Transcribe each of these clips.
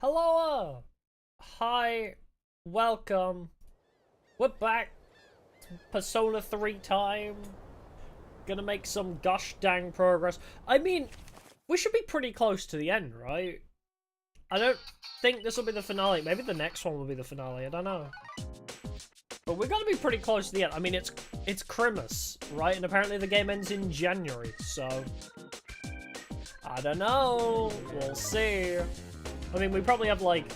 Hello! Hi, welcome. We're back. Persona 3 time. Gonna make some gosh dang progress. I mean, we should be pretty close to the end, right? I don't think this will be the finale. Maybe the next one will be the finale, I don't know. But we're gonna be pretty close to the end. I mean, it's Christmas, right? And apparently the game ends in January, so... I don't know. We'll see. I mean, we probably have, like,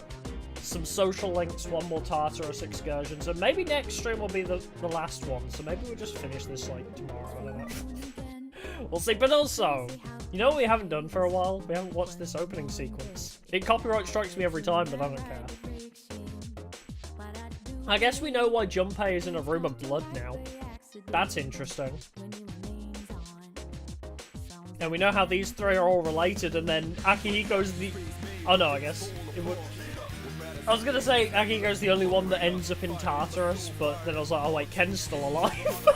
some social links, one more Tartarus excursion, so maybe next stream will be the last one, so maybe we'll just finish this, like, tomorrow, I don't know. We'll see, but also, you know what we haven't done for a while? We haven't watched this opening sequence. It copyright strikes me every time, but I don't care. I guess we know why Junpei is in a room of blood now. That's interesting. And we know how these three are all related, and then Akihiko's the... Oh no, I guess it would... I was gonna say Akihiko's the only one that ends up in Tartarus, but then I was like, oh wait, Ken's still alive.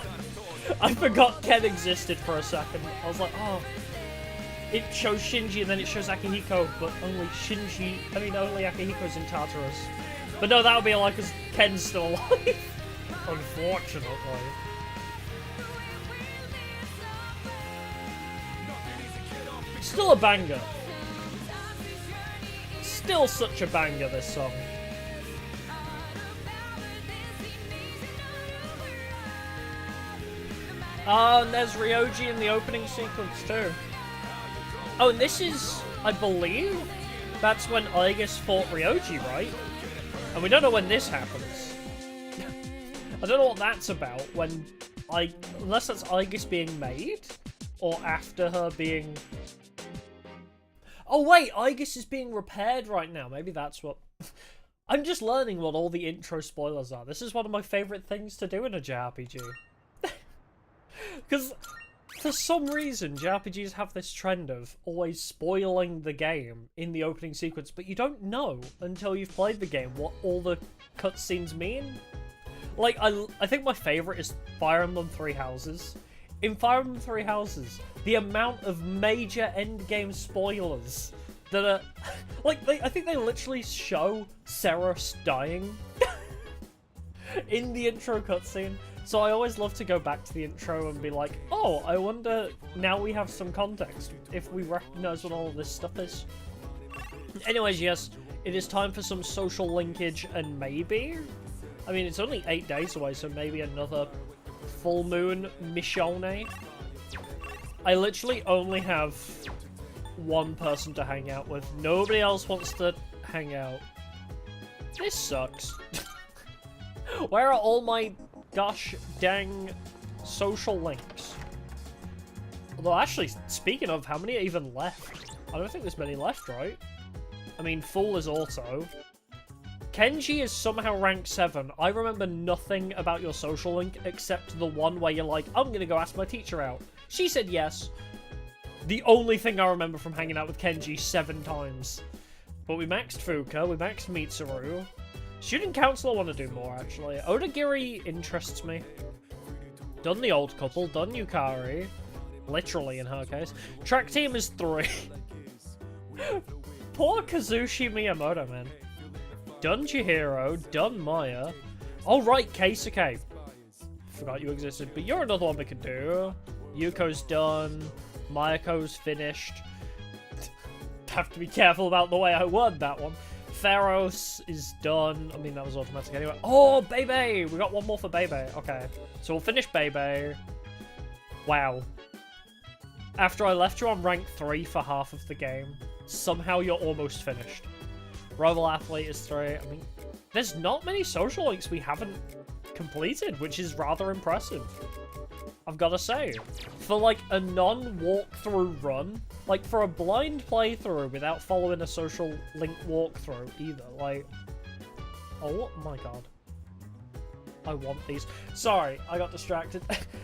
I forgot Ken existed for a second. I was like, oh... It shows Shinji and then it shows Akihiko, but only only Akihiko's in Tartarus. But no, that would be like, because Ken's still alive. Unfortunately. Still a banger. Still such a banger, this song. Oh, and there's Ryoji in the opening sequence too. Oh, and this is, I believe, that's when Aigis fought Ryoji, right? And we don't know when this happens. I don't know what that's about, when unless that's Aigis being made, or after her being... Oh wait, Aigis is being repaired right now. Maybe that's what... I'm just learning what all the intro spoilers are. This is one of my favourite things to do in a JRPG. Because for some reason, JRPGs have this trend of always spoiling the game in the opening sequence, but you don't know until you've played the game what all the cutscenes mean. Like, I think my favourite is Fire Emblem Three Houses. In Fire Emblem Three Houses, the amount of major endgame spoilers that are... Like, I think they literally show Seros dying in the intro cutscene. So I always love to go back to the intro and be like, oh, I wonder, now we have some context, if we recognize what all of this stuff is. Anyways, yes, it is time for some social linkage, and maybe... I mean, it's only 8 days away, so maybe another full moon Michonne. I literally only have one person to hang out with. Nobody else wants to hang out. This sucks. Where are all my gosh dang social links? Although, actually, speaking of, how many are even left? I don't think there's many left, right? I mean, Fool is auto. Kenji is somehow rank 7. I remember nothing about your social link except the one where you're like, I'm gonna go ask my teacher out. She said yes. The only thing I remember from hanging out with Kenji 7 times. But we maxed Fuka, we maxed Mitsuru. Student Council I want to do more, actually. Odagiri interests me. Done the old couple, done Yukari. Literally, in her case. Track team is 3. Poor Kazushi Miyamoto, man. Done Chihiro, done Maya. Oh, right, Keisuke. Forgot you existed, but you're another one we could do. Yuko's done. Mayako's finished. Have to be careful about the way I word that one. Theros is done. I mean, that was automatic anyway. Oh, Bebe! We got one more for Bebe. Okay. So we'll finish Bebe. Wow. After I left you on rank 3 for half of the game, somehow you're almost finished. Rival Athlete is 3. I mean, there's not many social links we haven't completed, which is rather impressive. I've got to say. For, like, a non-walkthrough run, like, for a blind playthrough without following a social link walkthrough either, like... Oh my god. I want these. Sorry, I got distracted.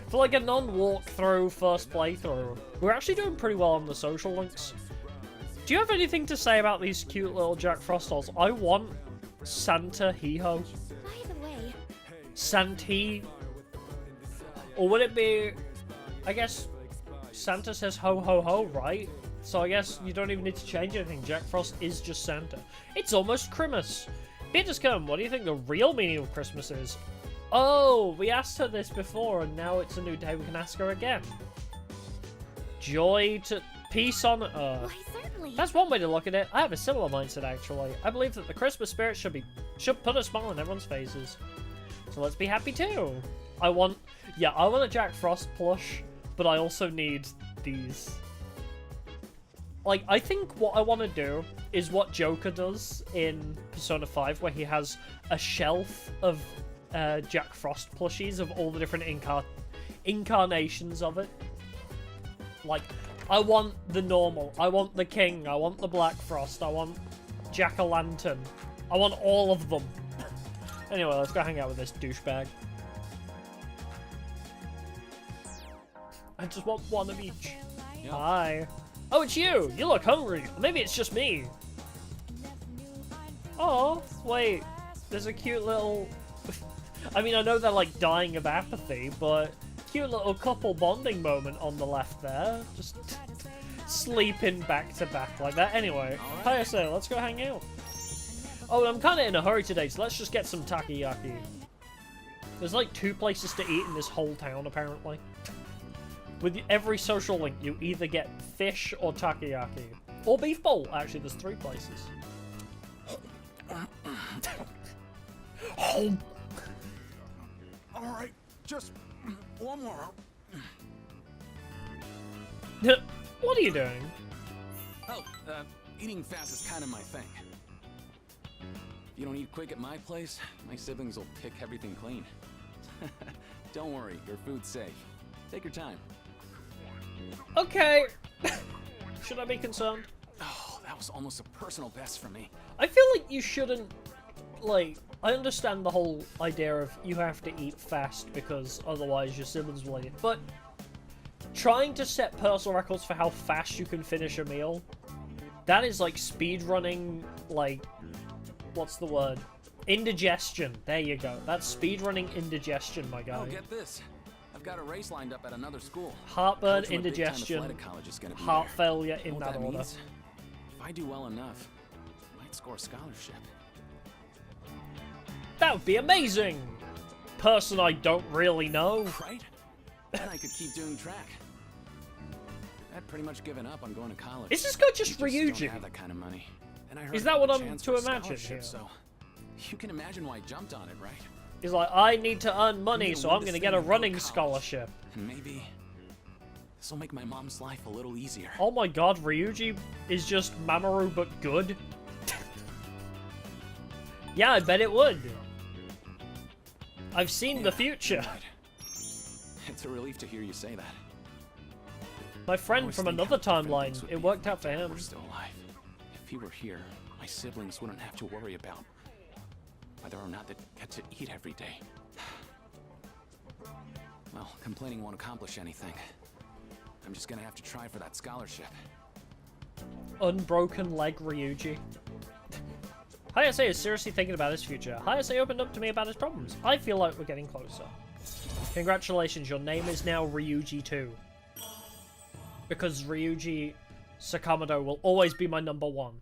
For, like, a non-walkthrough first playthrough, we're actually doing pretty well on the social links. Do you have anything to say about these cute little Jack Frost dolls? I want Santa Hiho. By the way... Santi... Or would it be... I guess Santa says ho ho ho, right? So I guess you don't even need to change anything. Jack Frost is just Santa. It's almost Christmas. Peter's come. What do you think the real meaning of Christmas is? Oh, we asked her this before, and now it's a new day. We can ask her again. Joy to peace on earth. Why, certainly. That's one way to look at it. I have a similar mindset, actually. I believe that the Christmas spirit should put a smile on everyone's faces. So let's be happy too. I want a Jack Frost plush, but I also need these. Like, I think what I want to do is what Joker does in Persona 5, where he has a shelf of Jack Frost plushies of all the different incarnations of it. Like, I want the normal, I want the King, I want the Black Frost, I want Jack-o'-lantern. I want all of them. Anyway, let's go hang out with this douchebag. I just want one of each. Yep. Hi. Oh, it's you! You look hungry. Maybe it's just me. Oh, wait. There's a cute little... I mean, I know they're like dying of apathy, but cute little couple bonding moment on the left there. Just sleeping back to back like that. Anyway, hi, say, let's go hang out. Oh, I'm kind of in a hurry today, so let's just get some takoyaki. There's like 2 places to eat in this whole town, apparently. With every social link, you either get fish or takoyaki. Or beef bowl. Actually, there's 3 places. Alright, just one more. What are you doing? Oh, eating fast is kind of my thing. If you don't eat quick at my place, my siblings will pick everything clean. Don't worry, your food's safe. Take your time. Okay. Should I be concerned? Oh, that was almost a personal best for me. I feel like you shouldn't, like, I understand the whole idea of you have to eat fast because otherwise your siblings will eat it, but trying to set personal records for how fast you can finish a meal, that is like speedrunning, like, what's the word? Indigestion. There you go. That's speedrunning indigestion, my guy. Oh, get this. I've got a race lined up at another school. Heartburn, indigestion, heart failure in that order. Means? If I do well enough, I might score a scholarship. That would be amazing! Person I don't really know. Right? Then I could keep doing track. I'd pretty much given up on going to college. Is this guy just Ryuji? Don't have that kind of money. And I heard is that what I'm chance to for imagine here? So you can imagine why I jumped on it, right? He's like, I need to earn money, so I'm gonna get a running scholarship. And maybe this will make my mom's life a little easier. Oh my god, Ryuji is just Mamoru but good. Yeah, I bet it would. I've seen the future. It's a relief to hear you say that. My friend from another timeline, it worked out for him. We're still alive. If he were here, my siblings wouldn't have to worry about whether or not they get to eat every day. Well, complaining won't accomplish anything. I'm just gonna have to try for that scholarship. Unbroken leg Ryuji. Hayase is seriously thinking about his future. Hayase opened up to me about his problems. I feel like we're getting closer. Congratulations, your name is now Ryuji too. Because Ryuji Sakamoto will always be my #1.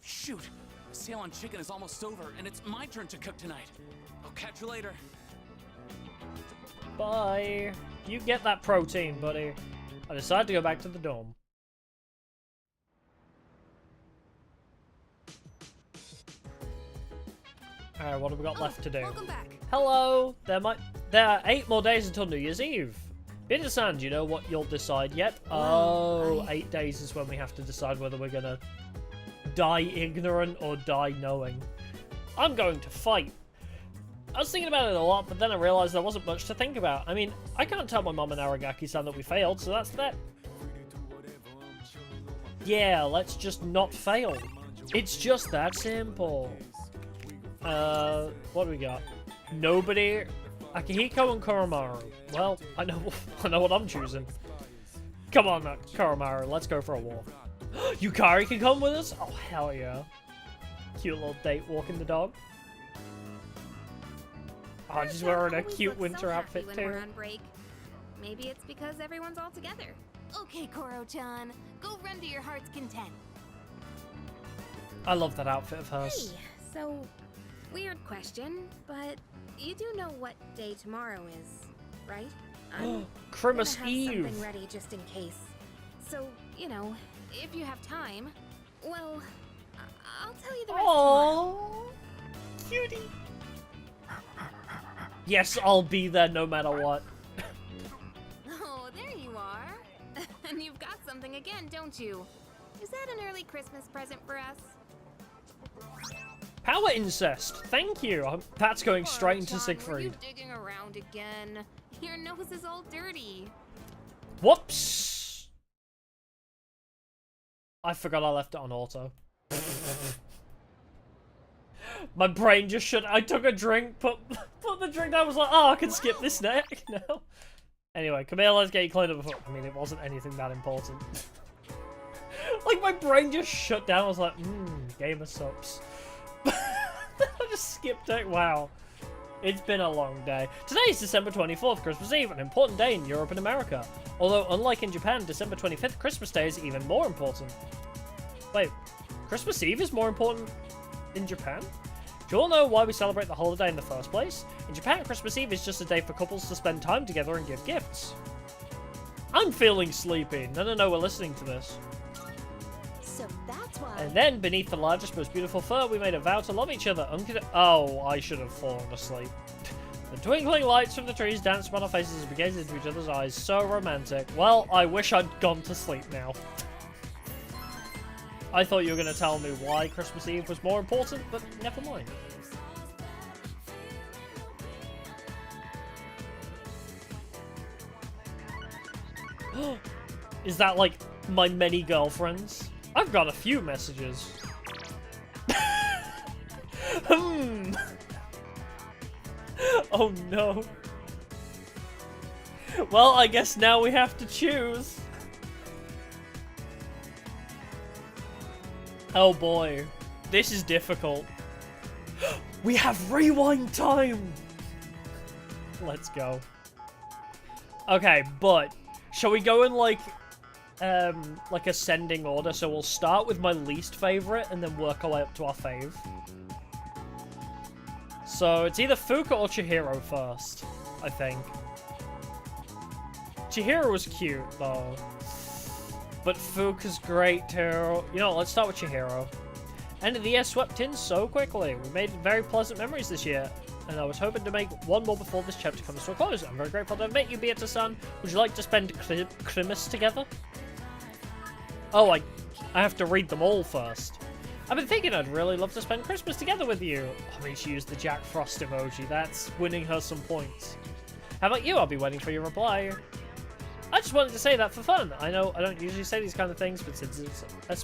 Shoot! The sale on chicken is almost over, and it's my turn to cook tonight. I'll catch you later. Bye. You get that protein, buddy. I decided to go back to the dorm. Alright, what have we got left to do? Welcome back. Hello! There are 8 more days until New Year's Eve. Bitter-san, do you know what you'll decide yet? Well, 8 days is when we have to decide whether we're gonna die ignorant or die knowing. I'm going to fight. I was thinking about it a lot, but then I realized there wasn't much to think about. I mean, I can't tell my mom and Aragaki-san that we failed, so that's that. Yeah, let's just not fail. It's just that simple. What do we got? Nobody. Akihiko and Koromaru. Well, I know what I'm choosing. Come on, Koromaru, let's go for a walk. Yukari can come with us? Oh, hell yeah. Cute little date walking the dog. Oh, she's wearing a cute winter outfit when too. We're on break. Maybe it's because everyone's all together. Okay, Koro-chan. Go run to your heart's content. I love that outfit of hers. Hey, so, weird question, but you do know what day tomorrow is, right? I'm Christmas gonna have Eve. something ready just in case. So, you know, if you have time, well, I'll tell you the rest tomorrow. Aww, cutie. Yes, I'll be there no matter what. Oh, there you are. And you've got something again, don't you? Is that an early Christmas present for us? Power incest. Thank you. That's going straight into Koro-chan, were you Siegfried. digging around again? Your nose is all dirty. Whoops. I forgot I left it on auto. My brain just shut. I took a drink, put the drink down. I was like, oh, I can skip this neck now. Anyway, come here, let's get you cleaned up before. I mean, it wasn't anything that important. Like, my brain just shut down. I was like, game of subs. I just skipped it. Wow. It's been a long day. Today is December 24th, Christmas Eve, an important day in Europe and America. Although, unlike in Japan, December 25th, Christmas Day is even more important. Wait, Christmas Eve is more important in Japan? Do you all know why we celebrate the holiday in the first place? In Japan, Christmas Eve is just a day for couples to spend time together and give gifts. I'm feeling sleepy. No, we're listening to this. So that's why. And then, beneath the largest, most beautiful fur, we made a vow to love each other. Oh, I should have fallen asleep. The twinkling lights from the trees danced upon our faces as we gazed into each other's eyes. So romantic. Well, I wish I'd gone to sleep now. I thought you were going to tell me why Christmas Eve was more important, but never mind. Is that like my many girlfriends? I've got a few messages. Oh no. Well, I guess now we have to choose. Oh boy, this is difficult. We have rewind time! Let's go. Okay, but shall we go in like ascending order? So we'll start with my least favorite and then work our way up to our fave. So it's either Fuka or Chihiro first, I think. Chihiro was cute though. But Fuka's great too. You know, let's start with Chihiro. End of the year swept in so quickly. We made very pleasant memories this year, and I was hoping to make one more before this chapter comes to a close. I'm very grateful to have met you, Beata-san. Would you like to spend Christmas together? Oh, I have to read them all first. I've been thinking I'd really love to spend Christmas together with you. I mean, she used the Jack Frost emoji. That's winning her some points. How about you? I'll be waiting for your reply. I just wanted to say that for fun. I know I don't usually say these kind of things, but since it's a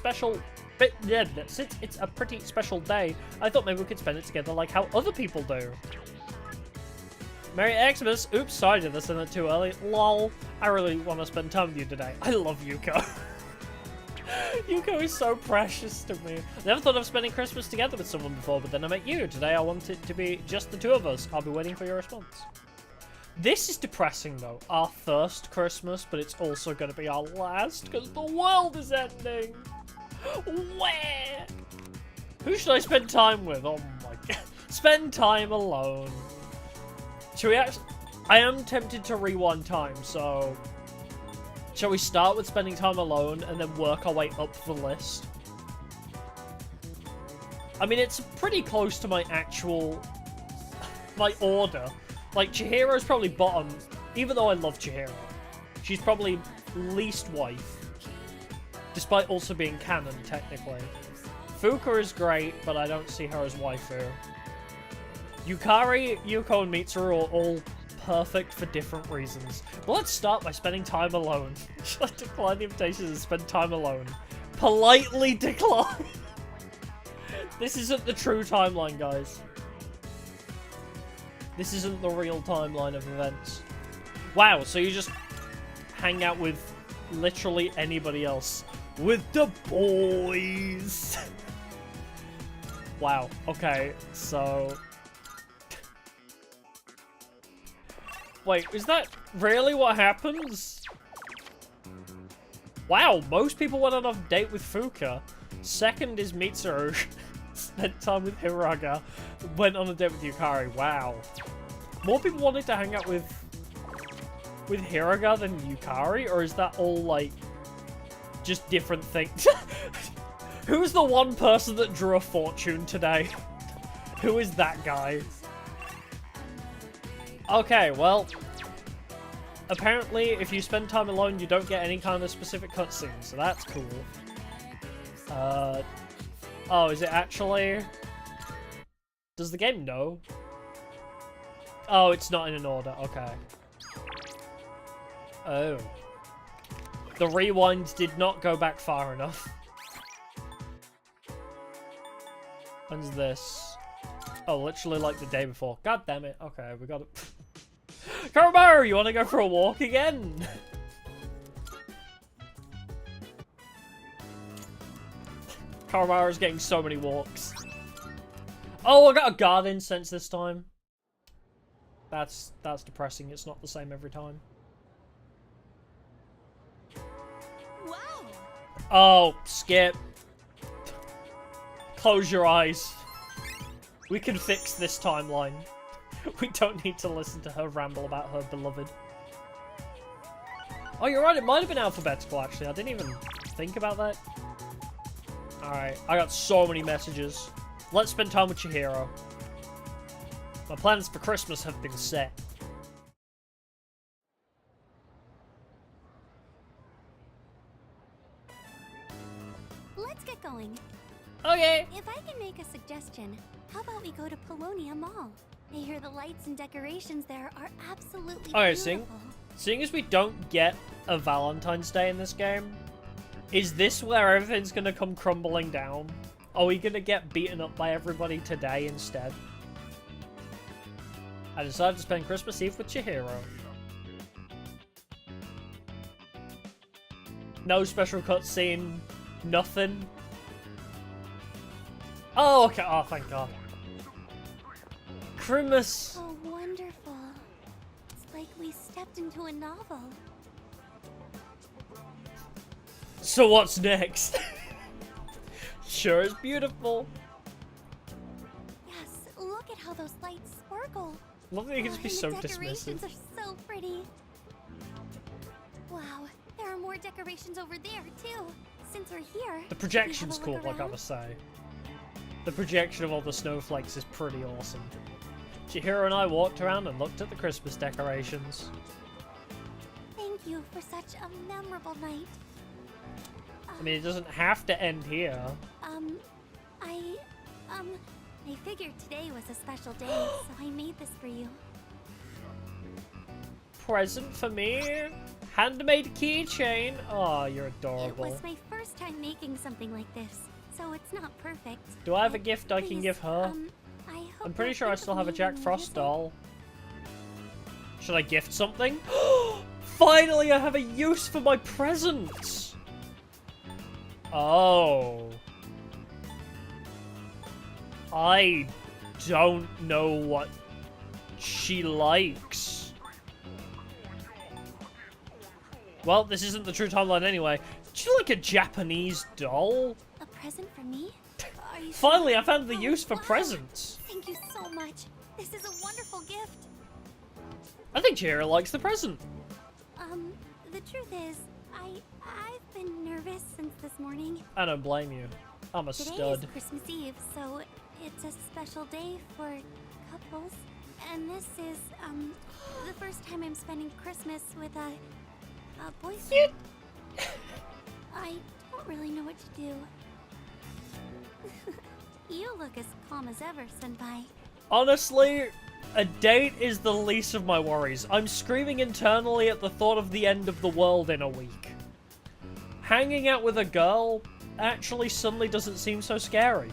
since it's a pretty special day, I thought maybe we could spend it together like how other people do. Merry Xmas! Oops, sorry, did I send it too early? Lol. I really want to spend time with you today. I love Yuko. Yuko is so precious to me. Never thought of spending Christmas together with someone before, but then I met you. Today I want it to be just the two of us. I'll be waiting for your response. This is depressing though. Our first Christmas, but it's also going to be our last because the world is ending. Where? Who should I spend time with? Oh my god. Spend time alone. Should we actually... I am tempted to rewind time, so... Shall we start with spending time alone and then work our way up the list? I mean, it's pretty close to my actual... my order. Like, Chihiro's probably bottom, even though I love Chihiro. She's probably least wife. Despite also being canon, technically. Fuka is great, but I don't see her as waifu. Yukari, Yuko, and Mitsuru are all perfect for different reasons. But let's start by spending time alone. Should I decline the invitation and spend time alone? Politely decline. This isn't the true timeline, guys. This isn't the real timeline of events. Wow, so you just hang out with literally anybody else. With the boys! Wow, okay, so... Wait, is that really what happens? Wow, most people went on a date with Fuka. Second is Mitsuru. Spent time with Hiraga. Went on a date with Yukari. Wow. More people wanted to hang out with Hiraga than Yukari? Or is that all, like, just different things? Who's the one person that drew a fortune today? Who is that guy? Okay, well, apparently if you spend time alone, you don't get any kind of specific cutscene, so that's cool. Oh, is it actually... Does the game know? Oh, it's not in an order, okay. Oh. The rewind did not go back far enough. When's this? Oh, literally like the day before. God damn it. Okay, we got it. Koromaru, you want to go for a walk again? Koromaru's getting so many walks. Oh, I got a guard incense this time. That's depressing. It's not the same every time. Wow. Oh, skip. Close your eyes. We can fix this timeline. We don't need to listen to her ramble about her beloved. Oh, you're right. It might have been alphabetical, actually. I didn't even think about that. Alright. I got so many messages. Let's spend time with Chihiro. My plans for Christmas have been set. Let's get going. Okay. If I can make a suggestion, how about we go to Polonia Mall? I hear the lights and decorations there are absolutely Okay, beautiful. seeing as we don't get a Valentine's Day in this game, is this where everything's gonna come crumbling down? Are we gonna get beaten up by everybody today instead? I decided to spend Christmas Eve with Chihiro. No special cutscene, nothing. Oh, okay. Oh, thank God. Christmas. Oh, wonderful. It's like we stepped into a novel. So what's next? Sure is beautiful. Yes, look at how those lights sparkle. Love that you can just be And so the decorations dismissive. are so pretty. Wow, there are more decorations over there too. Since we're here, The should we projection's have a cool, look I gotta around? say. The projection of all the snowflakes is pretty awesome. Chihiro and I walked around and looked at the Christmas decorations. Thank you for such a memorable night. I mean, it doesn't have to end here. I figured today was a special day, so I made this for you. Present for me? Handmade keychain? Oh, you're It adorable. was my first time making something like this, so it's not perfect. Do I have a But gift I can please, give her? I hope I'm pretty you'll sure I think still of have a me Jack when you Frost visit. doll. Should I gift something? Finally, I have a use for my presents! Oh. I don't know what she likes. Well, this isn't the true timeline anyway. She like a Japanese doll? A present for me? Are you Finally, sure? I found the Oh, use for wow. presents. Thank you so much. This is a wonderful gift. I think Chihiro likes the present. The truth is, I've been nervous since this morning. I don't blame you. I'm a Today stud. is Christmas Eve, so it's a special day for couples. And this is, the first time I'm spending Christmas with a boyfriend. I don't really know what to do. You look as calm as ever, Senpai. Honestly, a date is the least of my worries. I'm screaming internally at the thought of the end of the world in a week. Hanging out with a girl actually suddenly doesn't seem so scary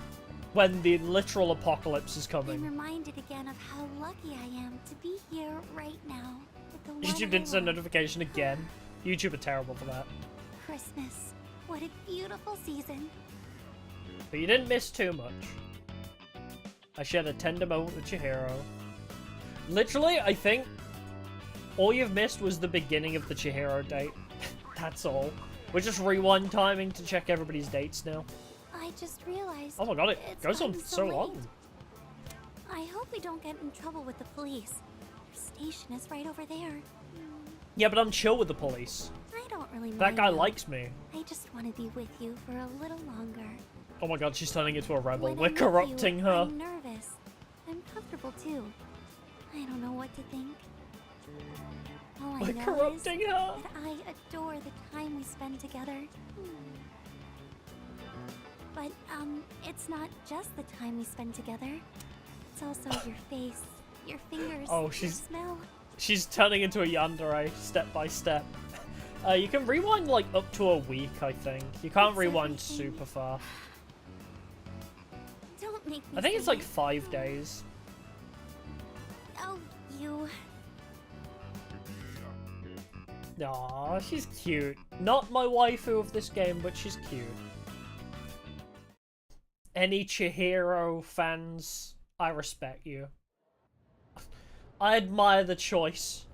when the literal apocalypse is I'm coming. reminded again of how lucky I am to be here right now with the one YouTube I didn't send love. notification again. YouTube are terrible for that. Christmas. What a beautiful season. But you didn't miss too much. I shared a tender moment with Chihiro. Literally, I think all you've missed was the beginning of the Chihiro date. That's all. We're just rewind timing to check everybody's dates now. I just realized. Oh my god, it it's goes on gotten so late. long. I hope we don't get in trouble with the police. Their station is right over there. Yeah, but I'm chill with the police. I don't really mind. That guy them. likes me. I just want to be with you for a little longer. Oh my god, she's turning into a rebel. When We're I'm with corrupting you, her. I'm nervous. I'm comfortable too. I don't know what to think. All I We're know corrupting is her. that I adore the time we spend together. But, it's not just the time we spend together. It's also your face, your fingers, Oh, your she's- smell. She's turning into a yandere, step by step. You can rewind, like, up to a week, I think. You can't It's rewind everything. super far. Don't make me I think say it's like it. 5 days. Oh, you. Aw, she's cute. Not my waifu of this game, but she's cute. Any Chihiro fans, I respect you. I admire the choice.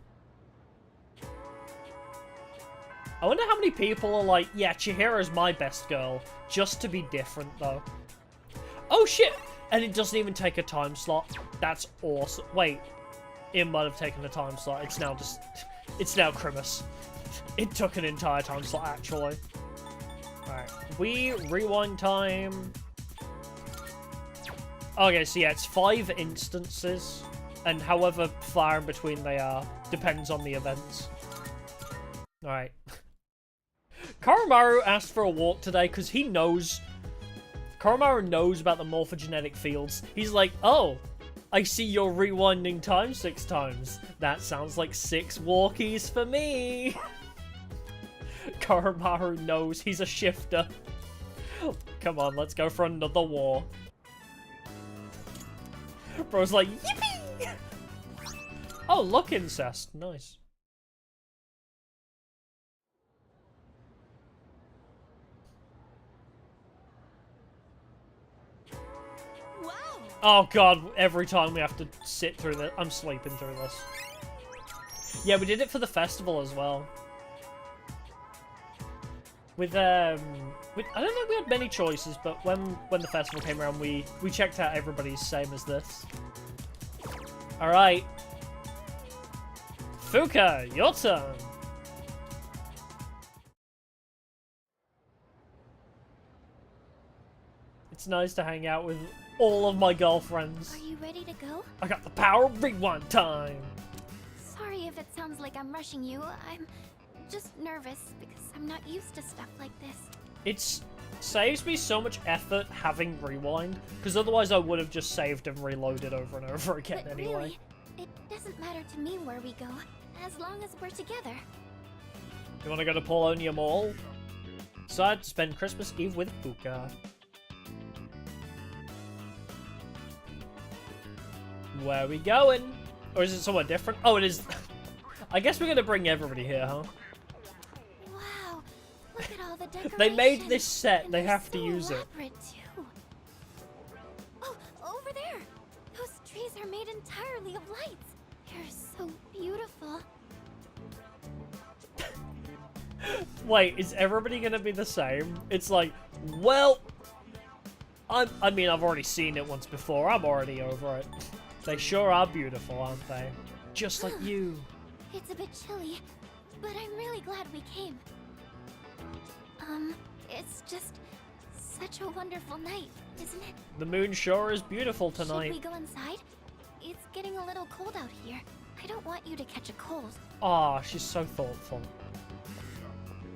I wonder how many people are like, yeah, Chihiro's my best girl, just to be different, though. Oh, shit! And it doesn't even take a time slot. That's awesome. Wait, it might have taken a time slot. It's now just... It's now Christmas. It took an entire time slot, actually. Alright, we rewind time... Okay, so yeah, it's 5 instances, and however far in between they are, depends on the events. Alright. Koromaru asked for a walk today because he knows... Koromaru knows about the morphogenetic fields. He's like, oh, I see you're rewinding time 6 times. That sounds like 6 walkies for me. Koromaru knows he's a shifter. Come on, let's go for another war. Bro's like, yippee! Oh, look, incest. Nice. Wow. Oh god, every time we have to sit through this. I'm sleeping through this. Yeah, we did it for the festival as well. With, I don't think we had many choices, but when the festival came around, we checked out everybody's same as this. Alright. Fuka, your turn. It's nice to hang out with all of my girlfriends. Are you ready to go? I got the power of rewind time. Sorry if it sounds like I'm rushing you. I'm just nervous because I'm not used to stuff like this. It saves me so much effort having rewind, because otherwise I would have just saved and reloaded over and over again But anyway. really, it doesn't matter to me where we go, as long as we're together. You want to go to Polonia Mall? Decide to spend Christmas Eve with Fuka. Where are we going? Or is it somewhere different? Oh, it is. I guess we're going to bring everybody here, huh? Wow, look at all the decorations. They made this set. And They they're have to so use it. elaborate, too. Oh, over there! Those trees are made entirely of lights. They're so beautiful. Wait, is everybody gonna be the same? It's like, well, I mean, I've already seen it once before. I'm already over it. They sure are beautiful, aren't they? Just like you. It's a bit chilly, but I'm really glad we came. It's just such a wonderful night, isn't it? The moon sure is beautiful Should tonight. we go inside? It's getting a little cold out here. I don't want you to catch a cold. Aw, she's so thoughtful.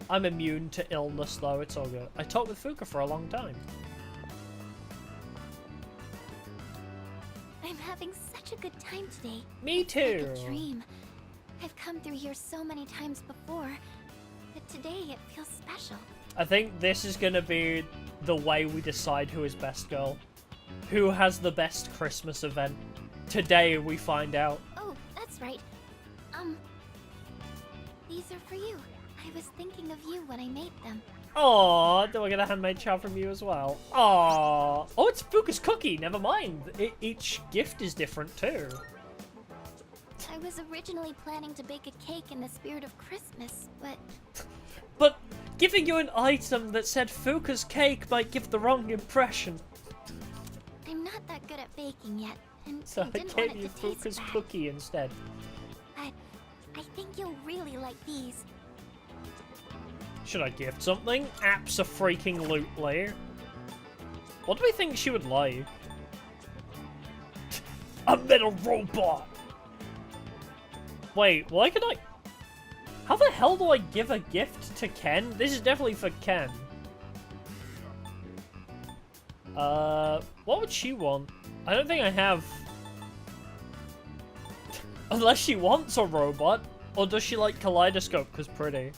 I'm immune to illness, though. It's all good. I talked with Fuka for a long time. I'm having such a good time today. Me It's too. like a dream. I've come through here so many times before, but today it feels special. I think this is gonna be the way we decide who is best girl. Who has the best Christmas event. Today we find out. Oh, that's right. These are for you. I was thinking of you when I made them. Aww, do I get a handmade child from you as well? Aww. Oh, it's Fuka's cookie. Never mind. Each gift is different too. I was originally planning to bake a cake in the spirit of Christmas, but But Giving you an item that said Fuka's cake might give the wrong impression. I'm not that good at baking yet, and So I I didn't gave want it you to taste Fuka's bad. cookie instead. But I think you'll really like these. Should I gift something? Abso-freaking-lutely. What do we think she would like? A metal robot! Wait, why can I... How the hell do I give a gift to Ken? This is definitely for Ken. What would she want? I don't think I have... Unless she wants a robot. Or does she like Kaleidoscope because pretty?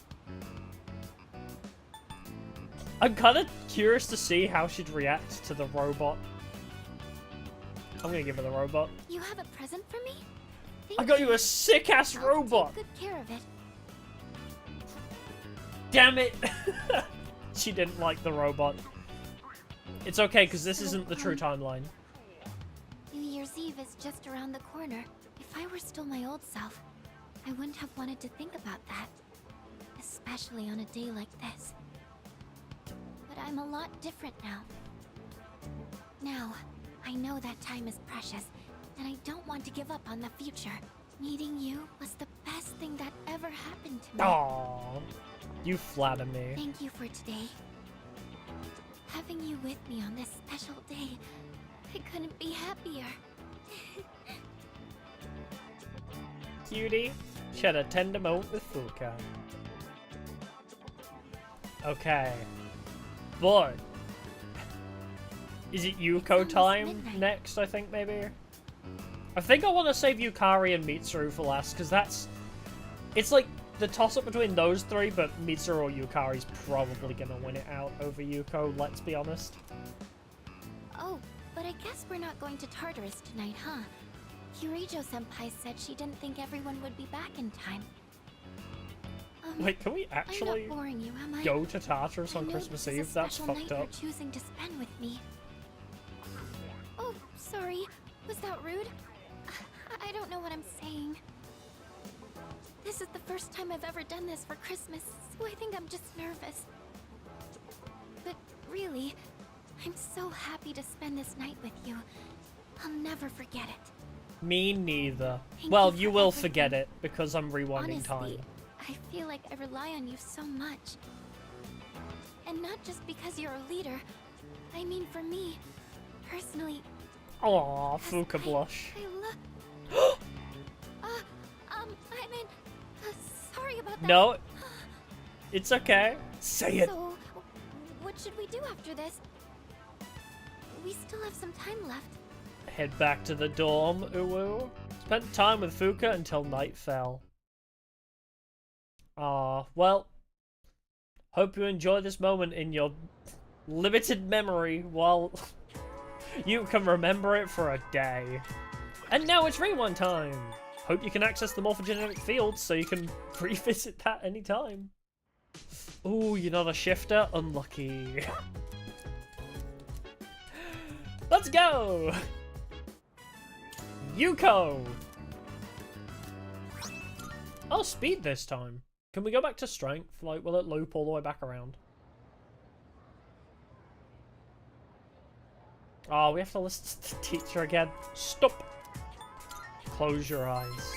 I'm kind of curious to see how she'd react to the robot. I'm gonna give her the robot. You have a present for me? I got you a sick-ass robot! Take good care of it. Damn it! She didn't like the robot. It's okay, because this isn't the true timeline. New Year's Eve is just around the corner. If I were still my old self, I wouldn't have wanted to think about that. Especially on a day like this. But I'm a lot different now. Now, I know that time is precious, and I don't want to give up on the future. Meeting you was the best thing that ever happened to me. Aww. You flatter me. Thank you for today. Having you with me on this special day, I couldn't be happier. Cutie. She had a tender moment with Fuka. Okay. But... Is it Yuko time next, I think, maybe? I think I want to save Yukari and Mitsuru for last, because that's... It's like the toss-up between those three, but Mitsuru or Yukari's probably going to win it out over Yuko, let's be honest. Oh, but I guess we're not going to Tartarus tonight, huh? Kirijo-senpai said she didn't think everyone would be back in time. Wait, can we I'm actually not boring you, am I? go to Tartarus on I know Christmas this is a Eve? That's special fucked night up. you're choosing to spend with me. Oh, sorry. Was that rude? I don't know what I'm saying. This is the first time I've ever done this for Christmas, so I think I'm just nervous. But really, I'm so happy to spend this night with you. I'll never forget it. Me neither. Thank Well, you you for will everything. forget it, because I'm rewinding Honestly, time. I feel like I rely on you so much. And not just because you're a leader. I mean, for me, personally, Aww, Fuka blush. I mean, sorry about that. No, it's okay. Say it. So, what should we do after this? We still have some time left. Head back to the dorm, uwu. Spent time with Fuka until night fell. Well, hope you enjoy this moment in your limited memory while you can remember it for a day. And now it's rewind time. Hope you can access the morphogenetic fields so you can revisit that anytime. Ooh, you're not a shifter? Unlucky. Let's go! Yuko! Oh, speed this time. Can we go back to strength? Like, will it loop all the way back around? Oh, we have to listen to the teacher again. Stop! Close your eyes.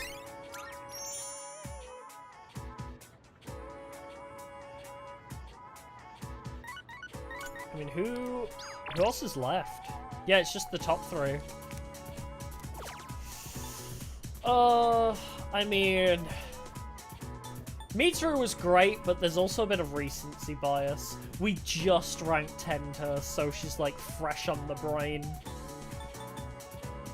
I mean, who else is left? Yeah, it's just the top three. I mean... Mitsuru was great, but there's also a bit of recency bias. We just ranked 10'd her, so she's like fresh on the brain.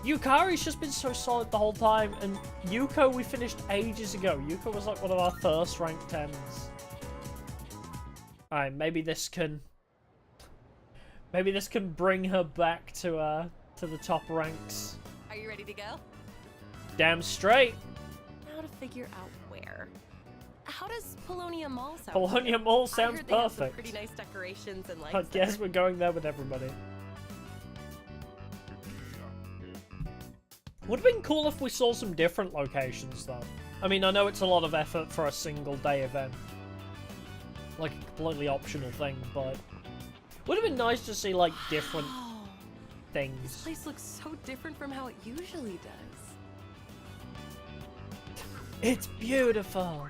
Yukari's just been so solid the whole time, and Yuko we finished ages ago. Yuko was like one of our first ranked 10s. Alright, maybe this can bring her back to the top ranks. Are you ready to go? Damn straight. Now to figure out where. How does Polonia Mall sound? Polonia Mall I sounds heard they have some perfect. pretty nice decorations and lights. I guess there. we're going there with everybody. Would have been cool if we saw some different locations, though. I mean, I know it's a lot of effort for a single day event. like a completely optional thing, but would have been nice to see like different Wow. This things. place looks so different from how it usually does. It's beautiful.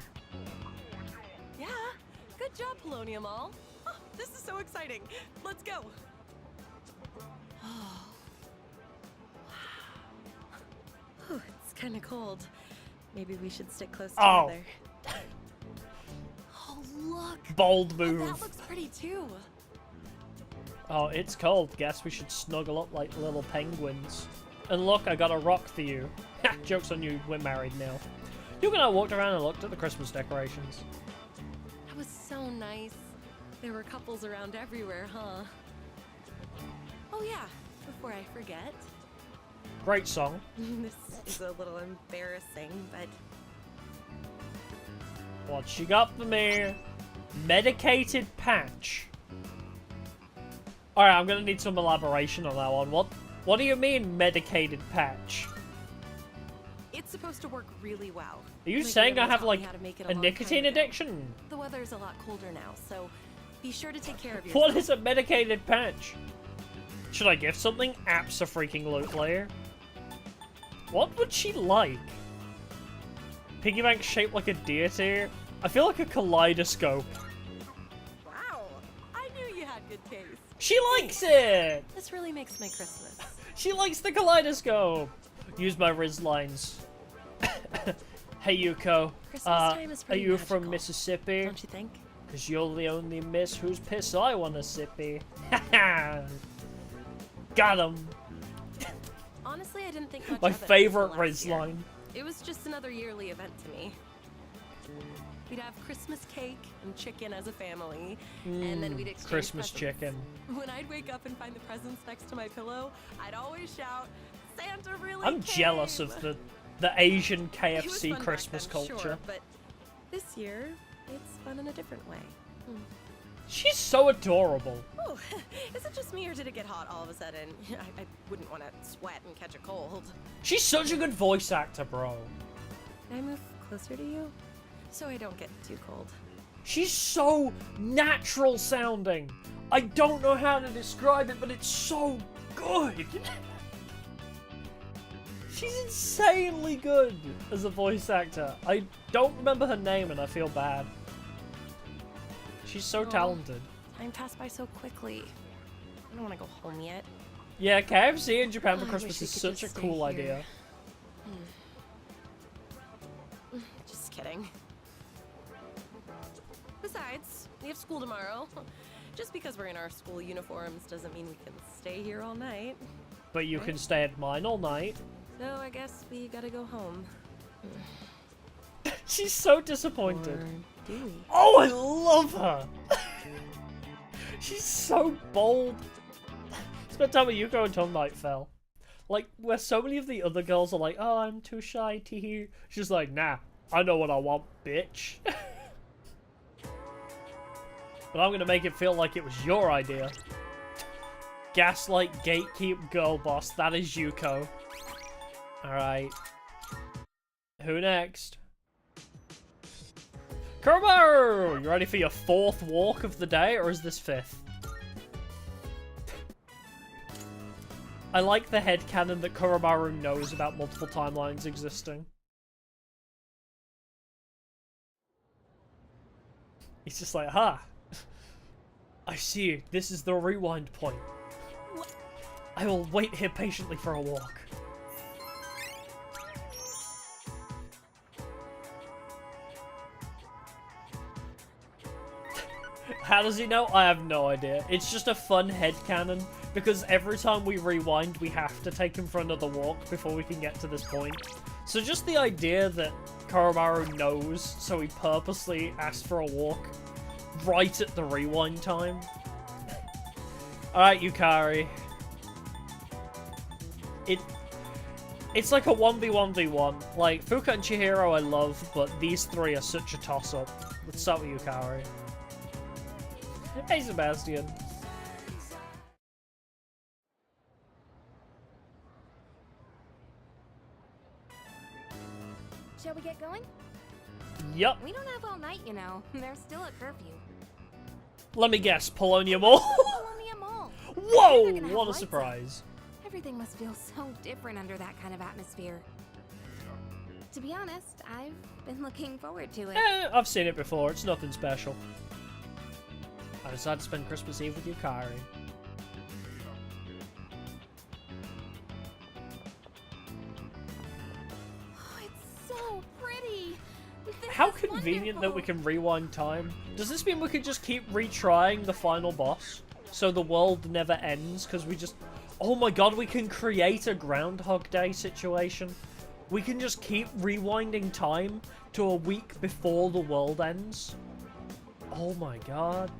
Yeah, good job, Polonia Mall. Oh, this is so exciting. Let's go. Oh. Wow. It's kind of cold. Maybe we should stick close Oh. together. Oh, look. Bold Oh, move. that looks pretty too. Oh, it's cold. Guess we should snuggle up like little penguins. And look, I got a rock for you. Ha! Joke's on you, we're married now. Duke and I walked around and looked at the Christmas decorations. That was so nice. There were couples around everywhere, huh? Oh yeah, before I forget. Great song. This is a little embarrassing, but What she got for me? Medicated patch. Alright, I'm gonna need some elaboration on that one. What do you mean, medicated patch? it's supposed to work really well. Are you My saying I grandma have taught like me how to make it a long time nicotine ago. addiction? The weather's a lot colder now, so be sure to take care of yourself. What is a medicated patch? Should I give something? Abso-freaking-lutely. What would she like? Piggy bank shaped like a deity? I feel like a kaleidoscope. Wow, I knew you had good taste. She likes it! This really makes my Christmas. She likes the kaleidoscope! Use my Riz lines. Hey Yuko, Christmas time is are pretty you from magical, Mississippi? Don't you think? Cause you're the only miss whose piss I wanna sippy. Got him! Honestly, I didn't think much My of it favorite until last Riz year. line. It was just another yearly event to me. We'd have Christmas cake and chicken as a family, and then we'd exchange Christmas presents. chicken. When I'd wake up and find the presents next to my pillow, I'd always shout, "Santa really I'm came!" jealous of the Asian It was KFC fun back Christmas then, culture. sure, but this year, it's fun in a different way. She's so adorable. Oh, is it just me or did it get hot all of a sudden? I wouldn't want to sweat and catch a cold. She's such a good voice actor, bro. Can I move closer to you? So I don't get too cold. She's so natural sounding. I don't know how to describe it, but it's so good. She's insanely good as a voice actor. I don't remember her name and I feel bad. She's so Oh. talented. Time passed by so quickly. I don't want to go home yet. Yeah, KFC in Japan for I Christmas wish is we could such a just stay cool here. idea. Just kidding. Besides, we have school tomorrow. Just because we're in our school uniforms doesn't mean we can stay here all night. But you can stay at mine all night. So I guess we gotta go home. She's so disappointed. Or do we? Oh, I love her! She's so bold. Spent time with Yuko until night fell. Like, where so many of the other girls are like, oh, I'm too shy to hear. She's like, nah, I know what I want, bitch. But I'm gonna make it feel like it was your idea. Gaslight, gatekeep, girl boss, that is Yuko. Alright. Who next? Kuramaru! You ready for your 4th walk of the day, or is this 5th? I like the headcanon that Kuramaru knows about multiple timelines existing. He's just like, ha! I see, this is the rewind point. I will wait here patiently for a walk. How does he know? I have no idea. It's just a fun headcanon, because every time we rewind, we have to take him for another walk before we can get to this point. So just the idea that Koromaru knows, so he purposely asked for a walk right at the rewind time. Alright, Yukari. It's like a 1v1v1. Like, Fuka and Chihiro I love, but these three are such a toss-up. Let's start with Yukari. Hey, Sebastian. Shall we get going? Yup. We don't have all night, you know. There's still a curfew. Let me guess, Polonia Mall? Polonia Mall. Whoa! They're gonna have What a lights surprise. up. Everything must feel so different under that kind of atmosphere. To be honest, I've been looking forward to it. I've seen it before. It's nothing special. I decided to spend Christmas Eve with Yukari. Oh, it's so pretty. This How is convenient that we wonderful. can rewind time. Does this mean we could just keep retrying the final boss? So the world never ends? Because we just... Oh my god, we can create a Groundhog Day situation. We can just keep rewinding time to a week before the world ends. Oh my god.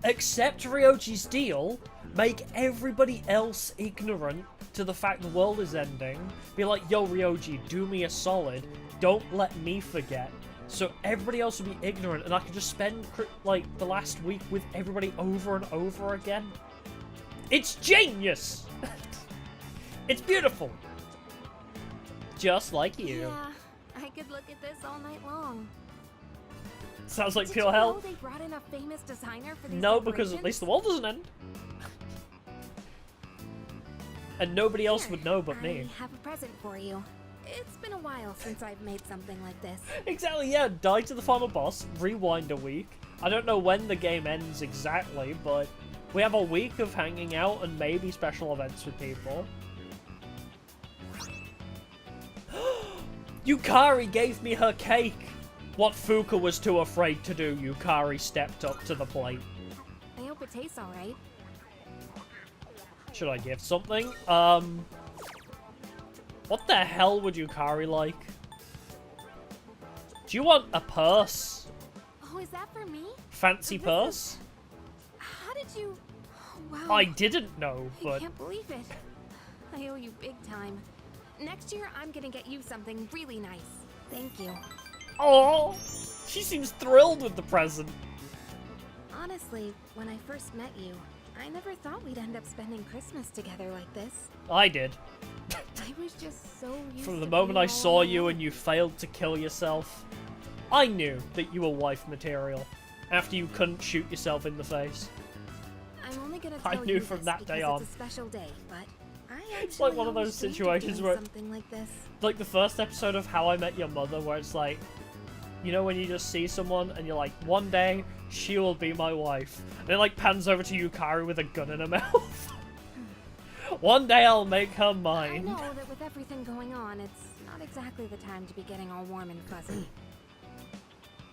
Accept Ryoji's deal, make everybody else ignorant to the fact the world is ending. Be like, yo Ryoji, do me a solid. Don't let me forget. So everybody else will be ignorant and I can just spend like the last week with everybody over and over again. It's genius! It's beautiful! Just like you. Yeah, I could look at this all night long. Sounds like Did pure you hell. know they brought in a famous designer for these No, because at least the world doesn't end. And nobody else would know but me. I have a present for you. It's been a while since I've made something like this. Exactly, yeah. Die to the final boss, rewind a week. I don't know when the game ends exactly, but we have a week of hanging out and maybe special events with people. Yukari gave me her cake! What Fuka was too afraid to do, Yukari stepped up to the plate. I hope it tastes alright. Should I give something? What the hell would Yukari like? Do you want a purse? Oh, is that for me? Fancy This purse? How did you... Oh, wow. I didn't know, I but... can't believe it. I owe you big time. Next year, I'm gonna get you something really nice. Thank you. Oh, she seems thrilled with the present. Honestly, when I first met you, I never thought we'd end up spending Christmas together like this. I did. I was just so used From the to moment being I saw all you alone. and you failed to kill yourself, I knew that you were wife material. After you couldn't shoot yourself in the face. I'm only gonna I tell knew you from this that because day it's on. a special day, but I It's like actually one of those always dreamed of situations doing where- something like this. Like the first episode of How I Met Your Mother, where it's like, you know when you just see someone and you're like, one day, she will be my wife. And it like pans over to Yukari with a gun in her mouth. One day I'll make her I mine. know that with everything going on, it's not exactly the time to be getting all warm and fuzzy.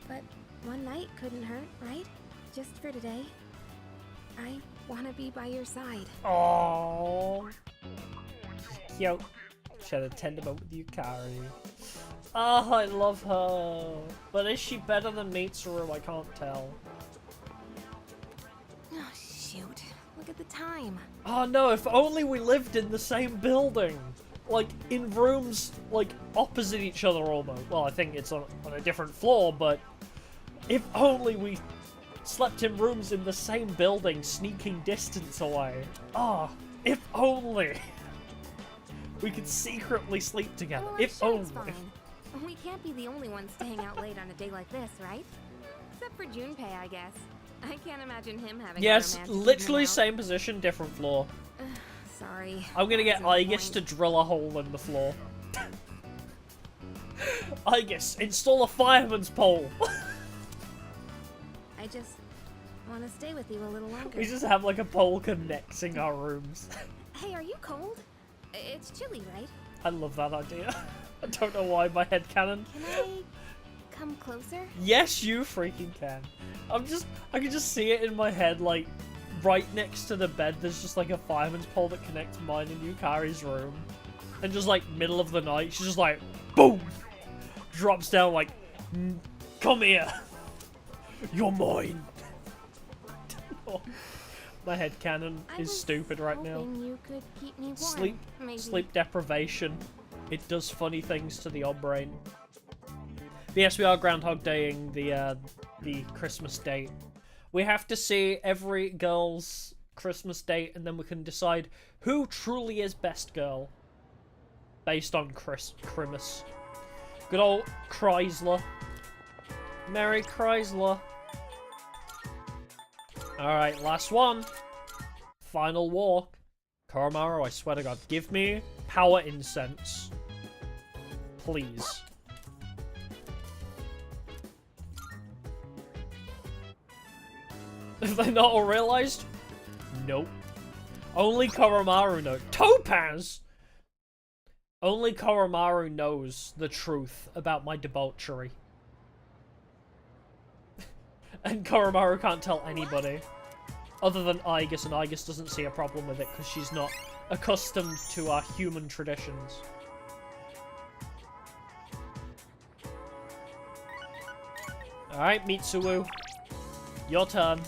But one night couldn't hurt, right? Just for today. I want to be by your side. Aww. Cute. She had a tender moment with Yukari. Oh, I love her. But is she better than Mitsuru? I can't tell. Oh, shoot. Look at the time. Oh no, if only we lived in the same building. Like, in rooms, like, opposite each other almost. Well, I think it's on a different floor, but if only we slept in rooms in the same building, sneaking distance away. Ah, if only we could secretly sleep together. Well, I'm If sure only. it's fine. We can't be the only ones staying out late on a day like this, right? Except for Junpei, I guess. I can't imagine him having Yes, a romantic literally evening out. same position, different floor. Sorry. I'm gonna get That's no Aegis to point. drill a hole in the floor. Aegis, install a fireman's pole. I just want to stay with you a little longer. We just have like a pole connecting our rooms. Hey, are you cold? It's chilly, right? I love that idea. I don't know why my head cannon. Can I come closer? Yes, you freaking can. I can just see it in my head, like, right next to the bed, there's just like a fireman's pole that connects mine and Yukari's room. And just like, middle of the night, she's just like, boom! Drops down like, come here! You're mine! My head cannon I is was stupid right now. hoping you could keep me warm. Maybe. Sleep deprivation. It does funny things to the odd brain. But yes, we are Groundhog Daying the Christmas date. We have to see every girl's Christmas date, and then we can decide who truly is best girl. Based on Christmas. Good old Chrysler. Merry Chrysler. Alright, last one. Final walk. Koromaru, I swear to God, give me power incense. Please. Have they not all realized? Nope. Only Koromaru knows. Topaz! Only Koromaru knows the truth about my debauchery. And Koromaru can't tell anybody. Other than Aigis, and Aigis doesn't see a problem with it because she's not accustomed to our human traditions. Alright, Mitsuwu. Your turn.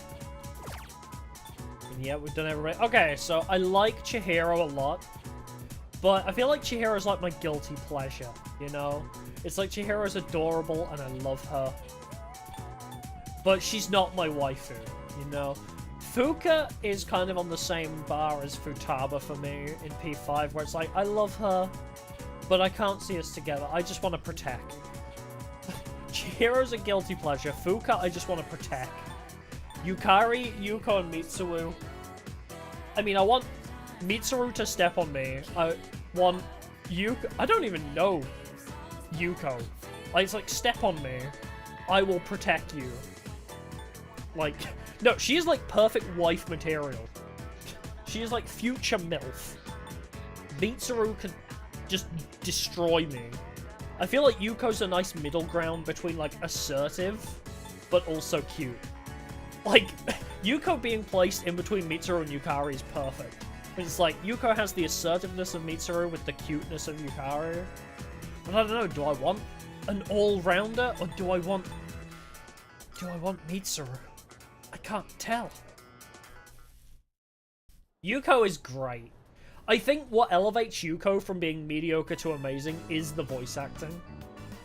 And yeah, we've done everybody. Okay, so I like Chihiro a lot. But I feel like Chihiro's like my guilty pleasure, you know? It's like Chihiro's adorable and I love her. But she's not my waifu, you know? Fuka is kind of on the same bar as Futaba for me in P5, where it's like, I love her, but I can't see us together. I just want to protect. Chihiro's a guilty pleasure. Fuka, I just want to protect. Yukari, Yuko, and Mitsuwu. I mean, I want Mitsuru to step on me. I want Yuko. I don't even know Yuko. Like, it's like, step on me. I will protect you. Like, no, she is like perfect wife material. She is like future MILF. Mitsuru can just destroy me. I feel like Yuko's a nice middle ground between like assertive, but also cute. Like, Yuko being placed in between Mitsuru and Yukari is perfect. It's like, Yuko has the assertiveness of Mitsuru with the cuteness of Yukari. But I don't know, do I want an all-rounder, or do I want Mitsuru? I can't tell. Yuko is great. I think what elevates Yuko from being mediocre to amazing is the voice acting.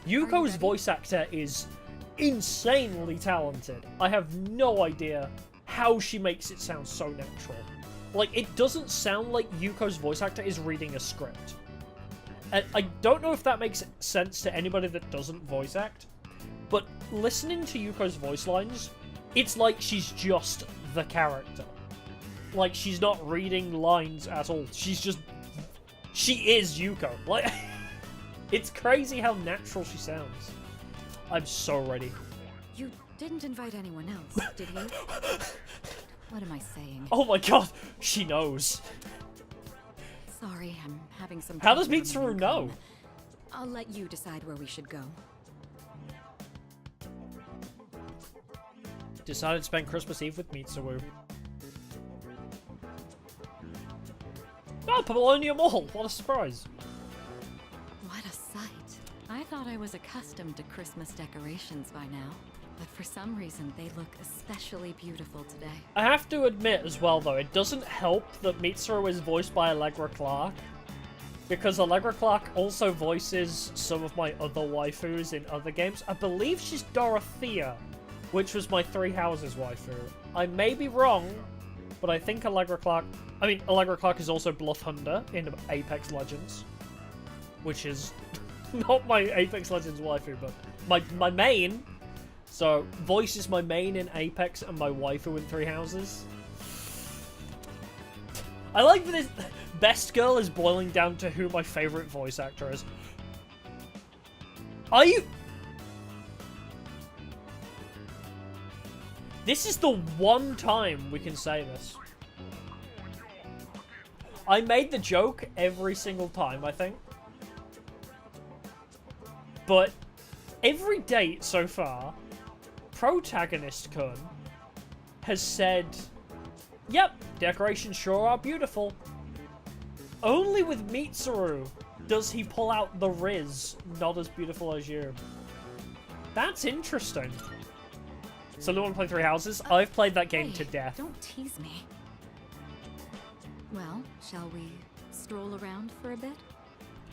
Yuko's voice actor is insanely talented. I have no idea how she makes it sound so natural. Like, it doesn't sound like Yuko's voice actor is reading a script. And I don't know if that makes sense to anybody that doesn't voice act, but listening to Yuko's voice lines, it's like she's just the character. Like, she's not reading lines at all. She is Yuko. Like, it's crazy how natural she sounds. I'm so ready. You didn't invite anyone else, did you? What am I saying? Oh my god, she knows. Sorry, I'm having some How does trouble Mitsuru remembering. know? I'll let you decide where we should go. Decided to spend Christmas Eve with Mitsuru. Oh, Paulownia Mall! What a surprise. What a sight. I thought I was accustomed to Christmas decorations by now, but for some reason they look especially beautiful today. I have to admit as well, though, it doesn't help that Mitsuru is voiced by Allegra Clark, because Allegra Clark also voices some of my other waifus in other games. I believe she's Dorothea, which was my Three Houses waifu. I may be wrong, but I think Allegra Clark is also Bloodhunder in Apex Legends, which is not my Apex Legends waifu, but my main. So, voice is my main in Apex and my waifu in Three Houses. I like that this best girl is boiling down to who my favorite voice actor is. Are you... This is the one time we can say this. I made the joke every single time, I think. But every date so far, Protagonist Kun has said, yep, decorations sure are beautiful. Only with Mitsuru does he pull out the Riz, not as beautiful as you. That's interesting. So, no one play Three Houses? I've played that game to death. Don't tease me. Well, shall we stroll around for a bit?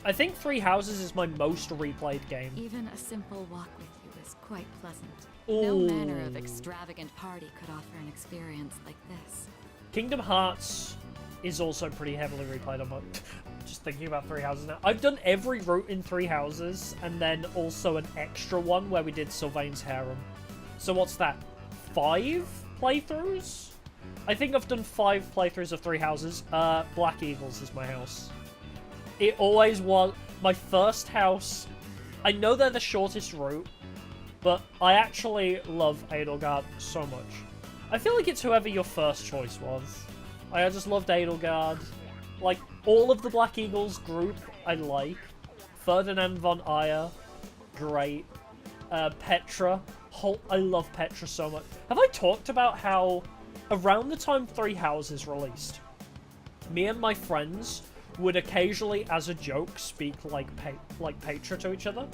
I think Three Houses is my most replayed game. Even a simple walk with you is quite pleasant. Ooh. No manner of extravagant party could offer an experience like this. Kingdom Hearts is also pretty heavily replayed. I'm just thinking about Three Houses now. I've done every route in Three Houses, and then also an extra one where we did Sylvain's Harem. So what's that? 5 playthroughs? I think I've done 5 playthroughs of Three Houses. Black Eagles is my house. It always was my first house. I know they're the shortest route, but I actually love Edelgard so much. I feel like it's whoever your first choice was. I just loved Edelgard. Like, all of the Black Eagles group, I like. Ferdinand von Ayer, great. Petra, I love Petra so much. Have I talked about how, around the time Three Houses released, me and my friends would occasionally, as a joke, speak like Petra to each other?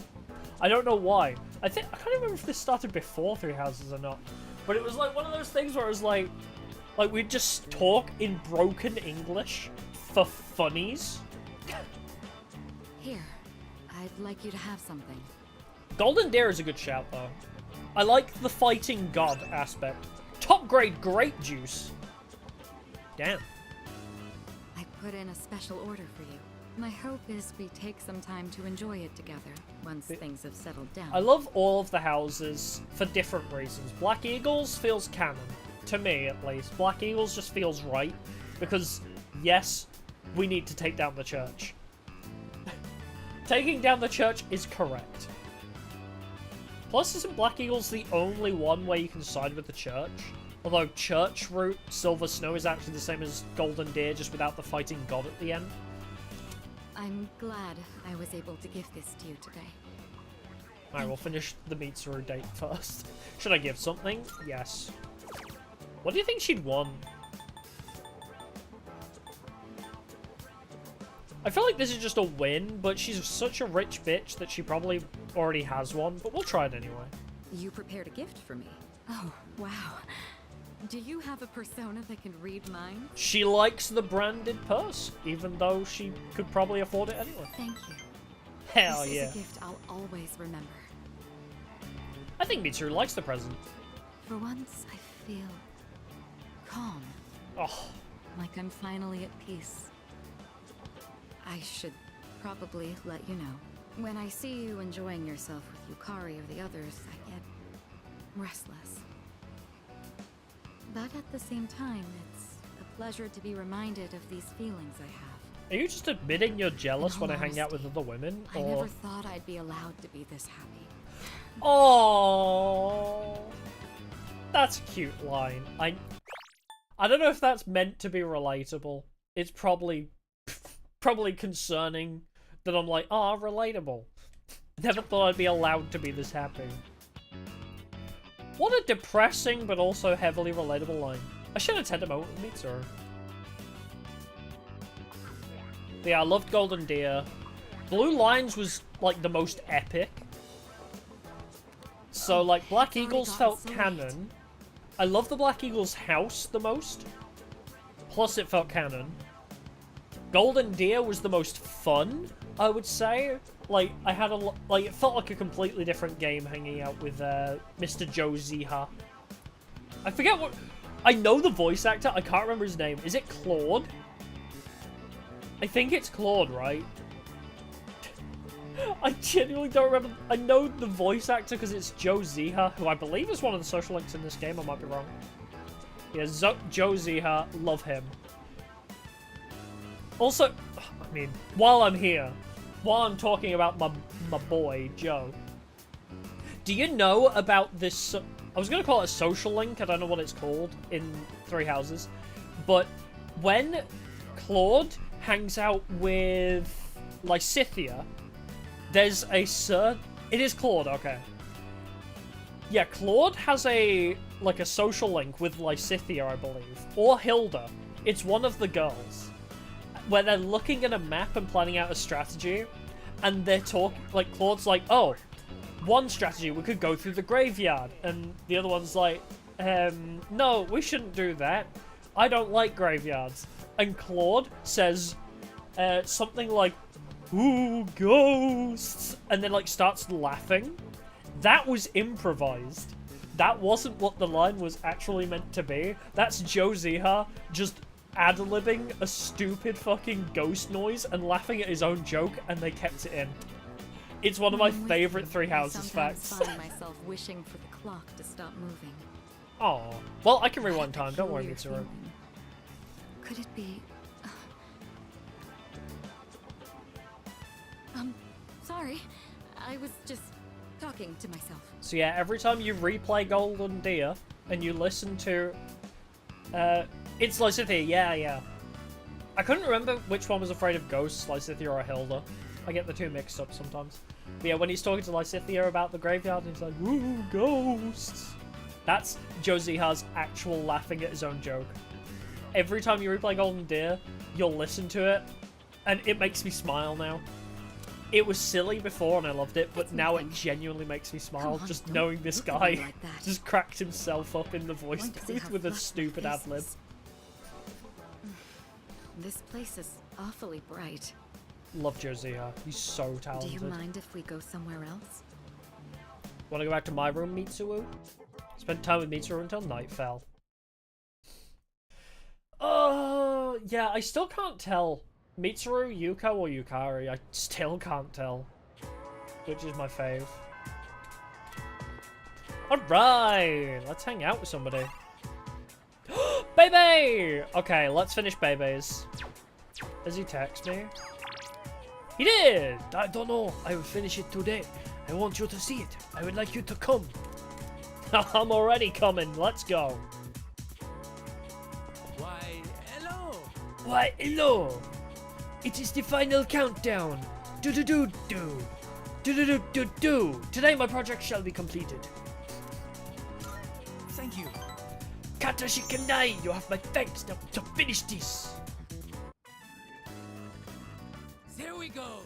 I don't know why. I can't remember if this started before Three Houses or not. But it was like one of those things where it was like we'd just talk in broken English for funnies. Here, I'd like you to have something. Golden Deer is a good shout, though. I like the fighting god aspect. Top grade grape juice. Damn. I put in a special order for you. My hope is we take some time to enjoy it together once things have settled down. I love all of the houses for different reasons. Black Eagles feels canon. To me, at least. Black Eagles just feels right. Because, yes, we need to take down the church. Taking down the church is correct. Plus, isn't Black Eagles the only one where you can side with the church? Although Church Route Silver Snow is actually the same as Golden Deer, just without the fighting god at the end. I'm glad I was able to give this to you today. Alright, we'll finish the Mitsuru date first. Should I give something? Yes. What do you think she'd want? I feel like this is just a win, but she's such a rich bitch that she probably already has one, but we'll try it anyway. You prepared a gift for me. Oh, wow. Do you have a persona that can read minds? She likes the branded purse, even though she could probably afford it anyway. Thank you. Hell This yeah. is a gift I'll always remember. I think Mitsuru likes the present. For once, I feel calm. Oh, Like I'm finally at peace. I should probably let you know. When I see you enjoying yourself with Yukari or the others, I get restless. But at the same time, it's a pleasure to be reminded of these feelings I have. are you just admitting you're jealous In when I all hang out with honesty, other women? I Or... never thought I'd be allowed to be this happy. Oh, that's a cute line. I don't know if that's meant to be relatable. It's probably concerning that I'm like, oh, relatable. Never thought I'd be allowed to be this happy. What a depressing but also heavily relatable line. I should have had a moment with Mitsuru. But yeah, I loved Golden Deer. Blue Lines was like the most epic. So like Black Eagles felt canon. I love the Black Eagles house the most. Plus it felt canon. Golden Deer was the most fun, I would say. Like, I had a lot, like, it felt like a completely different game hanging out with, Mr. Joe Ziha. I forget what, I know the voice actor, I can't remember his name. Is it Claude? I think it's Claude, right? I genuinely don't remember, I know the voice actor because it's Joe Ziha, who I believe is one of the social links in this game, I might be wrong. Yeah, Joe Ziha, love him. Also, I mean, while I'm here, while I'm talking about my boy, Joe, do you know about this, I was going to call it a social link, I don't know what it's called in Three Houses, but when Claude hangs out with Lysithia, there's a it is Claude, okay. Yeah, Claude has a social link with Lysithia, I believe, or Hilda. It's one of the girls. Where they're looking at a map and planning out a strategy, and they're talking, like, Claude's like, oh, one strategy, we could go through the graveyard, and the other one's like, no, we shouldn't do that, I don't like graveyards, and Claude says, something like, ooh, ghosts, and then, like, starts laughing. That was improvised. That wasn't what the line was actually meant to be. That's Joe Ziha just ad-libbing a stupid fucking ghost noise and laughing at his own joke, and they kept it in. It's one of my favorite Three Houses facts. I sometimes find myself wishing for the clock to stop moving. Oh, well, I can rewind That time. Don't worry, peculiar Mitsuru. feeling. Could it be? Sorry. I was just talking to myself. So yeah, every time you replay Golden Deer and you listen to, it's Lysithea. Yeah. I couldn't remember which one was afraid of ghosts, Lysithea or Hilda. I get the two mixed up sometimes. But yeah, when he's talking to Lysithea about the graveyard, he's like, "Ooh, ghosts." That's Joziha's actual laughing at his own joke. Every time you replay Golden Deer, you'll listen to it, and it makes me smile now. It was silly before and I loved it, but now it genuinely makes me smile Come on, just don't knowing this look at me guy like that. just cracked himself up in the voice Going to see booth how with a flat stupid the ad face lib. is. This place is awfully bright. Love Joziha. He's so Do talented. you mind if we go somewhere else? Want to go back to my room, Mitsuo? Spent time with Mitsuru until night fell. Yeah, I still can't tell. Mitsuru, Yuko, or Yukari? I still can't tell. Which is my fave. Alright, let's hang out with somebody. Bebe! Okay, let's finish Bebe's. Does he text me? He did! I don't know. I will finish it today. I want you to see it. I would like you to come. I'm already coming. Let's go. Why, hello! Why, hello. It is the final countdown. Do-do-do-do. Do-do-do-do-do. Today my project shall be completed. Thank you. Katashi Kanai, you have my thanks now to finish this. There we go.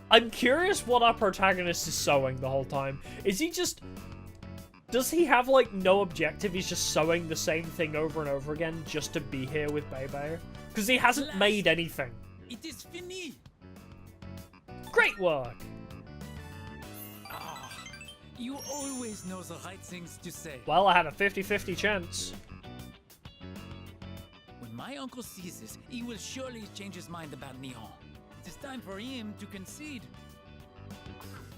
I'm curious what our protagonist is sewing the whole time. Is he just... Does he have, like, no objective? He's just sewing the same thing over and over again just to be here with Bebe? Because he hasn't made anything. It is fini. Great work! Ah, you always know the right things to say. Well, I had a 50-50 chance. When my uncle sees this, he will surely change his mind about Nihon. It is time for him to concede.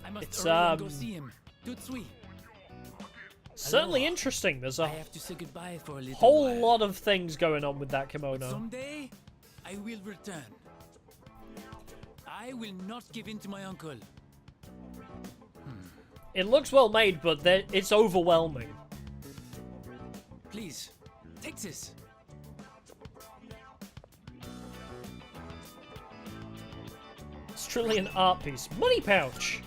I must It's, hurry and go see him. Tout de suite. Certainly Hello. interesting. There's I a have to say goodbye for a little whole while. lot of things going on with that But kimono. someday, I will return. I will not give in to my uncle. It looks well made, but it's overwhelming. Please, take this. It's truly an art piece. Money pouch!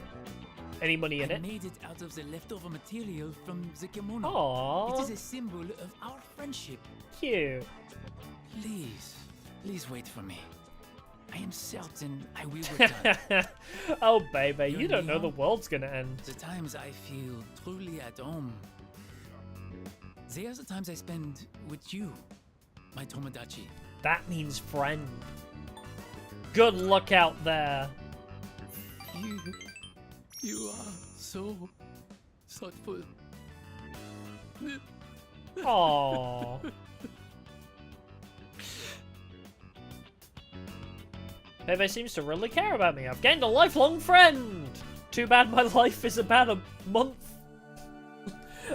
Any money in I it? made it out of the leftover material from the kimono. Aww. It is a symbol of our friendship. Cute. Please wait for me. I am certain I will return. Oh, baby, You you don't know the know? world's gonna end. The times I feel truly at home, they are the times I spend with you, my Tomodachi. That means friend. Good luck out there. You are so thoughtful. Aww. Bebe seems to really care about me. I've gained a lifelong friend. Too bad my life is about a month.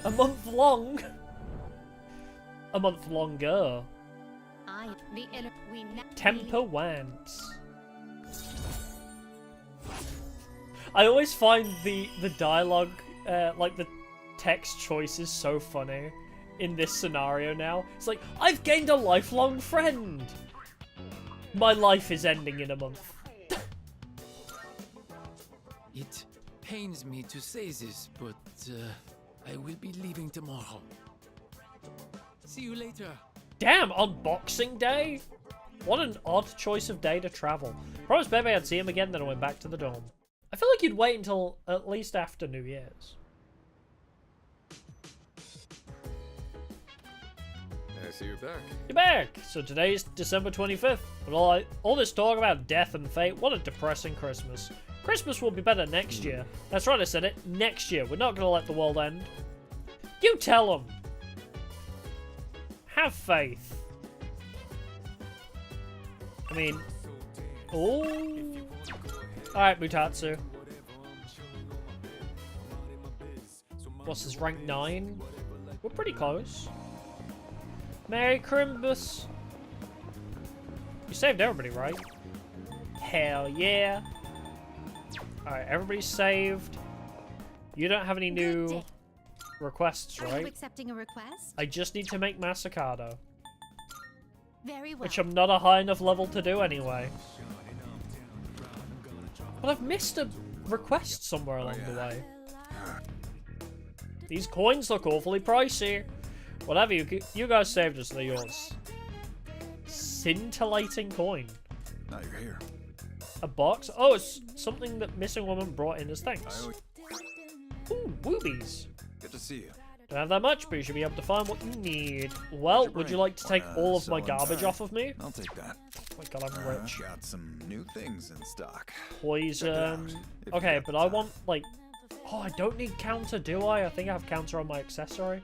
A month long. A month longer. Temper Wants. I always find the dialogue, like the text choices, so funny in this scenario now. It's like, I've gained a lifelong friend. My life is ending in a month. It pains me to say this, but I will be leaving tomorrow. See you later. Damn, on Boxing Day? What an odd choice of day to travel. Promised Bebe I'd see him again, then I went back to the dorm. I feel like you'd wait until at least after New Year's. I see you're back. You're back! So today's December 25th, but all this talk about death and fate, what a depressing Christmas. Christmas will be better next year. That's right, I said it. Next year. We're not going to let the world end. You tell them. Have faith. I mean... Oh. Alright, Mutatsu. What's his rank 9? We're pretty close. Merry Crimbus. You saved everybody, right? Hell yeah. Alright, everybody's saved. You don't have any new requests, Are you right? accepting a request? I just need to make Masacado, Very well. which I'm not a high enough level to do anyway. But I've missed a request somewhere along the way. These coins look awfully pricey. Whatever, you guys saved us, they're yours. Scintillating coin. Now you're here. A box? Oh, it's something that Missing Woman brought in as thanks. Ooh, woobies. Good to see you. Don't have that much, but you should be able to find what you need. Well, would you like to take all of my so garbage inside. off of me? I'll take that. Oh my god, I'm rich. Got some new things in stock. Poison. if you Okay, got but the I time. want, like... Oh, I don't need counter, do I? I think I have counter on my accessory.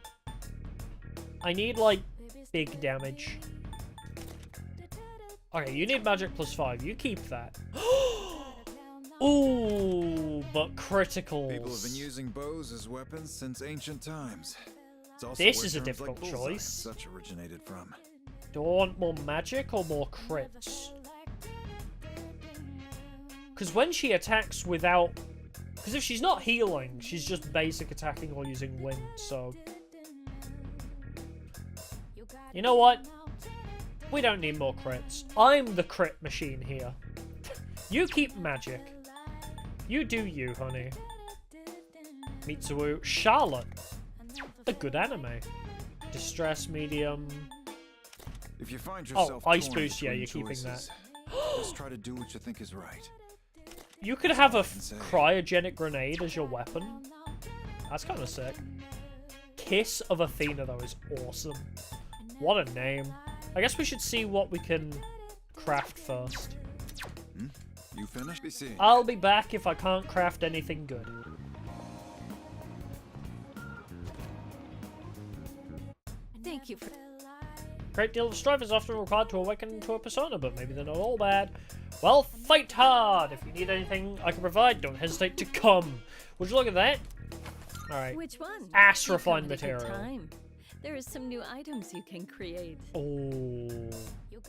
I need, like, big damage. Okay, you need magic +5. You keep that. Ooh, but criticals. People have been using bows as weapons since ancient times. It's also This where is a terms difficult like bullseye and choice. Such originated from. Do I want more magic or more crits? Because when she attacks without... Because if she's not healing, she's just basic attacking or using wind, so... You know what? We don't need more crits. I'm the crit machine here. You keep magic. You do you, honey. Mitsuo. Charlotte. A good anime. Distress medium. If you find yourself Ice torn boost, yeah, between you're keeping that. choices, just try to do what you think is right. You could have a cryogenic grenade as your weapon. That's kind of sick. Kiss of Athena, though, is awesome. What a name. I guess we should see what we can craft first. You finished? Be seeing. I'll be back if I can't craft anything good. Thank you for. Great deal of strife is often required to awaken into a persona, but maybe they're not all bad. Well, fight hard! If you need anything I can provide, don't hesitate to come. Would you look at that? Alright. Which one? Ass You've refined come at a good material. time. There are some new items you can create. Oh.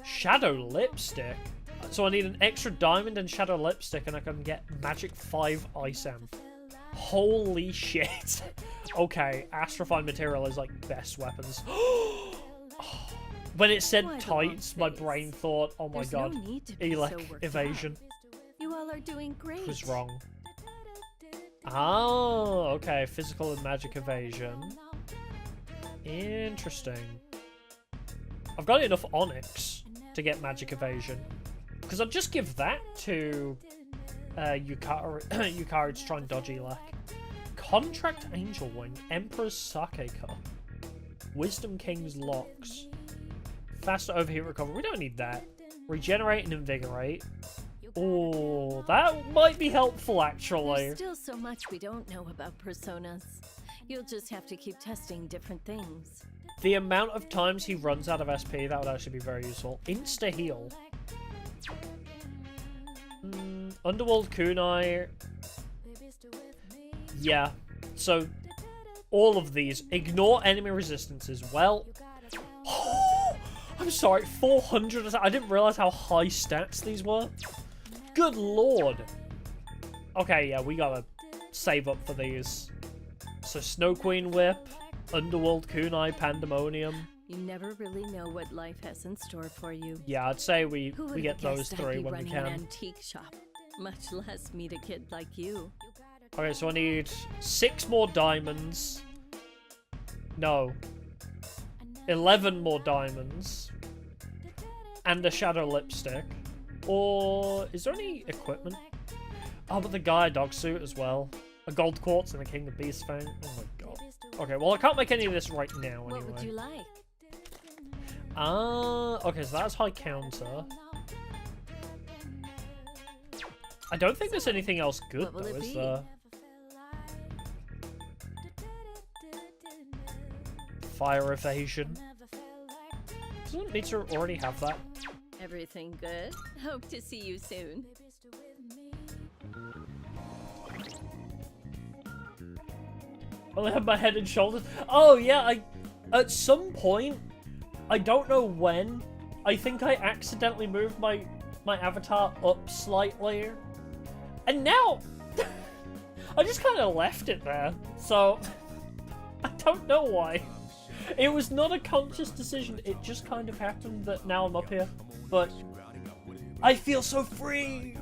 Shadow lipstick? So I need an extra diamond and shadow lipstick and I can get magic 5 ice amp. Holy shit. Okay, ass refined material is like best weapons. When it said Why the tights, long my face? brain thought, oh my There's god, no need to be Elec so worked evasion. up. You all are doing great. Was wrong. Oh, okay, physical and magic evasion. Interesting. I've got enough onyx to get magic evasion. Because I'll just give that to Yukari to try and dodge Elec. Contract Angel Wing, Emperor's Sake Cup, Wisdom King's Locks, Faster Overheat Recovery. We don't need that. Regenerate and Invigorate. Oh, that might be helpful actually. There's still so much we don't know about personas. You'll just have to keep testing different things. The amount of times he runs out of SP, that would actually be very useful. Insta heal. Underworld Kunai. Yeah. So, all of these. Ignore enemy resistances. Well. I'm sorry, 400. I didn't realize how high stats these were. Good lord. Okay, yeah, we gotta save up for these. So, Snow Queen Whip, Underworld Kunai Pandemonium. You never really know what life has in store for you. Yeah, I'd say we Who get would've those guessed I'd 3 be when we running an can. antique shop, much less meet a kid like you. Okay, so I need 6 more diamonds. No. 11 more diamonds. And a shadow lipstick. Or is there any equipment? Oh, but the Gaia dog suit as well. A gold quartz and a King of Beast Fang. Oh my god. Okay, well I can't make any of this right now anyway. What would you like? Okay, so that's high counter. I don't think there's anything else good What will though, it is be? there? Fire evasion. Doesn't Mita already have that? Everything good? Hope to see you soon. I only have my head and shoulders. Oh yeah, At some point, I don't know when, I think I accidentally moved my avatar up slightly. And now, I just kind of left it there. So, I don't know why. It was not a conscious decision, it just kind of happened that now I'm up here. But, I feel so free!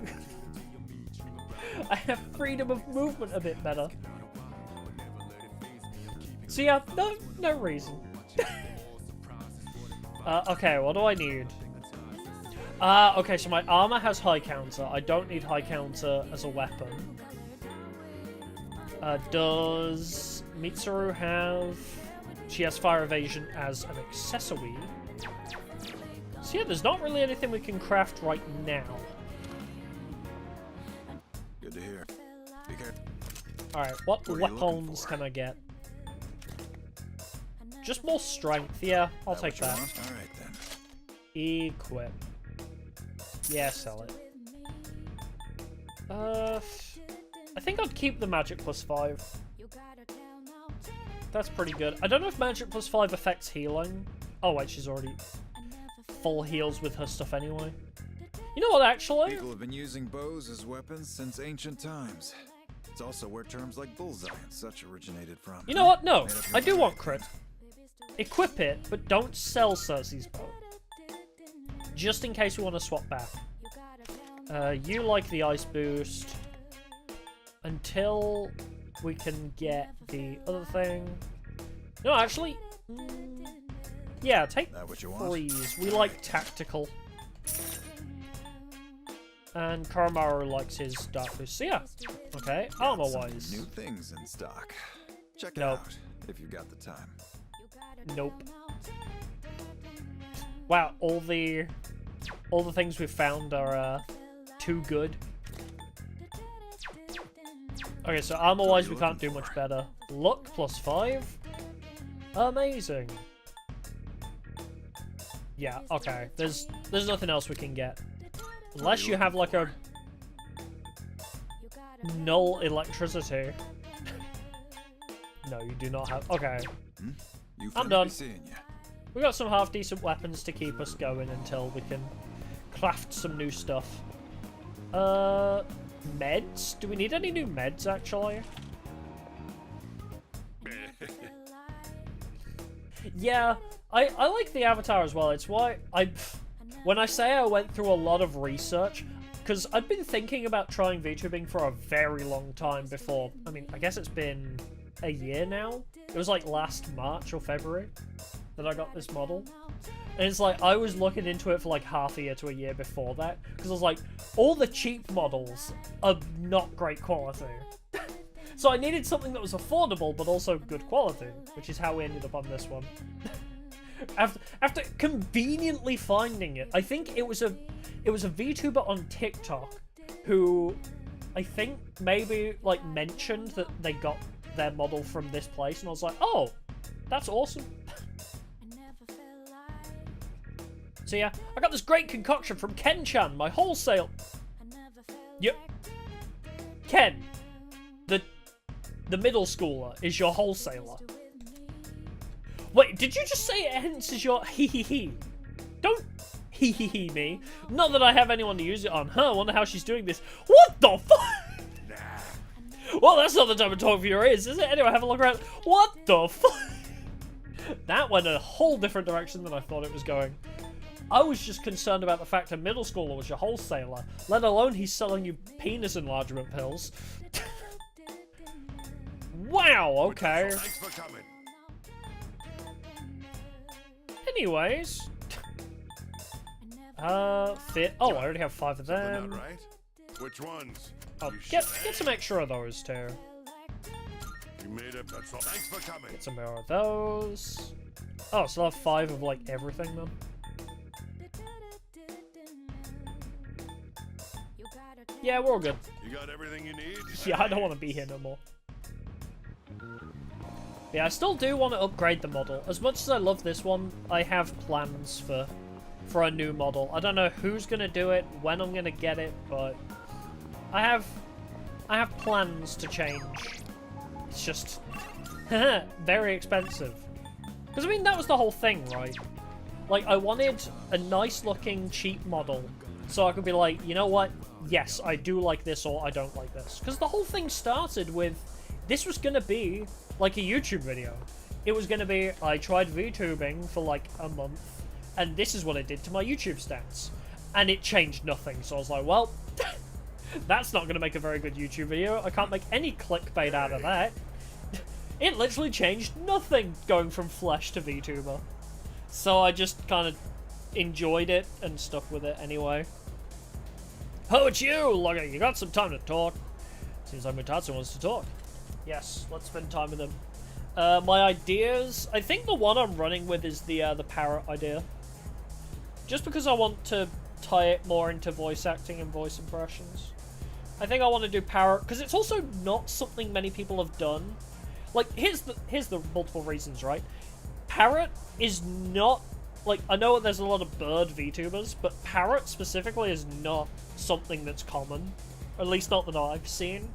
I have freedom of movement a bit better. So yeah, no reason. Okay, what do I need? Okay, so my armor has high counter. I don't need high counter as a weapon. Does Mitsuru have... She has fire evasion as an accessory. So yeah, there's not really anything we can craft right now. Good to hear. Be careful. Alright, what What are you looking weapons for? can I get? Just more strength, yeah, I'll take what you that. want? All right then. Equip. Yeah, sell it. I think I'd keep the magic +5. That's pretty good. I don't know if magic +5 affects healing. Oh wait, she's already full heals with her stuff anyway. You know what, actually? People have been using bows as weapons since ancient times. It's also where terms like bullseye and such originated from. You know what? No, Made up your I do mind. want crit. Equip it, but don't sell Cersei's bow. Just in case we want to swap back. You like the ice boost. Until we can get the other thing. No, actually... yeah, take That what you want? freeze. We like tactical. And Karamaru likes his dark boost. So yeah. Okay, Got some armor-wise. new things in stock. Check it Nope. out if you've got the time. Nope. Wow, all the things we've found are too good. Okay, so armor-wise we can't do much better. Luck +5. Amazing. Yeah, okay. There's nothing else we can get. Unless you have like a null electricity. No, you do not have. Okay. You I'm finna done. Be seeing ya. We got some half-decent weapons to keep us going until we can craft some new stuff. Meds? Do we need any new meds, actually? Yeah, I like the avatar as well. It's why when I say I went through a lot of research, because I've been thinking about trying VTubing for a very long time before. I mean, I guess it's been a year now. It was like last March or February that I got this model. And it's like, I was looking into it for like half a year to a year before that. Because I was like, all the cheap models are not great quality. So I needed something that was affordable, but also good quality. Which is how we ended up on this one. After conveniently finding it, I think it was a VTuber on TikTok who I think maybe like mentioned that they got their model from this place, and I was like, oh, that's awesome. So yeah, I got this great concoction from Ken-chan, my wholesale. Yep. Ken, the middle schooler, is your wholesaler. Wait, did you just say hence is your hee? Don't hee me. Not that I have anyone to use it on. Huh, I wonder how she's doing this. What the fuck? Well, that's not the time to talk for your ears, is it? Anyway, have a look around. What the fuck? That went a whole different direction than I thought it was going. I was just concerned about the fact a middle schooler was your wholesaler, let alone he's selling you penis enlargement pills. Wow, okay. Thanks for coming. Anyways. Fit. Oh, I already have 5 of Something them. not right? Which ones? Oh, You get sure? some extra of those too. You made it. That's all. Thanks for coming. Get some more of those. Oh, so I'll have 5 of like everything then. Yeah, we're all good. You got everything you need? Yeah, I don't want to be here no more. Yeah, I still do want to upgrade the model. As much as I love this one, I have plans for a new model. I don't know who's gonna do it, when I'm gonna get it, but I have plans to change. It's just very expensive. Because, I mean, that was the whole thing, right? Like, I wanted a nice-looking, cheap model, so I could be like, you know what? Yes, I do like this, or I don't like this. Because the whole thing started with, this was gonna be, like, a YouTube video. It was gonna be, I tried VTubing for, like, a month, and this is what it did to my YouTube stats. And it changed nothing, so I was like, well, that's not gonna make a very good YouTube video. I can't make any clickbait out of that. It literally changed nothing going from Flesh to VTuber. So I just kind of enjoyed it and stuck with it anyway. Oh, it's you! Look, you got some time to talk. Seems like Mutatsu wants to talk. Yes, let's spend time with him. My ideas... I think the one I'm running with is the parrot idea. Just because I want to tie it more into voice acting and voice impressions. I think I want to do parrot, because it's also not something many people have done. Like, here's the multiple reasons, right? Parrot is not... Like, I know there's a lot of bird VTubers, but parrot specifically is not something that's common. At least not that I've seen.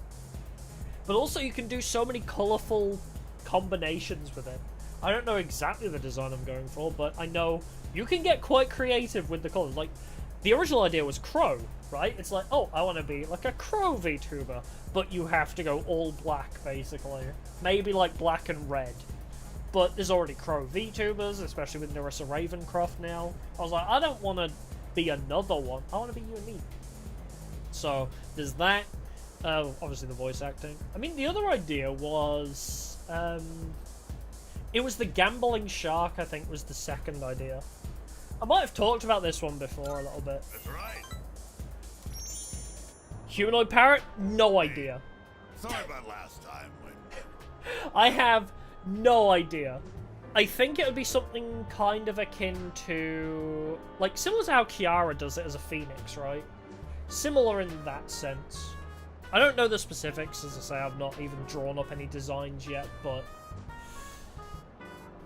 But also you can do so many colourful combinations with it. I don't know exactly the design I'm going for, but I know you can get quite creative with the colours. Like, the original idea was crow, right? It's like, oh, I want to be like a crow VTuber, but you have to go all black, basically. Maybe like black and red. But there's already crow VTubers, especially with Narissa Ravencroft now. I was like, I don't want to be another one. I want to be you and me. So, there's that. Obviously the voice acting. I mean, the other idea was... it was the gambling shark, I think, was the second idea. I might have talked about this one before a little bit. That's right. Humanoid parrot? No idea. Sorry about last time when... I have no idea. I think it would be something kind of akin to... Like, similar to how Kiara does it as a phoenix, right? Similar in that sense. I don't know the specifics, as I say, I've not even drawn up any designs yet, but...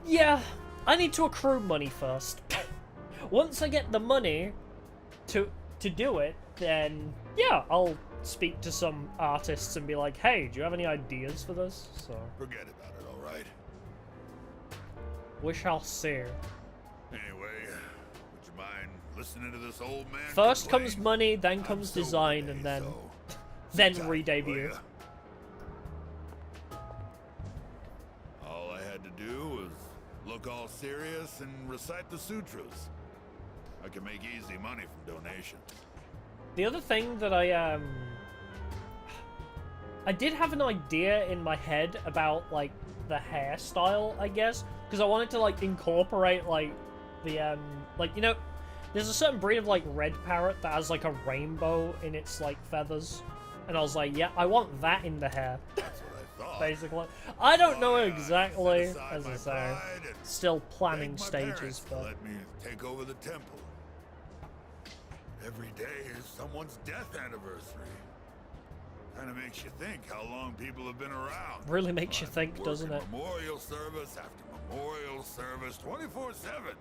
Yeah, I need to accrue money first. Once I get the money to do it, then, yeah, I'll speak to some artists and be like, hey, do you have any ideas for this? So Forget about it, alright? we shall see. Anyway, would you mind listening to this old man First complain? comes money, then I'm comes sober design, today, and then so then sit tight, re-debut. will ya? All I had to do was look all serious and recite the sutras. I can make easy money from donations. The other thing that I did have an idea in my head about, like, the hairstyle, I guess, because I wanted to, like, incorporate, like, the, like, you know, there's a certain breed of, like, red parrot that has, like, a rainbow in its, like, feathers, and I was like, yeah, I want that in the hair, That's what I thought. basically. I don't know I exactly, set aside as I my say, pride and still planning begged my stages, parents to but... let me take over the temple. Every day is someone's death anniversary. Kind of makes you think how long people have been around. Really makes you I've think, been doesn't it? working Memorial service after memorial service, 24/7. As if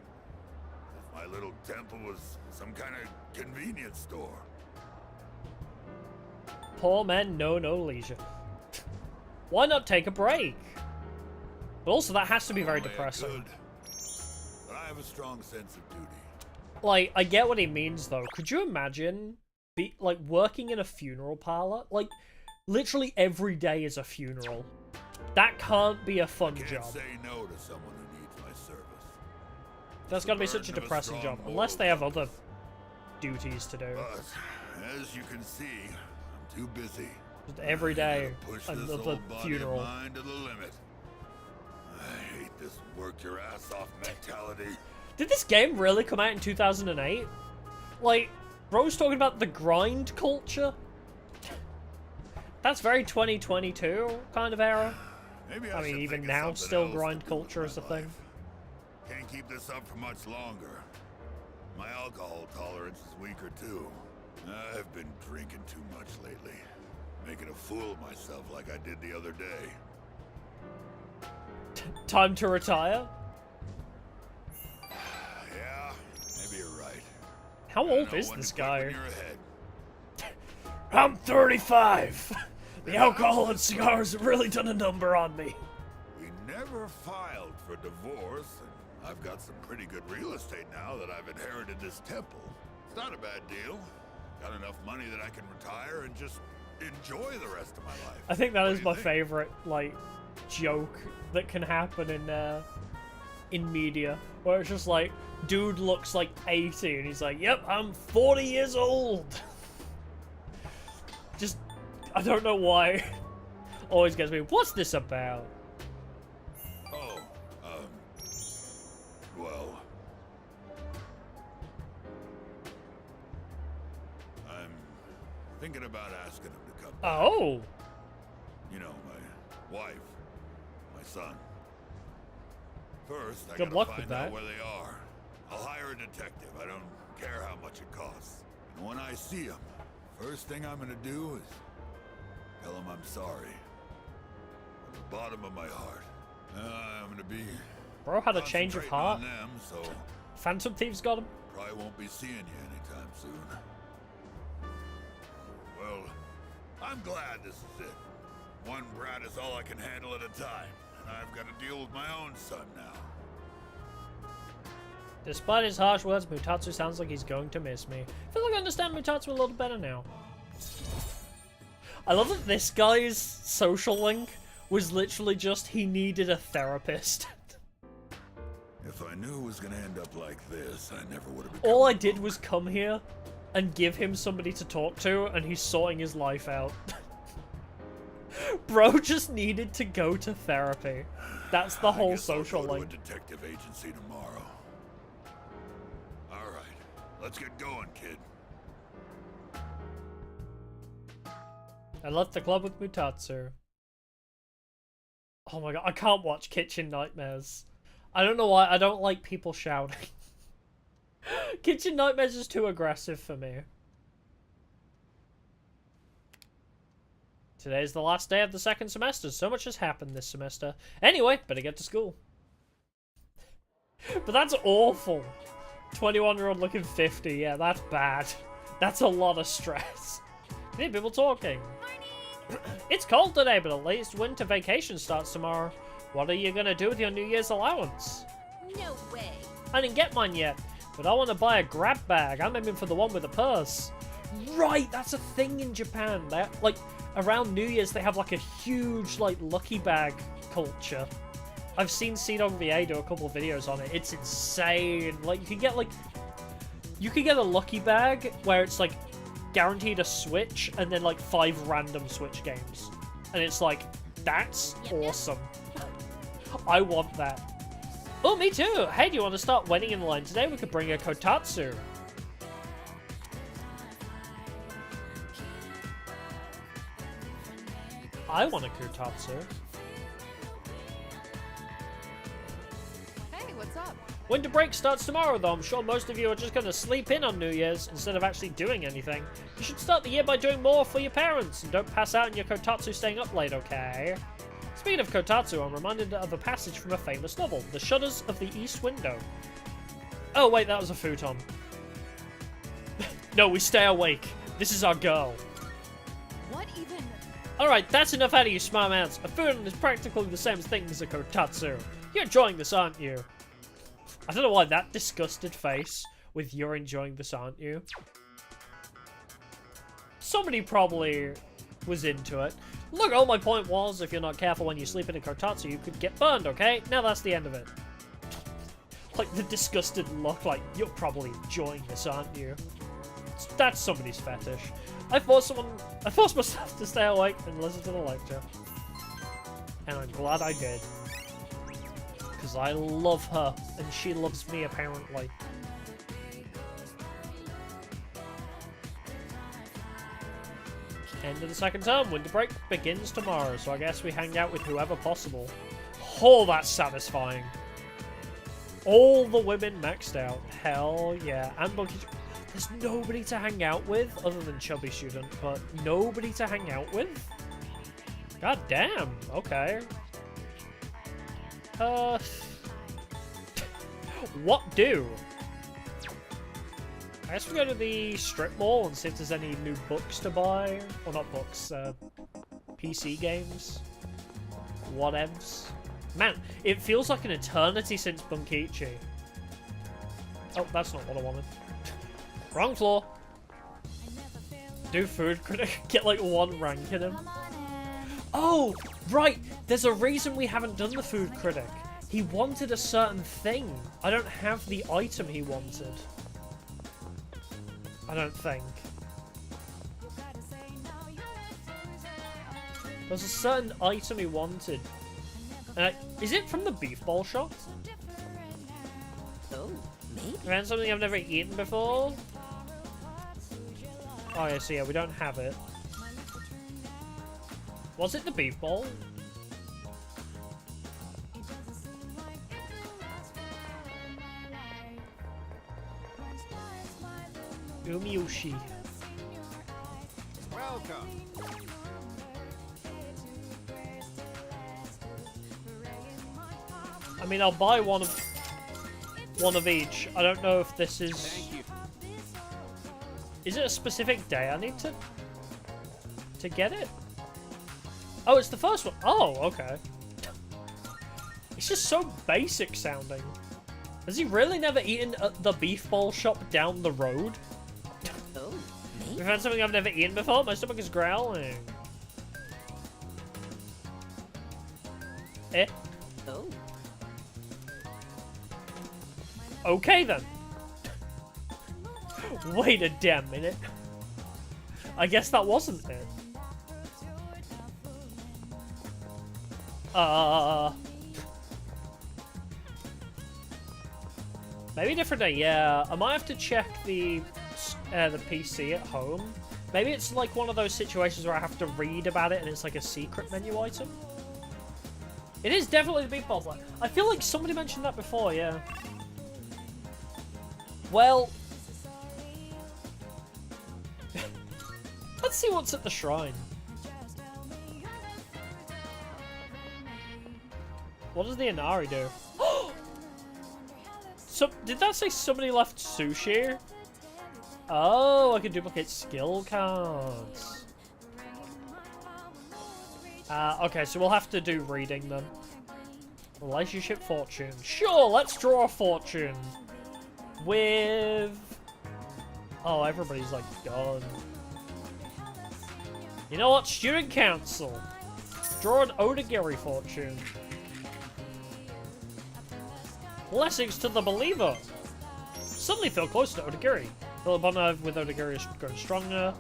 my little temple was some kind of convenience store. Poor men know no leisure. Why not take a break? But also, that has to be very Only I depressing. could. But I have a strong sense of duty. Like, I get what he means, though. Could you imagine, like, working in a funeral parlor? Like, literally every day is a funeral. That can't be a fun Can't job. say no to someone who needs my service. That's gotta be such a burden of a depressing strong job. Unless they moral have other duties to do. But as you can see, I'm too busy. Just every day, I gotta push this another old body of funeral. mine to the limit. I hate this work your ass off mentality. Did this game really come out in 2008? Like, bro's talking about the grind culture? That's very 2022 kind of era. Maybe I mean, should even think of now, something still else to grind do with culture my is a thing. life. Can't keep this up for much longer. My alcohol tolerance is weaker too. I've been drinking too much lately. Making a fool of myself like I did the other day. Time to retire? Yeah, maybe you're right. How I old know is when this to quit guy? when you're ahead. I'm 35! The alcohol and cigars have really done a number on me. We never never filed for divorce, and I've got some pretty good real estate now that I've inherited this temple. It's not a bad deal. Got enough money that I can retire and just enjoy the rest of my life. I think that is my favorite, like, joke that can happen in media, where it's just like, dude looks like 80 and he's like, yep, I'm 40 years old. Just, I don't know why. Always gets me, what's this about? Oh, well, I'm thinking about asking him to come back. Oh! You know, my wife, my son. First, I Good gotta luck with find that. out where they are. I'll hire a detective. I don't care how much it costs. And when I see him, first thing I'm gonna do is tell him I'm sorry. From the bottom of my heart. I'm gonna be Bro had a change of heart. concentrating on them, so Phantom Thieves got him. probably won't be seeing you anytime soon. Well, I'm glad this is it. One brat is all I can handle at a time, and I've got to deal with my own son now. Despite his harsh words, Mutatsu sounds like he's going to miss me. I feel like I understand Mutatsu a little better now. I love that this guy's social link was literally just he needed a therapist. If I knew it was gonna end up like this, I never would have. All I did was come here and give him somebody to talk to, and he's sorting his life out. Bro just needed to go to therapy. That's the whole social I'll go link. to a detective agency tomorrow. All right, let's get going, kid. I left the club with Mutatsu. Oh my god, I can't watch Kitchen Nightmares. I don't know why, I don't like people shouting. Kitchen Nightmares is too aggressive for me. Today's the last day of the second semester. So much has happened this semester. Anyway, better get to school. But that's awful. 21-year-old looking 50. Yeah, that's bad. That's a lot of stress. Need people talking. It's cold today, but at least winter vacation starts tomorrow. What are you gonna do with your New Year's allowance? No way. I didn't get mine yet, but I want to buy a grab bag. I'm aiming for the one with a purse. Right, that's a thing in Japan. They, like, around New Year's, they have like a huge, like, lucky bag culture. I've seen CWVA do a couple of videos on it. It's insane. Like, you can get a lucky bag where it's like guaranteed a Switch and then like 5 random Switch games. And it's like, that's awesome. I want that. Oh, me too. Hey, do you want to start waiting in line today? We could bring a kotatsu. I want a kotatsu. Hey, what's up? Winter break starts tomorrow, though. I'm sure most of you are just going to sleep in on New Year's instead of actually doing anything. You should start the year by doing more for your parents, and don't pass out in your kotatsu staying up late, okay? Speaking of kotatsu, I'm reminded of a passage from a famous novel, The Shutters of the East Window. Oh, wait, that was a futon. No, we stay awake. This is our girl. What even? Alright, that's enough out of you, smart mouths. A futon is practically the same thing as a kotatsu. You're enjoying this, aren't you? I don't know why that disgusted face with "you're enjoying this, aren't you?" Somebody probably was into it. Look, all my point was, if you're not careful when you sleep in a kotatsu, you could get burned, okay? Now that's the end of it. Like, the disgusted look, like, you're probably enjoying this, aren't you? That's somebody's fetish. I forced myself to stay awake and listen to the lecture. And I'm glad I did. Because I love her, and she loves me, apparently. End of the second term. Winter break begins tomorrow, so I guess we hang out with whoever possible. Oh, that's satisfying. All the women maxed out. Hell yeah. And Monkey... There's nobody to hang out with, other than Chubby Student, but nobody to hang out with? God damn. Okay. What do? I guess we go to the strip mall and see if there's any new books to buy. Well, not books, PC games. Whatevs. Man, it feels like an eternity since Bunkichi. Oh, that's not what I wanted. Wrong floor. Do food critic. Get like 1 rank in him. Oh, right. There's a reason we haven't done the food critic. He wanted a certain thing. I don't have the item he wanted. I don't think. There's a certain item he wanted. Is it from the beef ball shop? Oh, maybe. Around something I've never eaten before? Oh yeah, so yeah, we don't have it. Was it the beef ball? Umiushi. Welcome. I mean, I'll buy one of each. I don't know if this is... Thank you. Is it a specific day I need to get it? Oh, it's the first one. Oh, okay. It's just so basic sounding. Has he really never eaten at the beef ball shop down the road? Oh, We maybe. found something I've never eaten before. My stomach is growling. Eh? Oh. Okay then. Wait a damn minute. I guess that wasn't it. Maybe a different day. Yeah, I might have to check the PC at home. Maybe it's like one of those situations where I have to read about it and it's like a secret menu item. It is definitely the beef balls. I feel like somebody mentioned that before. Yeah. Well, let's see what's at the shrine. What does the Inari do? So, did that say somebody left sushi? Oh, I can duplicate skill cards. Okay, so we'll have to do reading then. Relationship fortune. Sure, let's draw a fortune. With... Oh, everybody's like done. You know what? Student council. Draw an Odagiri fortune. Blessings to the believer. Suddenly feel close to Odagiri. Feel a bond with Odagiri is growing stronger.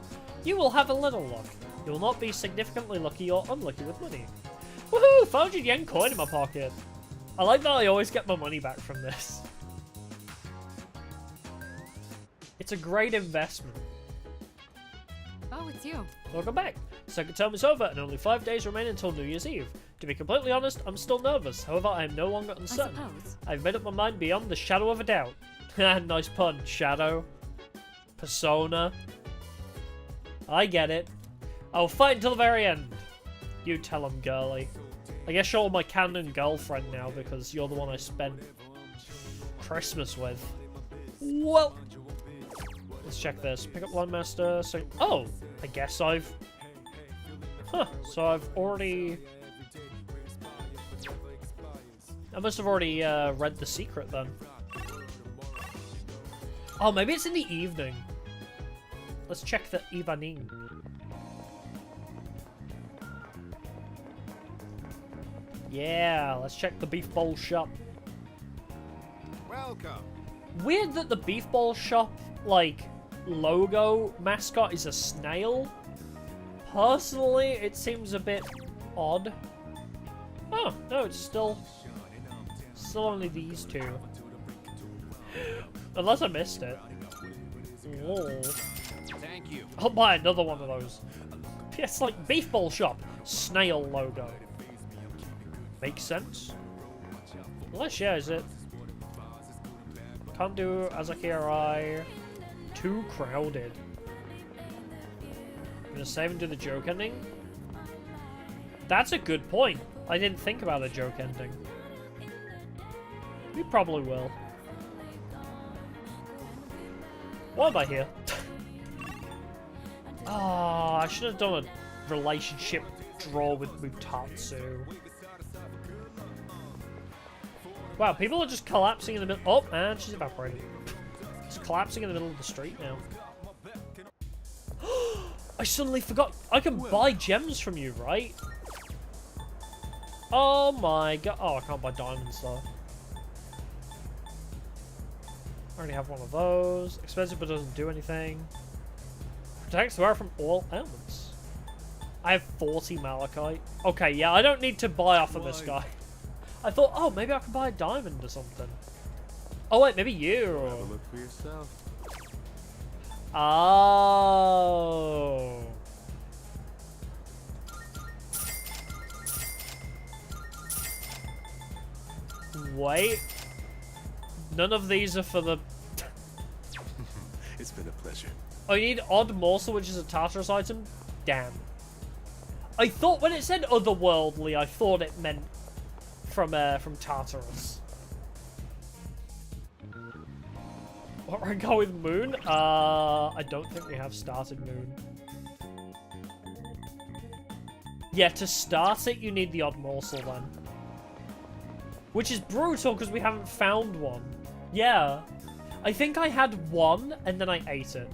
You will have a little luck. You will not be significantly lucky or unlucky with money. Woohoo! 500 yen coin in my pocket. I like that I always get my money back from this. It's a great investment. Oh, it's you. Welcome back. Second term is over and only 5 days remain until New Year's Eve. To be completely honest, I'm still nervous. However, I am no longer uncertain. suppose. I've made up my mind beyond the shadow of a doubt. Nice pun. Shadow. Persona. I get it. I'll fight until the very end. You tell him, girly. I guess you're my canon girlfriend now because you're the one I spent Christmas with. Well, let's check this. Pick up Landmaster. So, oh, I guess I've... Huh, so I've already... I must have already read the secret then. Oh, maybe it's in the evening. Let's check the evening. Yeah, let's check the beef bowl shop. Welcome. Weird that the beef ball shop, like, logo mascot is a snail. Personally, it seems a bit odd. Oh, no, it's still only these two. Unless I missed it. Whoa. Thank you. I'll buy another one of those. It's like beef ball shop, snail logo. Makes sense. Unless, yeah, is it? Can't do Azakirai. Too crowded. I'm gonna save and do the joke ending. That's a good point. I didn't think about a joke ending. We probably will. Why am I here? Ah, I should have done a relationship draw with Mutatsu. Wow, people are just collapsing in the middle. Oh, and she's evaporated. Just collapsing in the middle of the street now. I suddenly forgot. I can buy gems from you, right? Oh my god. Oh, I can't buy diamonds though. I already have one of those. Expensive but doesn't do anything. Protects the wearer from all elements. I have 40 malachite. Okay, yeah, I don't need to buy off of this guy. I thought, oh, maybe I can buy a diamond or something. Oh wait, maybe you. Have a look for yourself. Oh. Wait. None of these are for the... It's been a pleasure. Oh, you need odd morsel, which is a Tartarus item? Damn. I thought when it said otherworldly, I thought it meant from Tartarus. What rank are we with Moon? I don't think we have started Moon. Yeah, to start it, you need the odd morsel then. Which is brutal because we haven't found one. Yeah. I think I had one and then I ate it.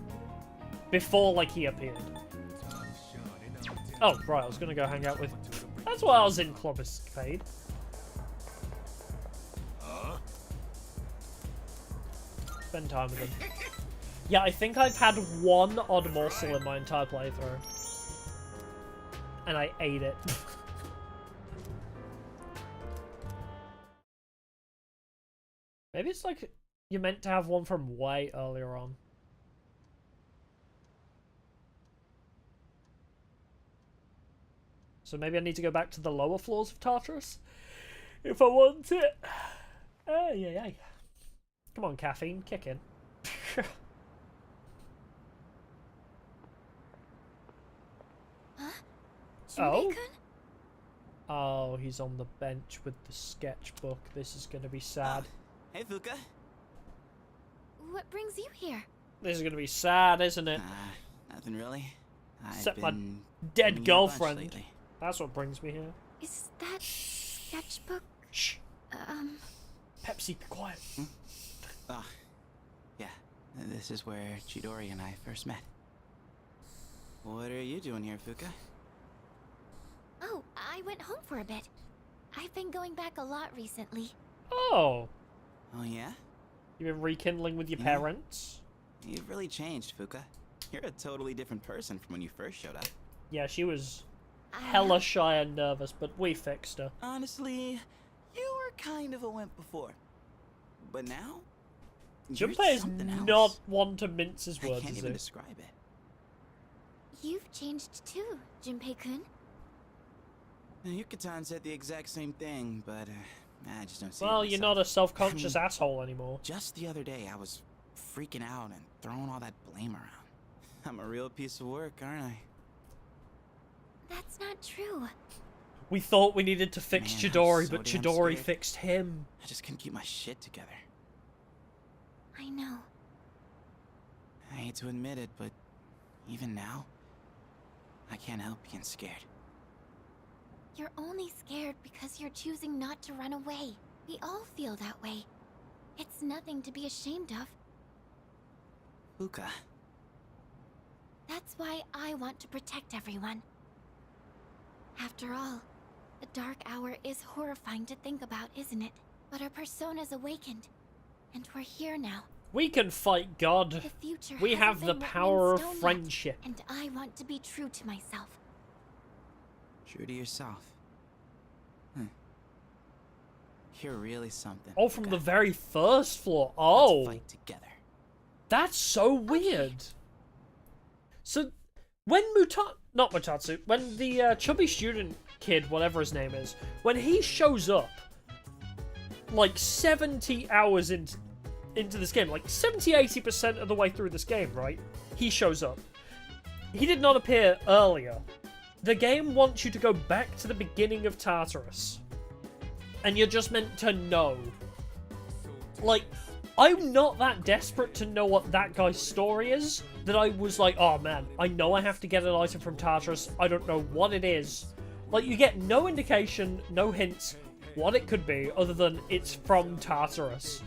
Before, like, he appeared. Oh, right, I was gonna go hang out with... That's why I was in Club Escapade. Spend time with him. Yeah, I think I've had one odd morsel in my entire playthrough. And I ate it. Maybe it's like you're meant to have one from way earlier on. So maybe I need to go back to the lower floors of Tartarus if I want it. Yeah. Come on, caffeine, kick in. Huh? Oh. Junpei-kun? Oh, he's on the bench with the sketchbook. This is going to be sad. Hey, Fuka. What brings you here? This is going to be sad, isn't it? Nothing really. Except I've my been dead doing a bunch girlfriend. lately. That's what brings me here. Is that sketchbook? Shh. Pepsi, be quiet. Ah, yeah. This is where Chidori and I first met. What are you doing here, Fuka? Oh, I went home for a bit. I've been going back a lot recently. Oh. Oh, yeah? You've been rekindling with your Yeah. parents? You've really changed, Fuka. You're a totally different person from when you first showed up. Yeah, she was hella shy and nervous, but we fixed her. Honestly, you were kind of a wimp before. But now, you're Junpei is something else. not one to mince his I words, can't is even he? describe it. You've changed too, Junpei-kun. Yuka-tan said the exact same thing, but I just don't see Well, it you're myself. not a self-conscious asshole anymore. Just the other day, I was freaking out and throwing all that blame around. I'm a real piece of work, aren't I? That's not true. We thought we needed to fix Man, I'm Chidori, so but damn Chidori scared. fixed him. I just couldn't keep my shit together. I know. I hate to admit it, but even now, I can't help being scared. You're only scared because you're choosing not to run away. We all feel that way. It's nothing to be ashamed of. Fuka, That's why I want to protect everyone. After all, the dark hour is horrifying to think about, isn't it? But our persona's awakened, and we're here now. We can fight God. The future We hasn't have the been written in power of stone yet, friendship. and I want to be true to myself. true to yourself. You're really something. Oh, from Fuka. the very first floor. Let's Oh, fight together. that's so weird. So, when not Mutatsu, when the chubby student kid, whatever his name is, when he shows up, like 70 hours into this game, like 70-80% of the way through this game, right? He shows up. He did not appear earlier. The game wants you to go back to the beginning of Tartarus. And you're just meant to know. Like, I'm not that desperate to know what that guy's story is, that I was like, oh man, I know I have to get an item from Tartarus, I don't know what it is. Like, you get no indication, no hints. what it could be other than it's from Tartarus.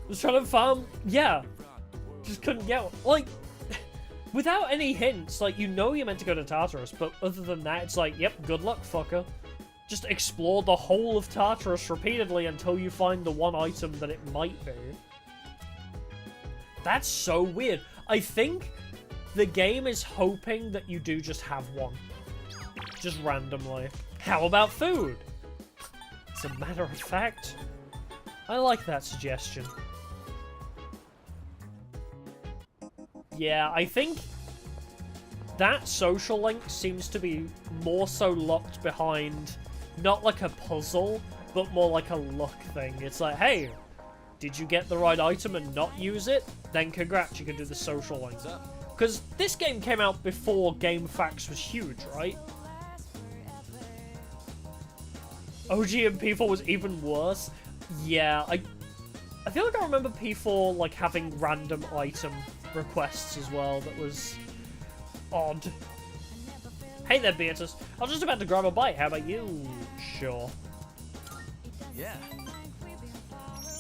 Was trying to farm, yeah. Just couldn't get one. Like, without any hints, like, you know you're meant to go to Tartarus, but other than that, it's like, yep, good luck, fucker. Just explore the whole of Tartarus repeatedly until you find the one item that it might be. That's so weird. I think the game is hoping that you do just have one. Just randomly. How about food? As a matter of fact, I like that suggestion. Yeah, I think that social link seems to be more so locked behind not like a puzzle, but more like a luck thing. It's like, hey, did you get the right item and not use it? Then congrats, you can do the social link. Because this game came out before GameFAQs was huge, right? OG and P4 was even worse. Yeah, I feel like I remember P4 like having random item requests as well. That was odd. Hey there, Beatrice. I was just about to grab a bite. How about you? Sure. Yeah.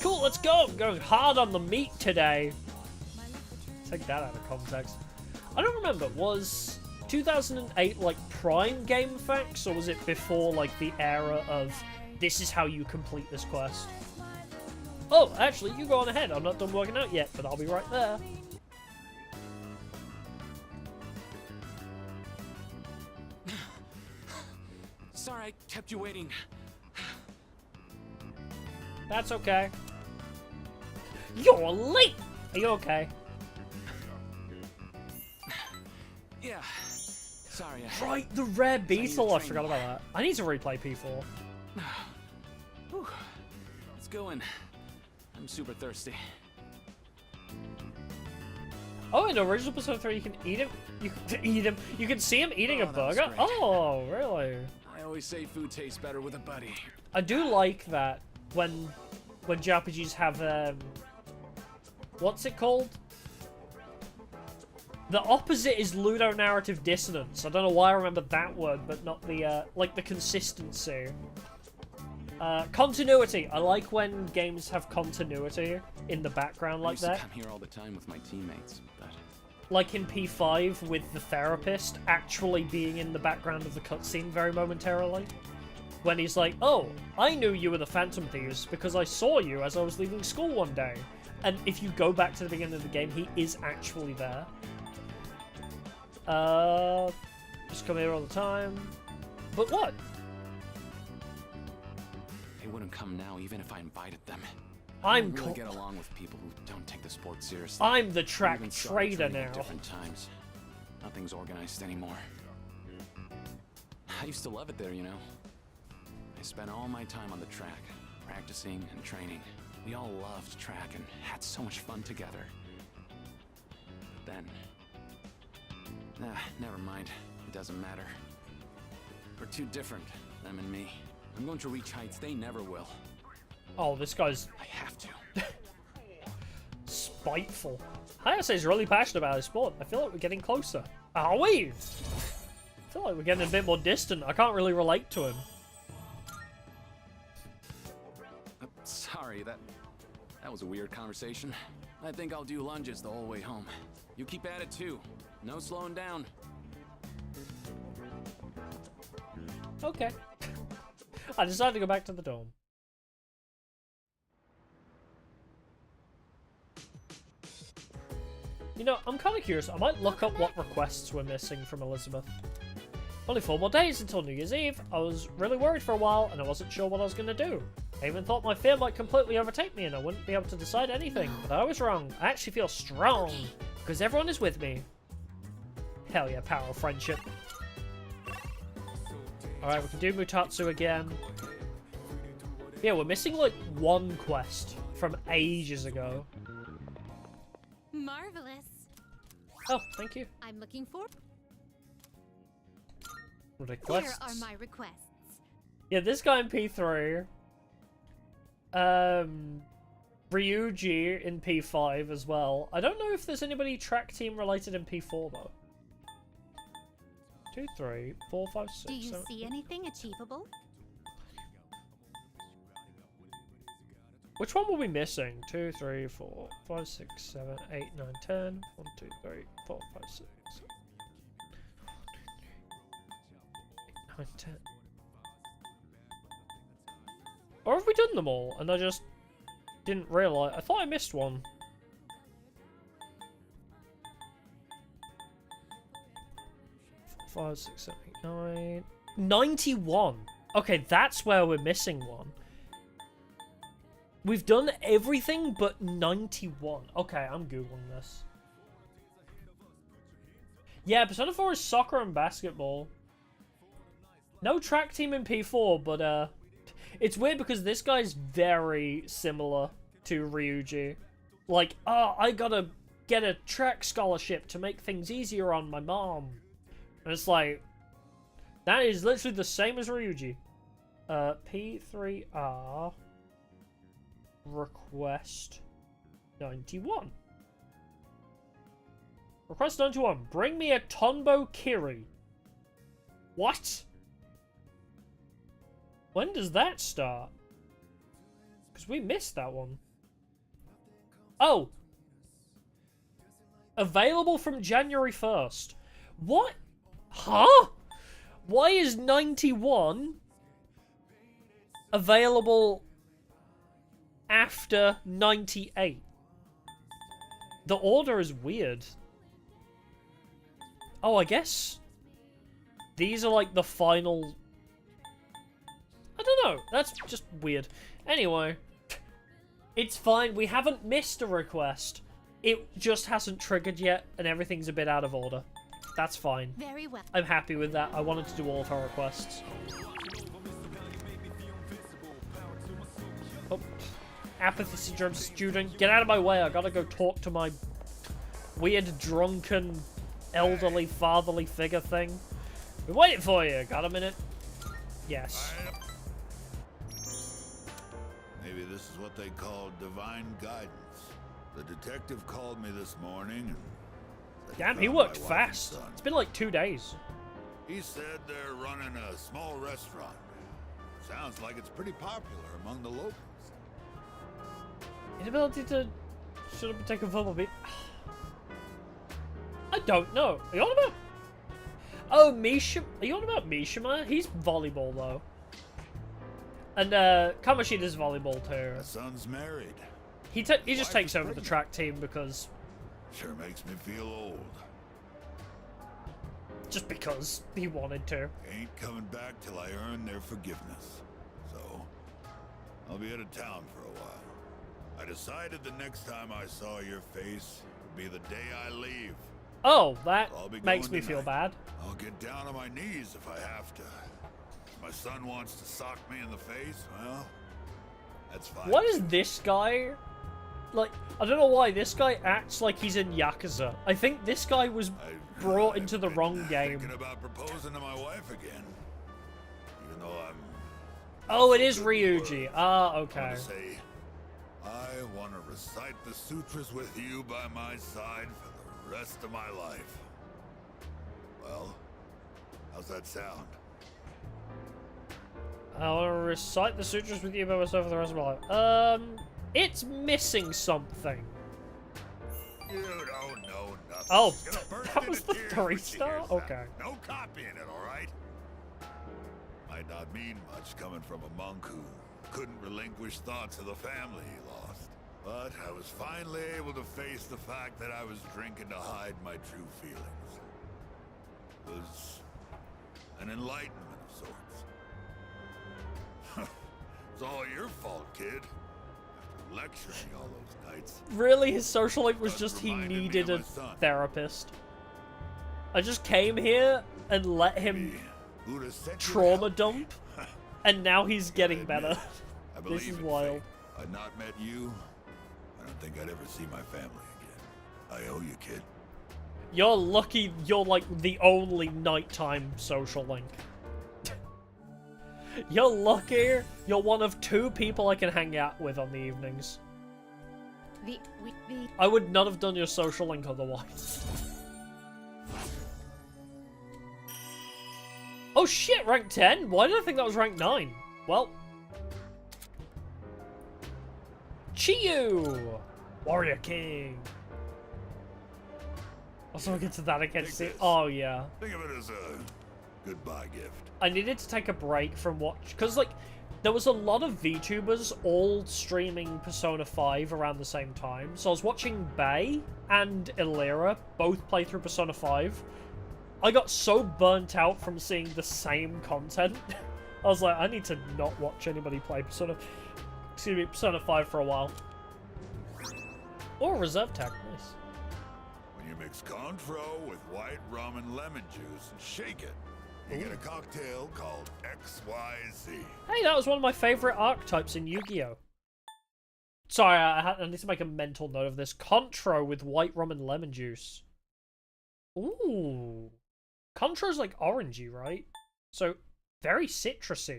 Cool, let's go. I'm going hard on the meat today. Take that out of context. I don't remember. Was 2008 like prime GameFAQs, or was it before like the era of this is how you complete this quest? Oh, actually, you go on ahead. I'm not done working out yet, but I'll be right there. Sorry, I kept you waiting. That's okay. You're late! Are you okay? Yeah. Sorry. Right, the rare beetle. I forgot about that. I need to replay P4. Whew. Let's go in. I'm super thirsty. Oh, in original Persona 3, you can eat him. You can eat him. You can see him eating a that was burger. great. Oh, really? I always say food tastes better with a buddy. I do like that when JRPGs have what's it called? The opposite is ludonarrative dissonance. I don't know why I remember that word, but not the like the consistency. Continuity. I like when games have continuity in the background like I that. used to come here all the time with my teammates, but Like in P5 with the therapist actually being in the background of the cutscene very momentarily. When he's like, oh, I knew you were the Phantom Thieves because I saw you as I was leaving school one day. And if you go back to the beginning of the game, he is actually there. Just come here all the time. But what? they wouldn't come now even if I invited them. I'm I don't really get along with people who don't take the sport seriously. I'm the We track even started trader training at now. different times. Nothing's organized anymore. I used to love it there, you know. I spent all my time on the track, practicing and training. We all loved track and had so much fun together. But then... Nah, never mind. It doesn't matter. We're too different, them and me. I'm going to reach heights they never will. Oh, this guy's I have to. spiteful. Hayase's really passionate about his sport. I feel like we're getting closer. Are we? I feel like we're getting a bit more distant. I can't really relate to him. Sorry, that was a weird conversation. I think I'll do lunges the whole way home. You keep at it too. No slowing down. Okay. I decided to go back to the dome. You know, I'm kind of curious. I might look up what requests we're missing from Elizabeth. Only 4 more days until New Year's Eve. I was really worried for a while, and I wasn't sure what I was going to do. I even thought my fear might completely overtake me, and I wouldn't be able to decide anything. But I was wrong. I actually feel strong, because everyone is with me. Hell yeah, power of friendship. Alright, we can do Mutatsu again. Yeah, we're missing, like, one quest from ages ago. Marvelous. Oh, thank you. I'm looking for. Requests. Here are my requests. Yeah, this guy in P3. Ryuji in P5 as well. I don't know if there's anybody track team related in P4 though. 2, 3, 4, 5, 6. Do you 7. see anything achievable? Which one were we missing? 2, 3, 4, 5, 6, 7, 8, 9, 10. 1, 2, 3, 4, 5, 6, 7, 8, 9, 10. Or have we done them all and I just didn't realise? I thought I missed one. 4, 5, 6, 7, 8, 9. 91! Okay, that's where we're missing one. We've done everything but 91. Okay, I'm googling this. Yeah, Persona 4 is soccer and basketball. No track team in P4, but it's weird because this guy's very similar to Ryuji. Like, oh, I gotta get a track scholarship to make things easier on my mom. And it's like, that is literally the same as Ryuji. P3R request 91. Request 91. Bring me a Tonbo Kiri. What? When does that start? Because we missed that one. Oh! Available from January 1st. What? Huh? Why is 91 available after 98? The order is weird. Oh, I guess these are like the final... I don't know. That's just weird. Anyway, it's fine. We haven't missed a request. It just hasn't triggered yet, and everything's a bit out of order. That's fine. Very well. I'm happy with that. I wanted to do all of her requests. Oh, apathy syndrome student. Get out of my way. I gotta go talk to my weird, drunken, elderly, fatherly figure thing. We're waiting for you. Got a minute? Yes. Maybe this is what they call divine guidance. The detective called me this morning and said Damn, he found worked my wife and fast. son. It's been like 2 days. He said they're running a small restaurant. Sounds like it's pretty popular among the locals. Inability to should have taken football beat. I don't know. Are you on about? Oh, Mishima. Are you on about Mishima? He's volleyball though. And Kamoshida's volleyball too. My son's married. He just Wife takes is over the pregnant. track team because Sure makes me feel old. just because he wanted to. Ain't coming back till I earn their forgiveness. So, I'll be out of town for a while. I decided the next time I saw your face would be the day I leave. Oh, that I'll be makes going me feel tonight. bad. I'll get down on my knees if I have to. If my son wants to sock me in the face, well, that's fine. What is this guy? Like, I don't know why this guy acts like he's in Yakuza. I think this guy was brought into the wrong game. Thinking about proposing to my wife again. Even though I'm... Oh, it is Ryuji. Ah, I okay. want to say, I want to recite the sutras with you by my side for the rest of my life. Well, how's that sound? I want to recite the sutras with you by myself for the rest of my life. It's missing something. You don't know nothing. Oh, You're gonna burst that was into the tears when she 3-star? hears that. Okay. No copying it, all right? Might not mean much coming from a monk who couldn't relinquish thoughts of the family he lost. But I was finally able to face the fact that I was drinking to hide my true feelings. It was an enlightenment of sorts. It's all your fault, kid. After lecturing me all those nights. Really, his social link was Just just he reminded me needed of a my son. therapist. I just came here and let him Who'd have said you'd trauma help me? dump, and now he's getting better. I believe This is in wild. fate. If I'd not met you, I don't think I'd ever see my family again. I owe you, kid. You're lucky you're like the only nighttime social link. You're lucky you're one of 2 people I can hang out with on the evenings. I would not have done your social link otherwise. Oh shit, rank 10? Why did I think that was rank 9? Well. Chiyu! Warrior King. Also, we'll get to that again. Oh, yeah. Think of it as a goodbye gift. I needed to take a break from watch, because, like, there was a lot of VTubers all streaming Persona 5 around the same time. So I was watching Bay and Illyra both play through Persona 5. I got so burnt out from seeing the same content. I was like, I need to not watch anybody play Persona 5 for a while. Or Reserve Tag, nice. When you mix Contro with white rum and lemon juice and shake it, you get a cocktail called XYZ. Hey, that was one of my favorite archetypes in Yu-Gi-Oh! Sorry, I need to make a mental note of this. Contro with white rum and lemon juice. Ooh. Contro's like orangey, right? So, very citrusy.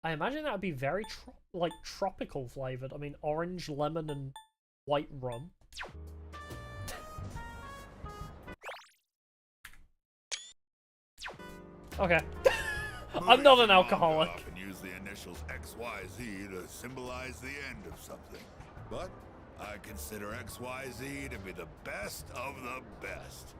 I imagine that would be very, tropical flavored. I mean, orange, lemon, and white rum. Okay. I'm not an alcoholic. Often use the initials XYZ to symbolize the end of something. But I consider XYZ to be the best of the best.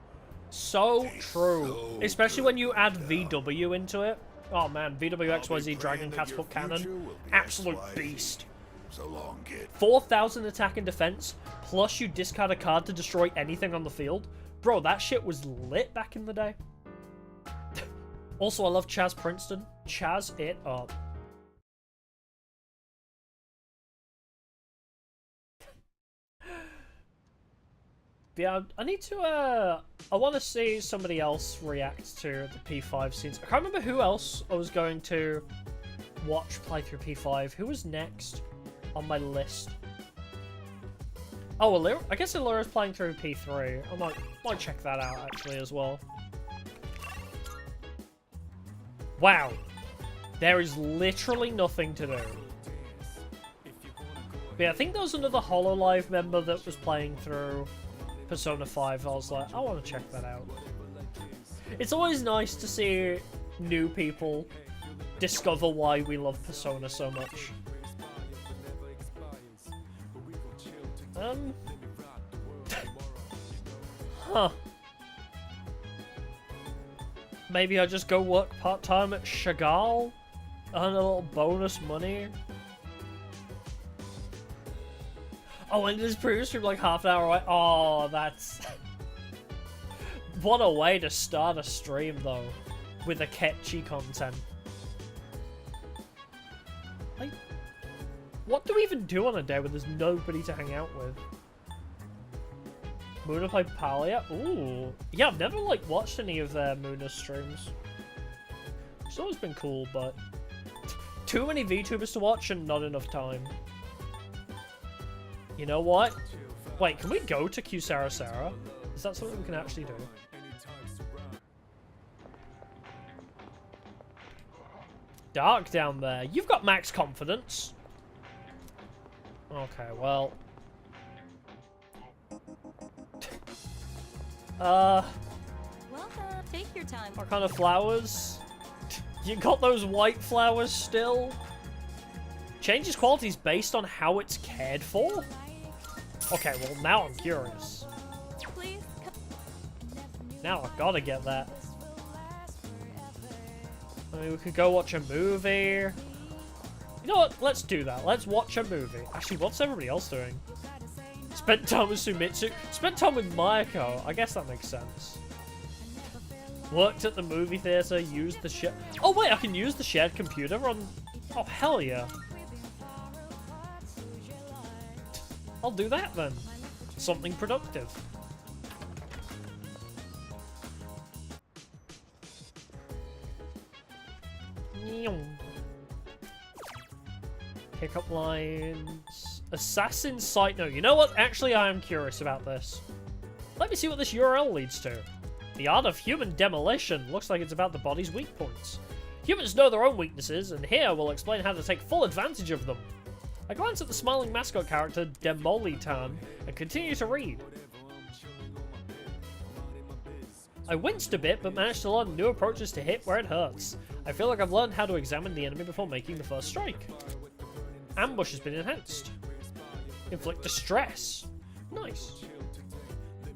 So Tastes true. so Especially good when you add now. VW into it. Oh man, VW I'll be XYZ Dragon praying that your Catapult Cannon. future will be Absolute XYZ. beast. So long, kid. 4,000 attack and defense, plus you discard a card to destroy anything on the field. Bro, that shit was lit back in the day. Also, I love Chaz Princeton. Chaz it up. Yeah, I need to, I want to see somebody else react to the P5 scenes. I can't remember who else I was going to watch play through P5. Who was next on my list? Oh, Allura? I guess Allura's playing through P3. I might check that out, actually, as well. Wow. There is literally nothing to do. But yeah, I think there was another HoloLive member that was playing through Persona 5. I was like, I want to check that out. It's always nice to see new people discover why we love Persona so much. Huh. Maybe I just go work part-time at Chagall? Earn a little bonus money? Oh, and this previous stream like half an hour away. Oh, that's... What a way to start a stream, though. With a catchy content. Like, what do we even do on a day when there's nobody to hang out with? Muna play Palia? Ooh. Yeah, I've never, like, watched any of their Muna streams. It's always been cool, but... Too many VTubers to watch and not enough time. You know what? Wait, can we go to Sarah? Is that something we can actually do? Dark down there. You've got max confidence. Okay, well... Welcome. Take your time. What kind of flowers? You got those white flowers still? Changes qualities based on how it's cared for? Okay, well now I'm curious. Please. Now I've gotta get that. I mean, we could go watch a movie. You know what? Let's do that. Let's watch a movie. Actually, what's everybody else doing? Spent time with Sumitsu. Spent time with Mayako. I guess that makes sense. Worked at the movie theater. Used the share. Oh wait, I can use the shared computer on. Oh hell yeah! I'll do that then. Something productive. Pickup lines. Assassin site. No, you know what? Actually, I am curious about this. Let me see what this URL leads to. The art of human demolition. Looks like it's about the body's weak points. Humans know their own weaknesses, and here we'll explain how to take full advantage of them. I glance at the smiling mascot character, Demolitan, and continue to read. I winced a bit, but managed to learn new approaches to hit where it hurts. I feel like I've learned how to examine the enemy before making the first strike. Ambush has been enhanced. Inflict distress. Nice.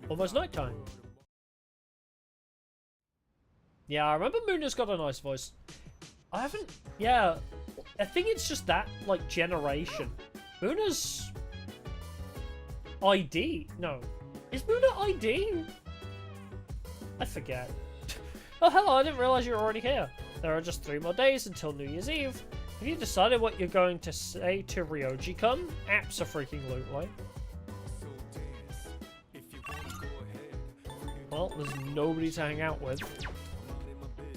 Almost nighttime. Yeah, I remember Muna's got a nice voice. I haven't... Yeah, I think it's just that, like, generation. Muna's... ID? No. Is Muna ID? I forget. Oh, hello, I didn't realize you were already here. There are just 3 more days until New Year's Eve. Have you decided what you're going to say to Ryoji-kun? Abso-freaking-lutely. Well, there's nobody to hang out with.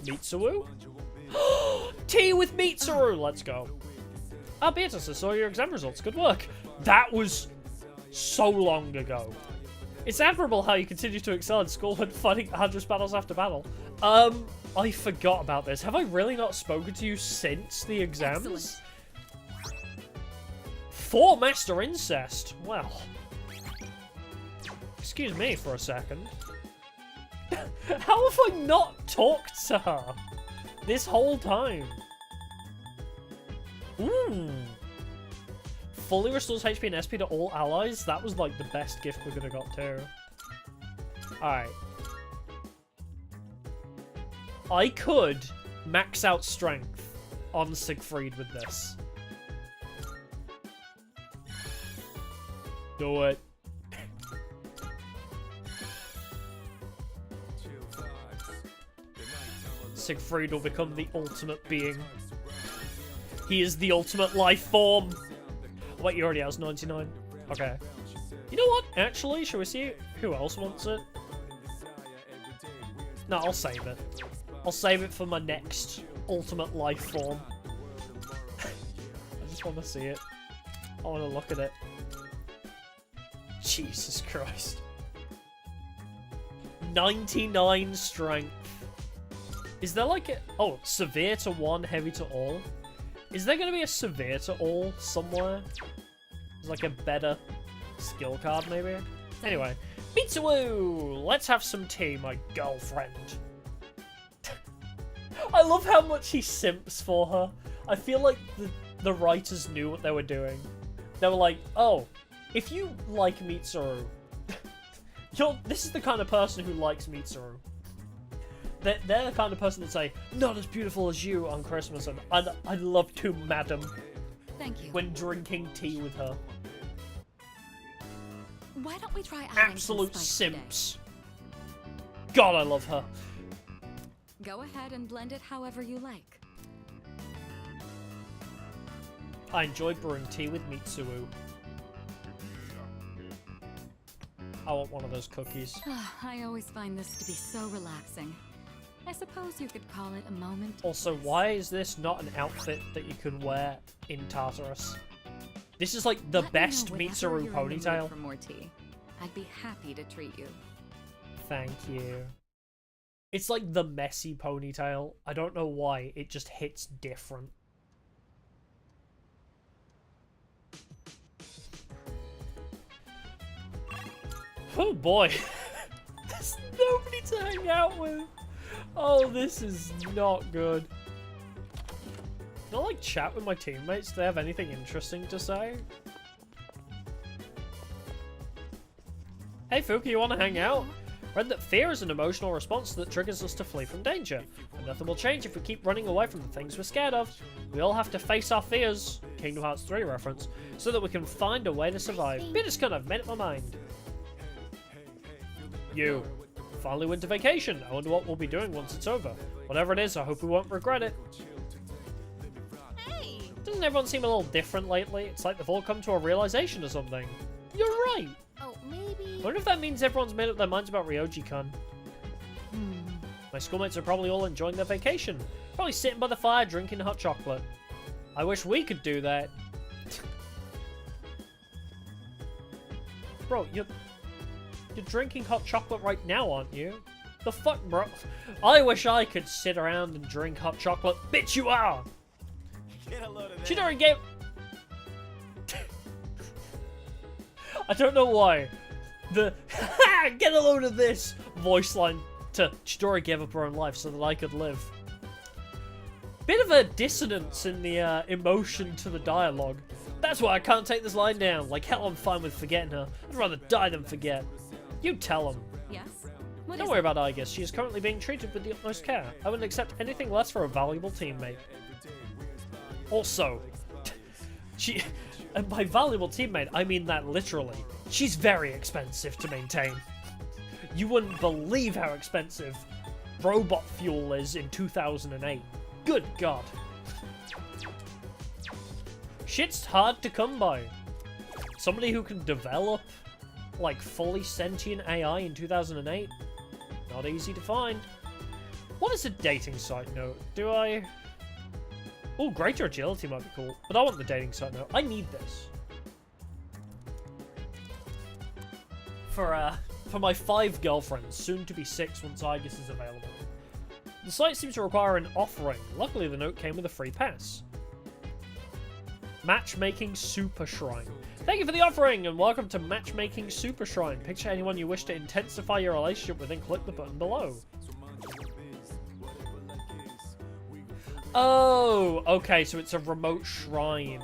Mitsuru? Tea with Mitsuru! Let's go. Ah, Beatrice, I saw your exam results. Good work. That was so long ago. It's admirable how you continue to excel in school when fighting hundreds battles after battle. I forgot about this. Have I really not spoken to you since the exams? Excellent. 4 Master Incest. Well. Excuse me for a second. How have I not talked to her this whole time? Ooh. Fully restores HP and SP to all allies. That was like the best gift we could have got too. Alright. I could max out strength on Siegfried with this. Do it. Siegfried will become the ultimate being. He is the ultimate life form. Wait, you already has 99. Okay. You know what? Actually, shall we see who else wants it? No, I'll save it. I'll save it for my next ultimate life form. I just want to see it. I want to look at it. Jesus Christ. 99 strength. Is there like a... Oh, severe to 1, heavy to all? Is there going to be a severe to all somewhere? There's like a better skill card, maybe? Anyway. Mitsuru! Let's have some tea, my girlfriend. I love how much he simps for her. I feel like the writers knew what they were doing. They were like, oh, if you like Mitsuru, this is the kind of person who likes Mitsuru. They're the kind of person that say, not as beautiful as you on Christmas, and I'd love to, madam. Thank you. When drinking tea with her. Why don't we try adding Absolute some spice simps. God, I love her. today? Go ahead and blend it however you like. I enjoy brewing tea with Mitsuru. I want one of those cookies. I always find this to be so relaxing. I suppose you could call it a moment. Also, why is this not an outfit that you can wear in Tartarus? This is like the best Mitsuru ponytail. For more tea, I'd be happy to treat you. Thank you. It's like the messy ponytail. I don't know why. It just hits different. Oh boy. There's nobody to hang out with. Oh, this is not good. Can I like chat with my teammates? Do they have anything interesting to say? Hey Fuki, you want to hang out? Read that fear is an emotional response that triggers us to flee from danger. And nothing will change if we keep running away from the things we're scared of. We all have to face our fears, Kingdom Hearts 3 reference, so that we can find a way to survive. Bitterscon, I've made up my mind. You. Finally went to vacation. I wonder what we'll be doing once it's over. Whatever it is, I hope we won't regret it. Hey! Doesn't everyone seem a little different lately? It's like they've all come to a realization or something. You're right. Oh, maybe... I wonder if that means everyone's made up their minds about Ryoji-kun. My schoolmates are probably all enjoying their vacation. Probably sitting by the fire drinking hot chocolate. I wish we could do that. Bro, you're drinking hot chocolate right now, aren't you? The fuck, bro? I wish I could sit around and drink hot chocolate. Bitch, you are! Get a load of Chidori gave... I don't know why. The get a load of this voice line Chidori gave up her own life so that I could live. Bit of a dissonance in the emotion to the dialogue. That's why I can't take this line down. Like hell, I'm fine with forgetting her. I'd rather die than forget. You tell him. Yes? Don't worry about Igus. She is currently being treated with the utmost care. I wouldn't accept anything less for a valuable teammate. Also, and by valuable teammate, I mean that literally. She's very expensive to maintain. You wouldn't believe how expensive robot fuel is in 2008. Good God. Shit's hard to come by. Somebody who can develop, like, fully sentient AI in 2008? Not easy to find. What is a dating site note? Do I... Oh, greater agility might be cool, but I want the dating site note. I need this. For my 5 girlfriends, soon to be 6 once Igus is available. The site seems to require an offering. Luckily, the note came with a free pass. Matchmaking Super Shrine. Thank you for the offering, and welcome to Matchmaking Super Shrine. Picture anyone you wish to intensify your relationship with and click the button below. Oh, okay, so it's a remote shrine.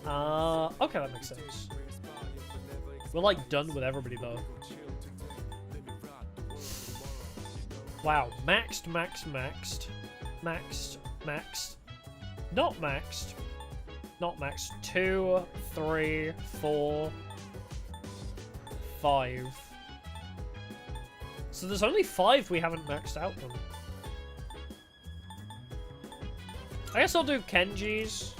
Okay, that makes sense. We're, like, done with everybody, though. Wow, maxed. Not maxed. Not maxed. 2, 3, 4, 5. So there's only 5 we haven't maxed out on. I guess I'll do Kenji's.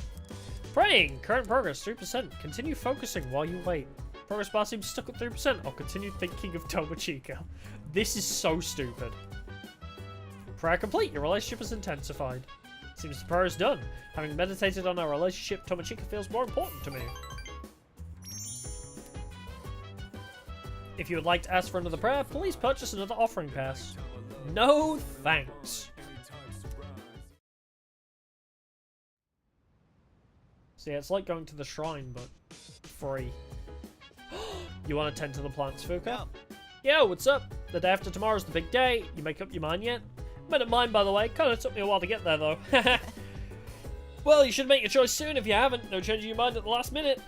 Praying. Current progress 3%. Continue focusing while you wait. Progress bar seems stuck at 3%. I'll continue thinking of Tomochika. This is so stupid. Prayer complete. Your relationship is intensified. Seems the prayer is done. Having meditated on our relationship, Tomochika feels more important to me. If you would like to ask for another prayer, please purchase another offering pass. No thanks. So yeah, it's like going to the shrine, but free. You want to tend to the plants, Fuka? Yo, what's up? The day after tomorrow's the big day. You make up your mind yet? Made up mine, by the way. Kinda took me a while to get there, though. Well, you should make your choice soon if you haven't. No changing your mind at the last minute.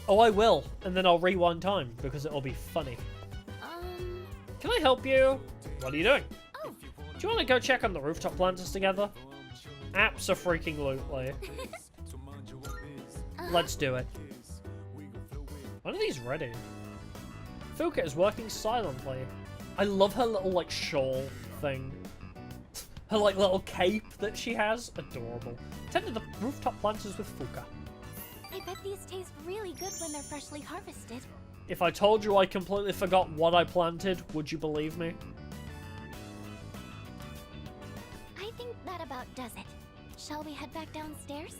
Oh, I will. And then I'll rewind time, because it'll be funny. Can I help you? What are you doing? Oh. Do you want to go check on the rooftop planters together? Abso-freaking-lutely. Let's do it. When are these ready? Fuka is working silently. I love her little, like, shawl thing. Her, like, little cape that she has. Adorable. Tend to the rooftop planters with Fuka. I bet these taste really good when they're freshly harvested. If I told you I completely forgot what I planted, would you believe me? I think that about does it. Shall we head back downstairs?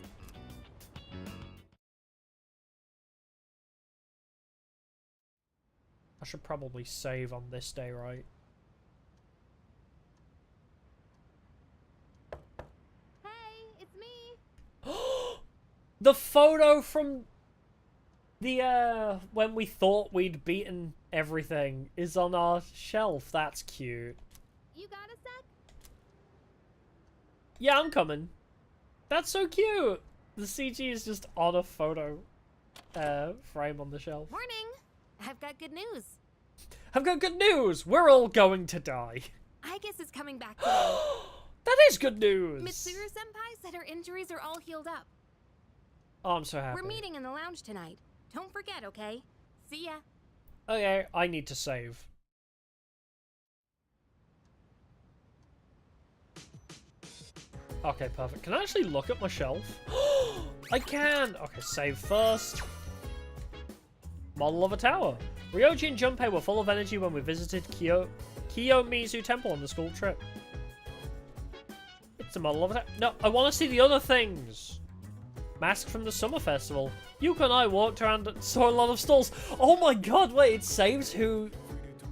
I should probably save on this day, right? Hey, it's me. The photo from the, when we thought we'd beaten everything is on our shelf. That's cute. You got a sec? Yeah, I'm coming. That's so cute. The CG is just on a photo frame on the shelf. Morning. I've got good news. I've got good news. We're all going to die. Igus is coming back today. That is good news. Mitsuru-senpai said her injuries are all healed up. Oh, I'm so happy. We're meeting in the lounge tonight. Don't forget, okay? See ya. Okay, I need to save. Okay, perfect. Can I actually look at my shelf? I can! Okay, save first. Model of a tower. Ryoji and Junpei were full of energy when we visited Kiyomizu Temple on the school trip. It's a model of a tower. No, I want to see the other things. Mask from the summer festival. Yuko and I walked around and saw a lot of stalls. Oh my god, wait, it saves who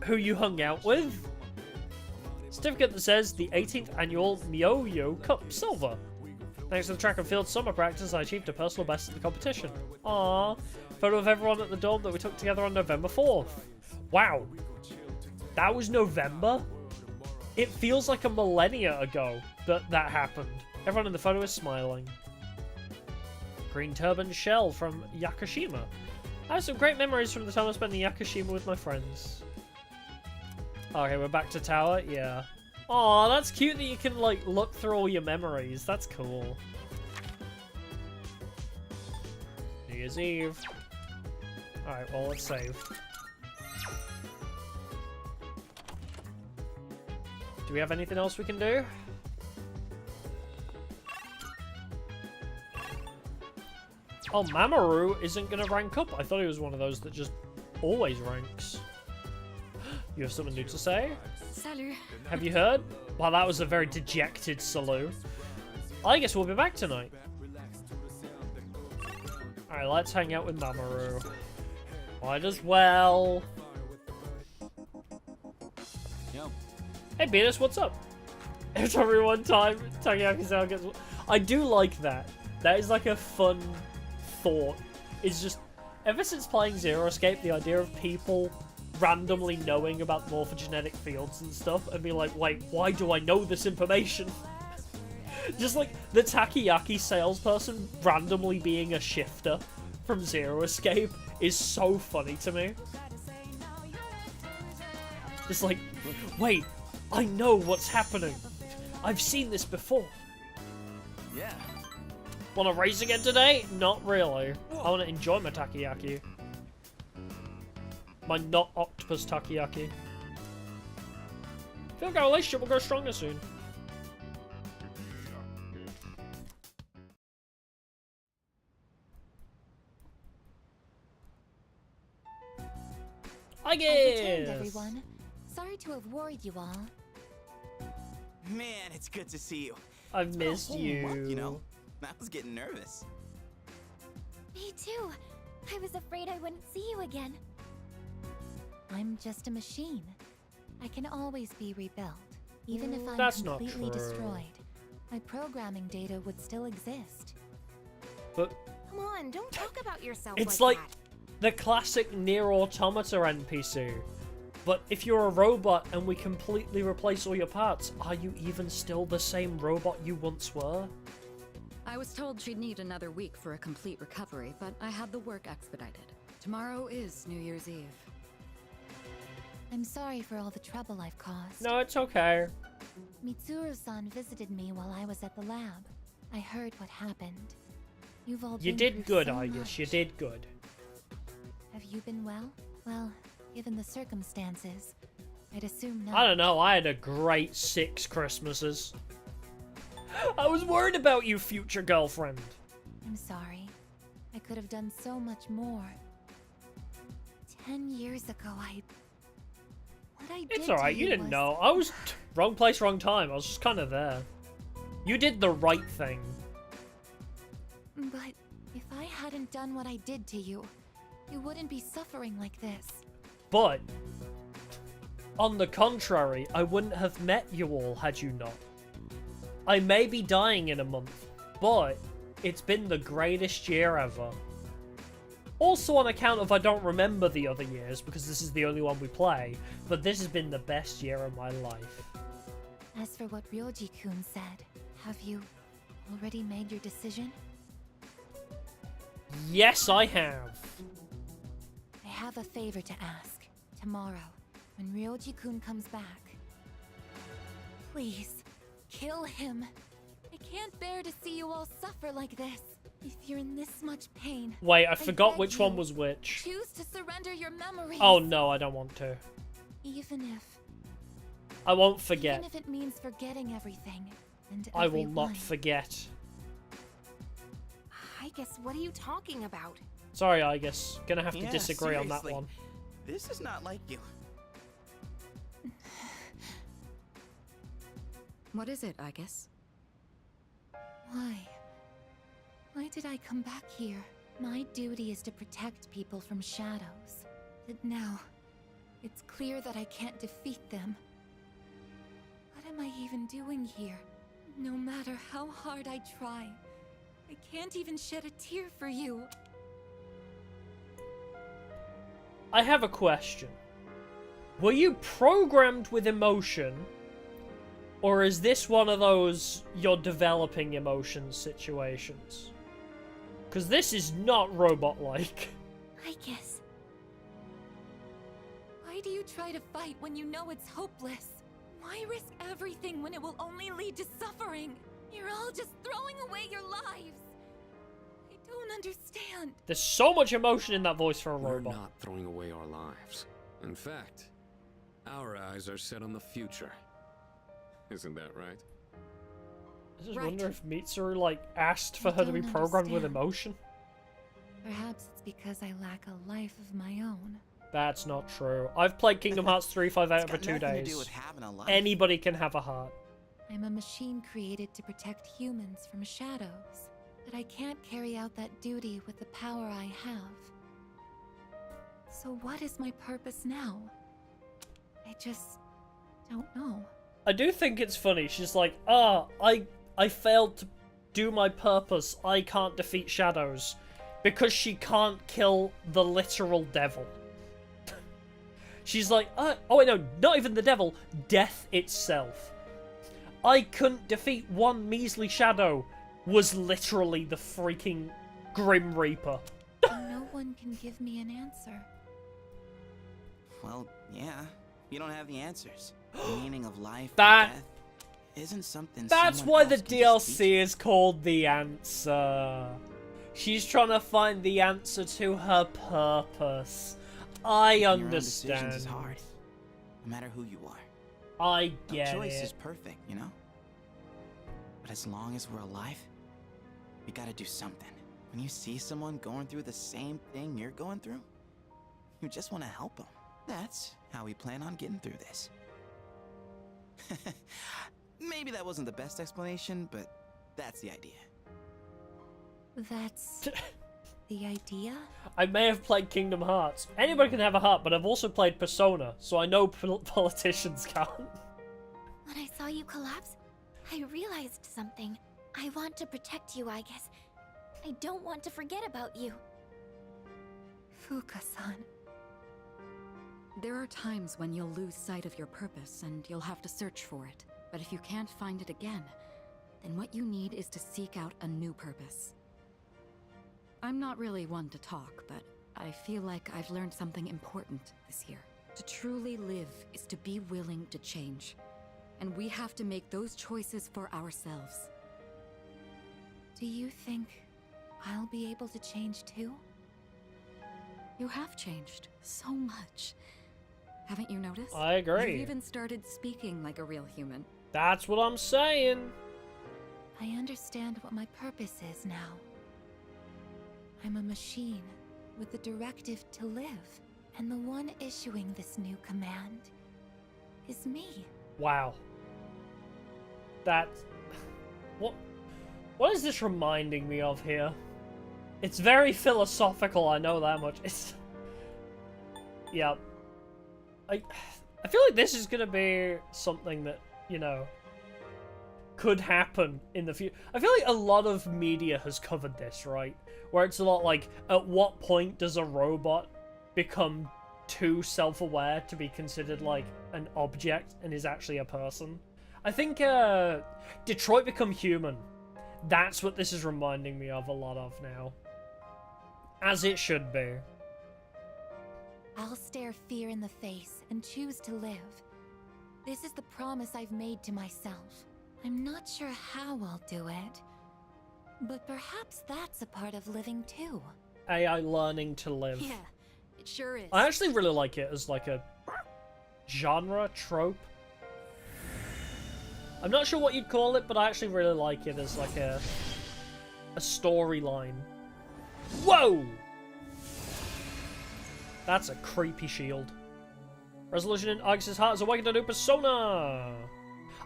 you hung out with? Certificate that says the 18th annual Myoyo Cup Silver. Thanks to the track and field summer practice, I achieved a personal best at the competition. Aww. Photo of everyone at the dorm that we took together on November 4th. Wow. That was November? It feels like a millennia ago that that happened. Everyone in the photo is smiling. Green turban shell from Yakushima. I have some great memories from the time I spent in Yakushima with my friends. Okay, we're back to tower. Yeah. Aw, that's cute that you can, like, look through all your memories. That's cool. New Year's Eve. Alright, well, let's save. Do we have anything else we can do? Oh, Mamoru isn't going to rank up. I thought he was one of those that just always ranks. You have something new to say? Salut. Have you heard? Well, that was a very dejected Salu. I guess we'll be back tonight. Alright, let's hang out with Mamoru. Might as well. Yo. Hey, Beatus, what's up? It's every one time Takoyaki-san gets... I do like that. That is like a fun thought. It's just... Ever since playing Zero Escape, the idea of people randomly knowing about morphogenetic fields and stuff and be like, wait, why do I know this information? Just like the Takoyaki salesperson randomly being a shifter from Zero Escape is so funny to me. Just like, wait, I know what's happening. I've seen this before. Yeah. Want to race again today? Not really. I want to enjoy my takoyaki. My not octopus takoyaki. I feel like our relationship will go stronger soon. I I've guess. returned, everyone. Sorry to have worried you all. Man, it's good to see you. I've missed Whole you. month, you know, I was getting nervous. Me too. I was afraid I wouldn't see you again. I'm just a machine. I can always be rebuilt. Even if I'm That's not completely true. destroyed, my programming data would still exist. But Come on, don't talk about yourself it's like like that. the classic Nier Automata NPC. But if you're a robot and we completely replace all your parts, are you even still the same robot you once were? I was told she'd need another week for a complete recovery, but I had the work expedited. Tomorrow is New Year's Eve. I'm sorry for all the trouble I've caused. No, it's okay. Mitsuru-san visited me while I was at the lab. I heard what happened. You've all You been did through good, so I guess. You much. did good. Have you been well? Well, given the circumstances, I'd assume not. I don't know, I had a great 6 Christmases. I was worried about you, future girlfriend. I'm sorry. I could have done so much more. 10 years ago, what I did It's to alright, you didn't was- know. I was wrong place, wrong time. I was just kind of there. You did the right thing. But if I hadn't done what I did to you, you wouldn't be suffering like this. But, on the contrary, I wouldn't have met you all had you not. I may be dying in a month, but it's been the greatest year ever. Also on account of I don't remember the other years, because this is the only one we play, but this has been the best year of my life. As for what Ryoji-kun said, have you already made your decision? Yes, I have. I have a favor to ask. Tomorrow, when Ryoji-kun comes back, please, kill him. I can't bear to see you all suffer like this. If you're in this much pain, Wait, I forgot beg which you, one was which. choose to surrender your memories. Oh no, I don't want to. Even if I won't forget. Even if it means forgetting everything and I will everyone. not forget. I guess, what are you talking about? Sorry, I guess. Gonna have to Yeah, disagree on that seriously. one. This is not like you. What is it, I guess? Why? Why did I come back here? My duty is to protect people from shadows. But now, it's clear that I can't defeat them. What am I even doing here? No matter how hard I try, I can't even shed a tear for you. I have a question. Were you programmed with emotion, Or is this one of those you're developing emotions situations? Because this is not robot-like. I guess. Why do you try to fight when you know it's hopeless? Why risk everything when it will only lead to suffering? You're all just throwing away your lives. I don't understand. There's so much emotion in that voice for a We're robot. not throwing away our lives. In fact, our eyes are set on the future. Isn't that right? I just Right. wonder if Mitsuru, like, asked for I her to be don't programmed with understand. emotion. Perhaps it's because I lack a life of my own. That's not true. I've played Kingdom Hearts 3 5 out It's over got 2 nothing to days. do with having a life. Anybody can have a heart. I'm a machine created to protect humans from shadows, but I can't carry out that duty with the power I have. So what is my purpose now? I just don't know. I do think it's funny. She's like, I failed to do my purpose. I can't defeat shadows. Because she can't kill the literal devil. She's like, oh wait, no, not even the devil. Death itself. I couldn't defeat one measly shadow. Was literally the freaking Grim Reaper. No one can give me an answer. Well, yeah. You don't have the answers. The meaning of life That- and death isn't something That's someone why else the can just teach DLC is called The Answer. She's trying to find the answer to her purpose. I Making your own understand. decisions is hard, no matter who you are. I No get choice is it. perfect, you know? But as long as we're alive, we gotta do something. When you see someone going through the same thing you're going through, you just want to help them. That's how we plan on getting through this. Maybe that wasn't the best explanation, but that's the idea. That's the idea? I may have played Kingdom Hearts. Anybody can have a heart, but I've also played Persona, so I know politicians can't. When I saw you collapse, I realized something. I want to protect you, I guess. I don't want to forget about you. Fuka-san. There are times when you'll lose sight of your purpose and you'll have to search for it. But if you can't find it again, then what you need is to seek out a new purpose. I'm not really one to talk, but I feel like I've learned something important this year. To truly live is to be willing to change. And we have to make those choices for ourselves. Do you think I'll be able to change too? You have changed so much. Haven't you noticed? I agree. You even started speaking like a real human. That's what I'm saying. I understand what my purpose is now. I'm a machine with the directive to live, and the one issuing this new command is me. Wow. That's... What is this reminding me of here? It's very philosophical, I know that much. It's... Yeah. I feel like this is gonna be something that, you know, could happen in the future. I feel like a lot of media has covered this, right? Where it's a lot like, at what point does a robot become too self-aware to be considered like an object and is actually a person? I think Detroit Become Human. That's what this is reminding me of a lot of now. As it should be. I'll stare fear in the face and choose to live. This is the promise I've made to myself. I'm not sure how I'll do it, but perhaps that's a part of living too. AI learning to live. Yeah, it sure is. I actually really like it as like a genre trope. I'm not sure what you'd call it, but I actually really like it as like a storyline. Whoa! That's a creepy shield. Resolution in Ike's heart is awakened a new persona!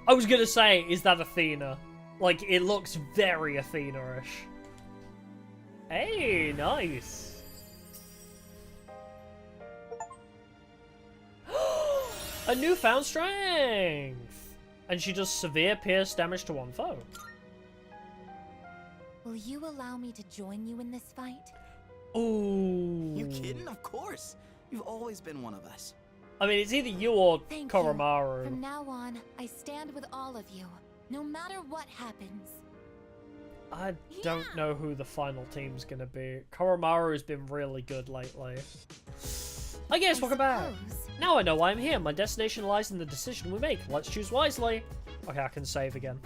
I was gonna say, is that Athena? Like, it looks very Athena-ish. Hey, nice! A newfound strength! And she does severe pierce damage to one foe. Will you allow me to join you in this fight? Ooh. You kidding? Of course. You've always been one of us. I mean, it's either you or Thank you. Koromaru. From now on, I stand with all of you, no matter what happens. I don't know who the final team's gonna be. Koromaru has been really good lately. I guess welcome back. Now I know why I'm here. My destination lies in the decision we make. Let's choose wisely. Okay, I can save again.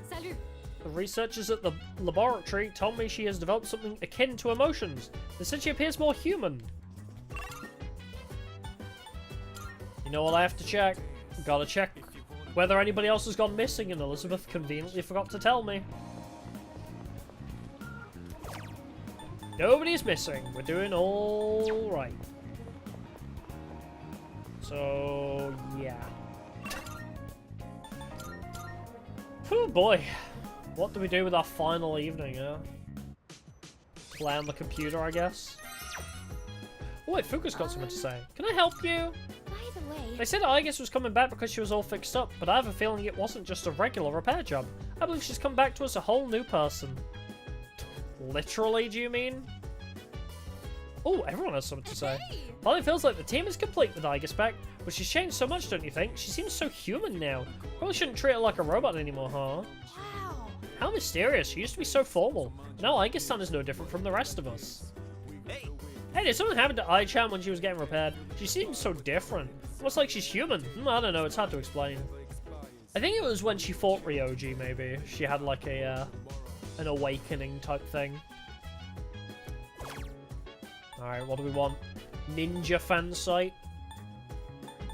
Salut. The researchers at the laboratory told me she has developed something akin to emotions. They said she appears more human. You know what I have to check? Gotta check whether anybody else has gone missing, and Elizabeth conveniently forgot to tell me. Nobody's missing. We're doing all right. So, yeah. Oh boy. What do we do with our final evening, huh? Play on the computer, I guess? Oh wait, Fuka's got something to say. Can I help you? By the way, They said Aigis was coming back because she was all fixed up, but I have a feeling it wasn't just a regular repair job. I believe she's come back to us a whole new person. Literally, do you mean? Oh, everyone has something to say. Well, it feels like the team is complete with Aigis back, but she's changed so much, don't you think? She seems so human now. Probably shouldn't treat her like a robot anymore, huh? wow. How mysterious. She used to be so formal. Now Aigis-san is no different from the rest of us. Hey, did something happen to Ai-chan when she was getting repaired? She seems so different. Almost like she's human. I don't know, it's hard to explain. I think it was when she fought Ryoji, maybe. She had like a, an awakening type thing. Alright, what do we want? Ninja fan site?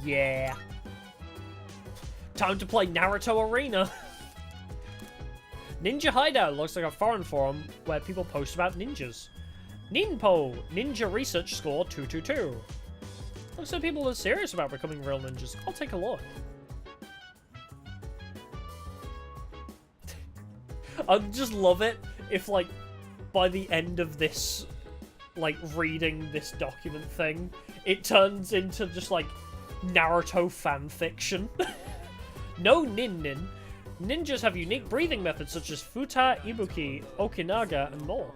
Yeah. Time to play Naruto Arena. Ninja Hideout looks like a foreign forum where people post about ninjas. Ninpo, Ninja Research Score 222. Looks like people are serious about becoming real ninjas. I'll take a look. I'd just love it if, like, by the end of this, like, reading this document thing, it turns into just, like, Naruto fanfiction. No nin-nin. Ninjas have unique breathing methods such as Futa, Ibuki, Okinaga, and more.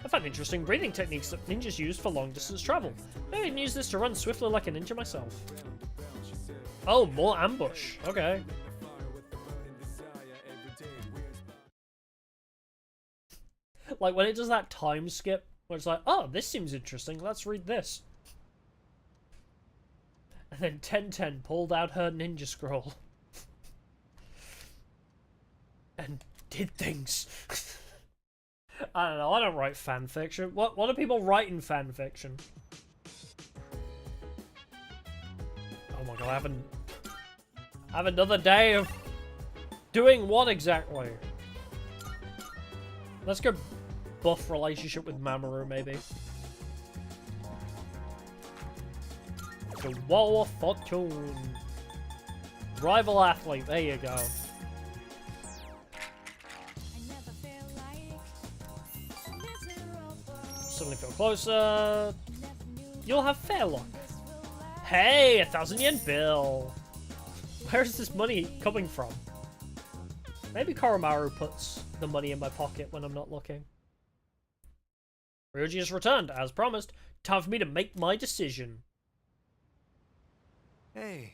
I find interesting breathing techniques that ninjas use for long-distance travel. Maybe I can use this to run swiftly like a ninja myself. Oh, more ambush. Okay. Like, when it does that time skip, where it's like, oh, this seems interesting, let's read this. And then 1010 pulled out her ninja scroll. And did things. I don't know, I don't write fanfiction. What do people write in fanfiction? Oh my god, I have another day of doing what exactly? Let's go buff relationship with Mamoru, maybe. The Wall of Fortune. Rival athlete, there you go. Suddenly feel closer. You'll have fair luck. Hey, 1,000 yen bill. Where is this money coming from? Maybe Koromaru puts the money in my pocket when I'm not looking. Ryoji has returned, as promised. Time for me to make my decision. Hey,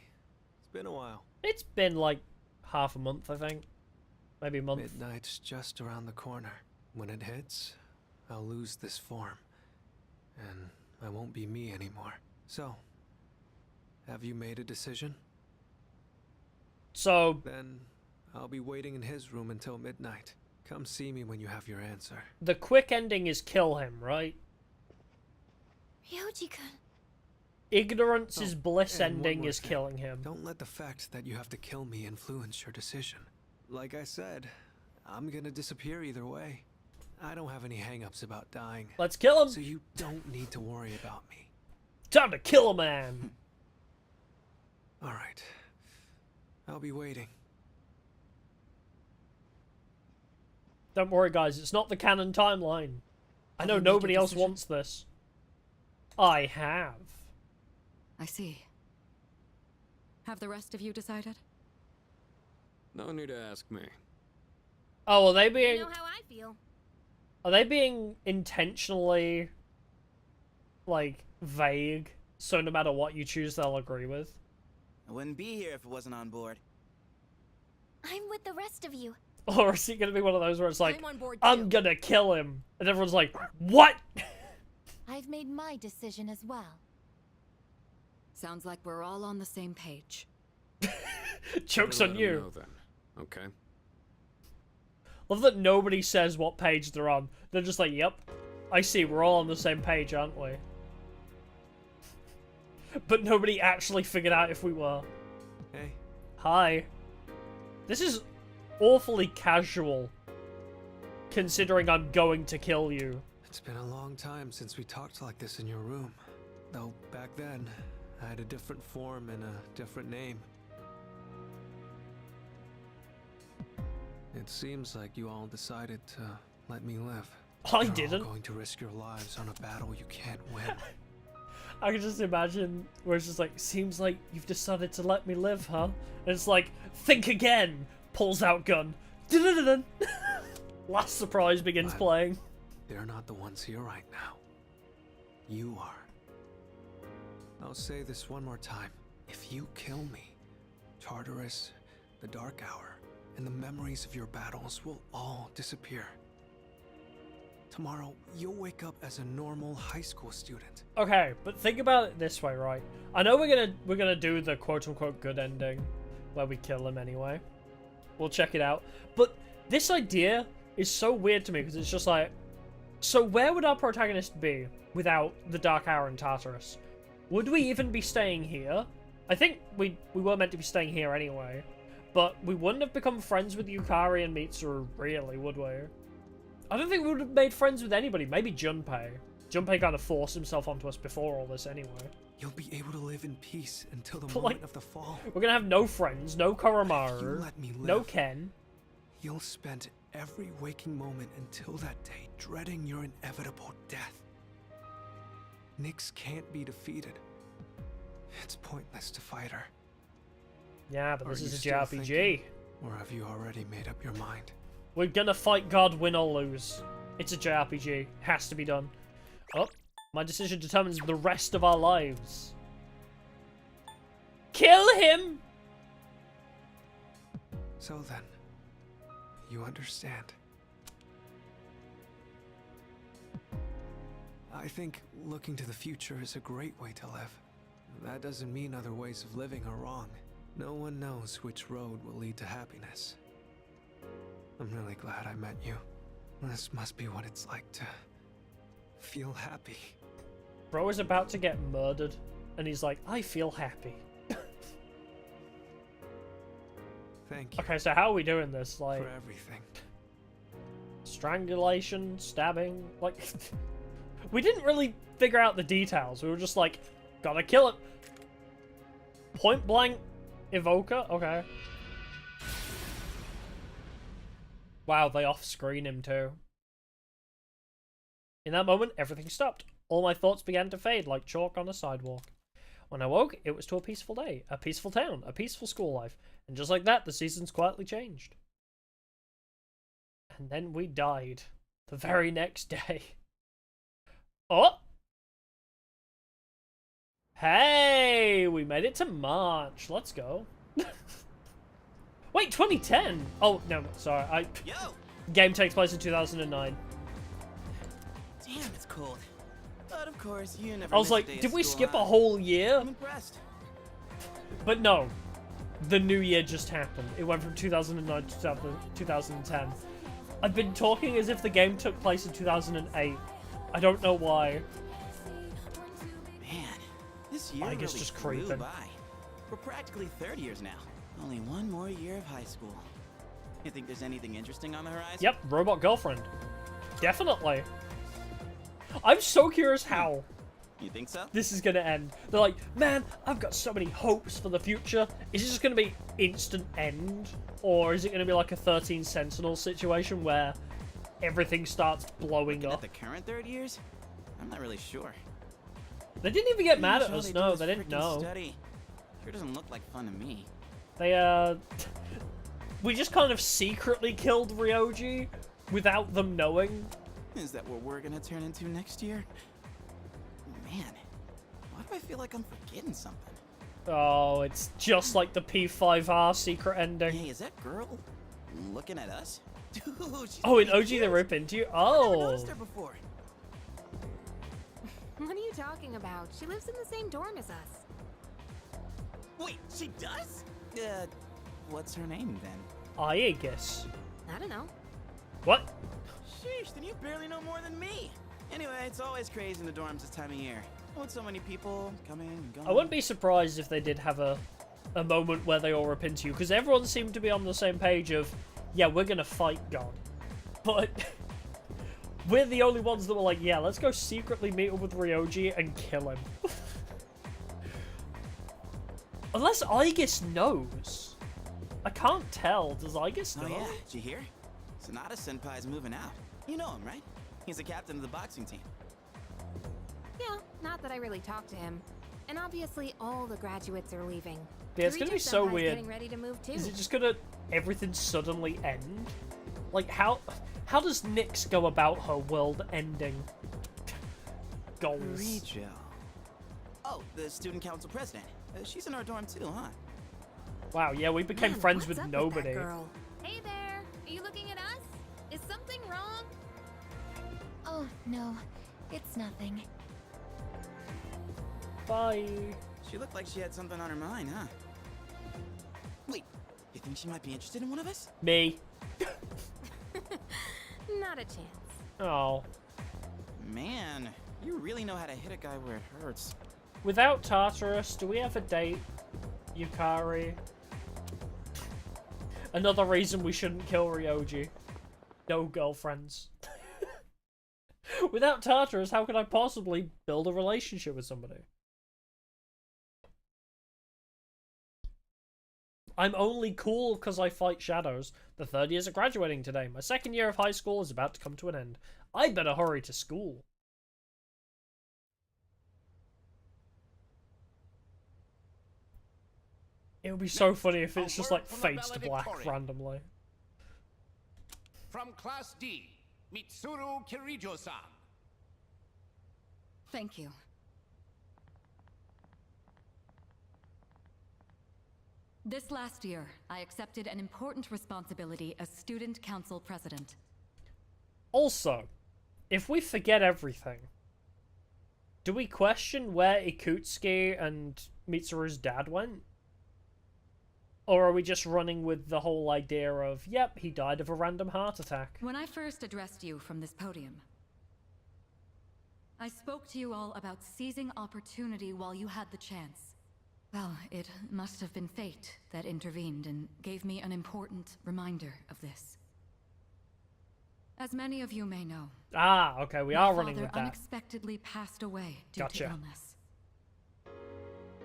it's been a while. It's been like half a month, I think. Maybe a month. Midnight's just around the corner. When it hits, I'll lose this form. And I won't be me anymore. So, have you made a decision? So... Then, I'll be waiting in his room until midnight. Come see me when you have your answer. The quick ending is kill him, right? Ryoji-kun. Ignorance is bliss and one ending more is thing. killing him. Don't let the fact that you have to kill me influence your decision. Like I said, I'm gonna disappear either way. I don't have any hang-ups about dying. Let's kill him! So you don't need to worry about me. Time to kill a man! Alright. I'll be waiting. Don't worry, guys, it's not the canon timeline. I know nobody else wants this. I have. I see. Have the rest of you decided? No need to ask me. Oh, are they being... You know how I feel. Are they being intentionally, like, vague, so no matter what you choose, they'll agree with. I wouldn't be here if it wasn't on board. I'm with the rest of you. Or is it gonna be one of those where it's like, I'm on board I'm gonna kill him, and everyone's like, what? I've made my decision as well. Sounds like we're all on the same page. Joke's Better on let 'em you. know then. Okay. Love that nobody says what page they're on. They're just like, yep, I see, we're all on the same page, aren't we? But nobody actually figured out if we were. Hey. Hi. This is awfully casual, considering I'm going to kill you. It's been a long time since we talked like this in your room. Though back then, I had a different form and a different name. It seems like you all decided to let me live. I You're all didn't. going to risk your lives on a battle you can't win. I can just imagine where it's just like, seems like you've decided to let me live, huh? And it's like, think again! Pulls out gun. Dun-dun-dun-dun. Last surprise begins But playing. they're not the ones here right now. You are. I'll say this one more time. If you kill me, Tartarus, the Dark Hour, and the memories of your battles will all disappear. Tomorrow, you'll wake up as a normal high school student. Okay, but think about it this way, right? I know we're gonna do the quote-unquote good ending, where we kill him anyway. We'll check it out. But this idea is so weird to me, because it's just like, so where would our protagonist be without the Dark Hour and Tartarus? Would we even be staying here? I think we were meant to be staying here anyway. But we wouldn't have become friends with Yukari and Mitsuru, really, would we? I don't think we would have made friends with anybody. Maybe Junpei. Junpei kind of forced himself onto us before all this anyway. You'll be able to live in peace until the But, moment like, of the fall. We're gonna have no friends, no You Koromaru, let me live. no Ken. You'll spend every waking moment until that day dreading your inevitable death. Nyx can't be defeated. It's pointless to fight her. Yeah, but Are this you is a still JRPG. thinking? Or have you already made up your mind? We're gonna fight God, win or lose. It's a JRPG. Has to be done. Oh, my decision determines the rest of our lives. Kill him! So then, you understand. I think looking to the future is a great way to live. That doesn't mean other ways of living are wrong. No one knows which road will lead to happiness. I'm really glad I met you. This must be what it's like to feel happy. Bro is about to get murdered, and he's like, I feel happy. Thank you Okay, so how are we doing this? Like, for everything. strangulation, stabbing, like... we didn't really figure out the details. We were just like, gotta kill it. Point blank evoker? Okay. Wow, they off-screen him too. In that moment, everything stopped. All my thoughts began to fade like chalk on a sidewalk. When I woke, it was to a peaceful day, a peaceful town, a peaceful school life. And just like that, the seasons quietly changed. And then we died. The very next day. Oh! Hey! We made it to March. Let's go. Wait, 2010? Oh, no, sorry. Yo! Game takes place in 2009. Damn, it's cold. But of course, you never I was miss a like, day of did we school, skip huh? a whole year? I'm impressed. But no. The new year just happened. It went from 2009 to 2010. I've been talking as if the game took place in 2008. I don't know why. Man, this year I guess really just flew creeping. by. We're practically third years now. Only one more year of high school. You think there's anything interesting on the horizon? Yep, robot girlfriend. Definitely. I'm so curious how You think so? this is gonna end. They're like, man, I've got so many hopes for the future. Is it just gonna be instant end? Or is it gonna be like a 13 Sentinel situation where everything starts blowing Looking up? at the current third years? I'm not really sure. They didn't even get mad at All us. they do No, is they didn't frickin' know. Study. Sure doesn't look like fun to me. They, we just kind of secretly killed Ryoji without them knowing. Is that what we're gonna turn into next year? Man, do I feel like I'm forgetting something? Oh, it's just like the P5R secret ending. Hey, is that girl looking at us? Dude, she's Oh, in pretty OG they cute. rip into you? I never Oh. noticed her before. What are you talking about? She lives in the same dorm as us. Wait, she does? What's her name then? I guess. I don't know. What? Sheesh, then you barely know more than me. Anyway, it's always crazy in the dorms this time of year. With so many people coming and going. I wouldn't be surprised if they did have a moment where they all rip into you, because everyone seemed to be on the same page of, yeah, we're gonna fight God. But we're the only ones that were like, yeah, let's go secretly meet up with Ryoji and kill him. Unless Aegis knows. I can't tell. Does Aegis know? Oh yeah, did you hear? Sonata Senpai's moving out. You know him, right? He's the captain of the boxing team. Yeah, not that I really talked to him. And obviously all the graduates are leaving. Yeah, it's gonna be so Senpai's weird. Getting ready to move too. Is it just gonna everything suddenly end? Like how does Nyx go about her world ending goals? Regel. Oh, the student council president. She's in our dorm too, huh? Wow, yeah, we became Man, friends what's with up nobody. that girl? Hey there! Are you looking at us? Is something wrong? Oh, no. It's nothing. Bye. She looked like she had something on her mind, huh? Wait, you think she might be interested in one of us? Me. Not a chance. Oh. Man, you really know how to hit a guy where it hurts. Without Tartarus, do we have a date, Yukari? Another reason we shouldn't kill Ryoji. No girlfriends. Without Tartarus, how could I possibly build a relationship with somebody? I'm only cool because I fight shadows. The third years are graduating today. My second year of high school is about to come to an end. I better hurry to school. It would be so funny if it's just like fades to black randomly. From Class D, Mitsuru Kirijo-san. Thank you. This last year, I accepted an important responsibility as student council president. Also, if we forget everything, do we question where Ikutsuki and Mitsuru's dad went? Or are we just running with the whole idea of, yep, he died of a random heart attack? When I first addressed you from this podium, I spoke to you all about seizing opportunity while you had the chance. Well, it must have been fate that intervened and gave me an important reminder of this. As many of you may know, Ah, okay, we are running my with father that. unexpectedly passed away due Gotcha. to illness.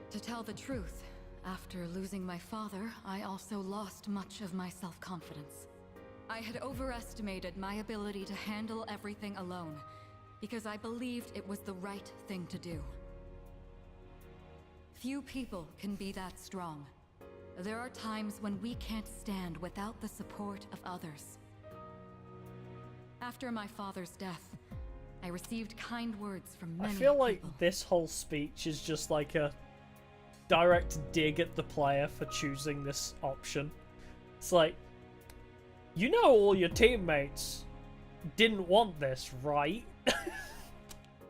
To tell the truth, after losing my father, I also lost much of my self-confidence. I had overestimated my ability to handle everything alone, because I believed it was the right thing to do. Few people can be that strong. There are times when we can't stand without the support of others. After my father's death, I received kind words from many I feel like people. this whole speech is just like a direct dig at the player for choosing this option. It's like, you know all your teammates didn't want this, right?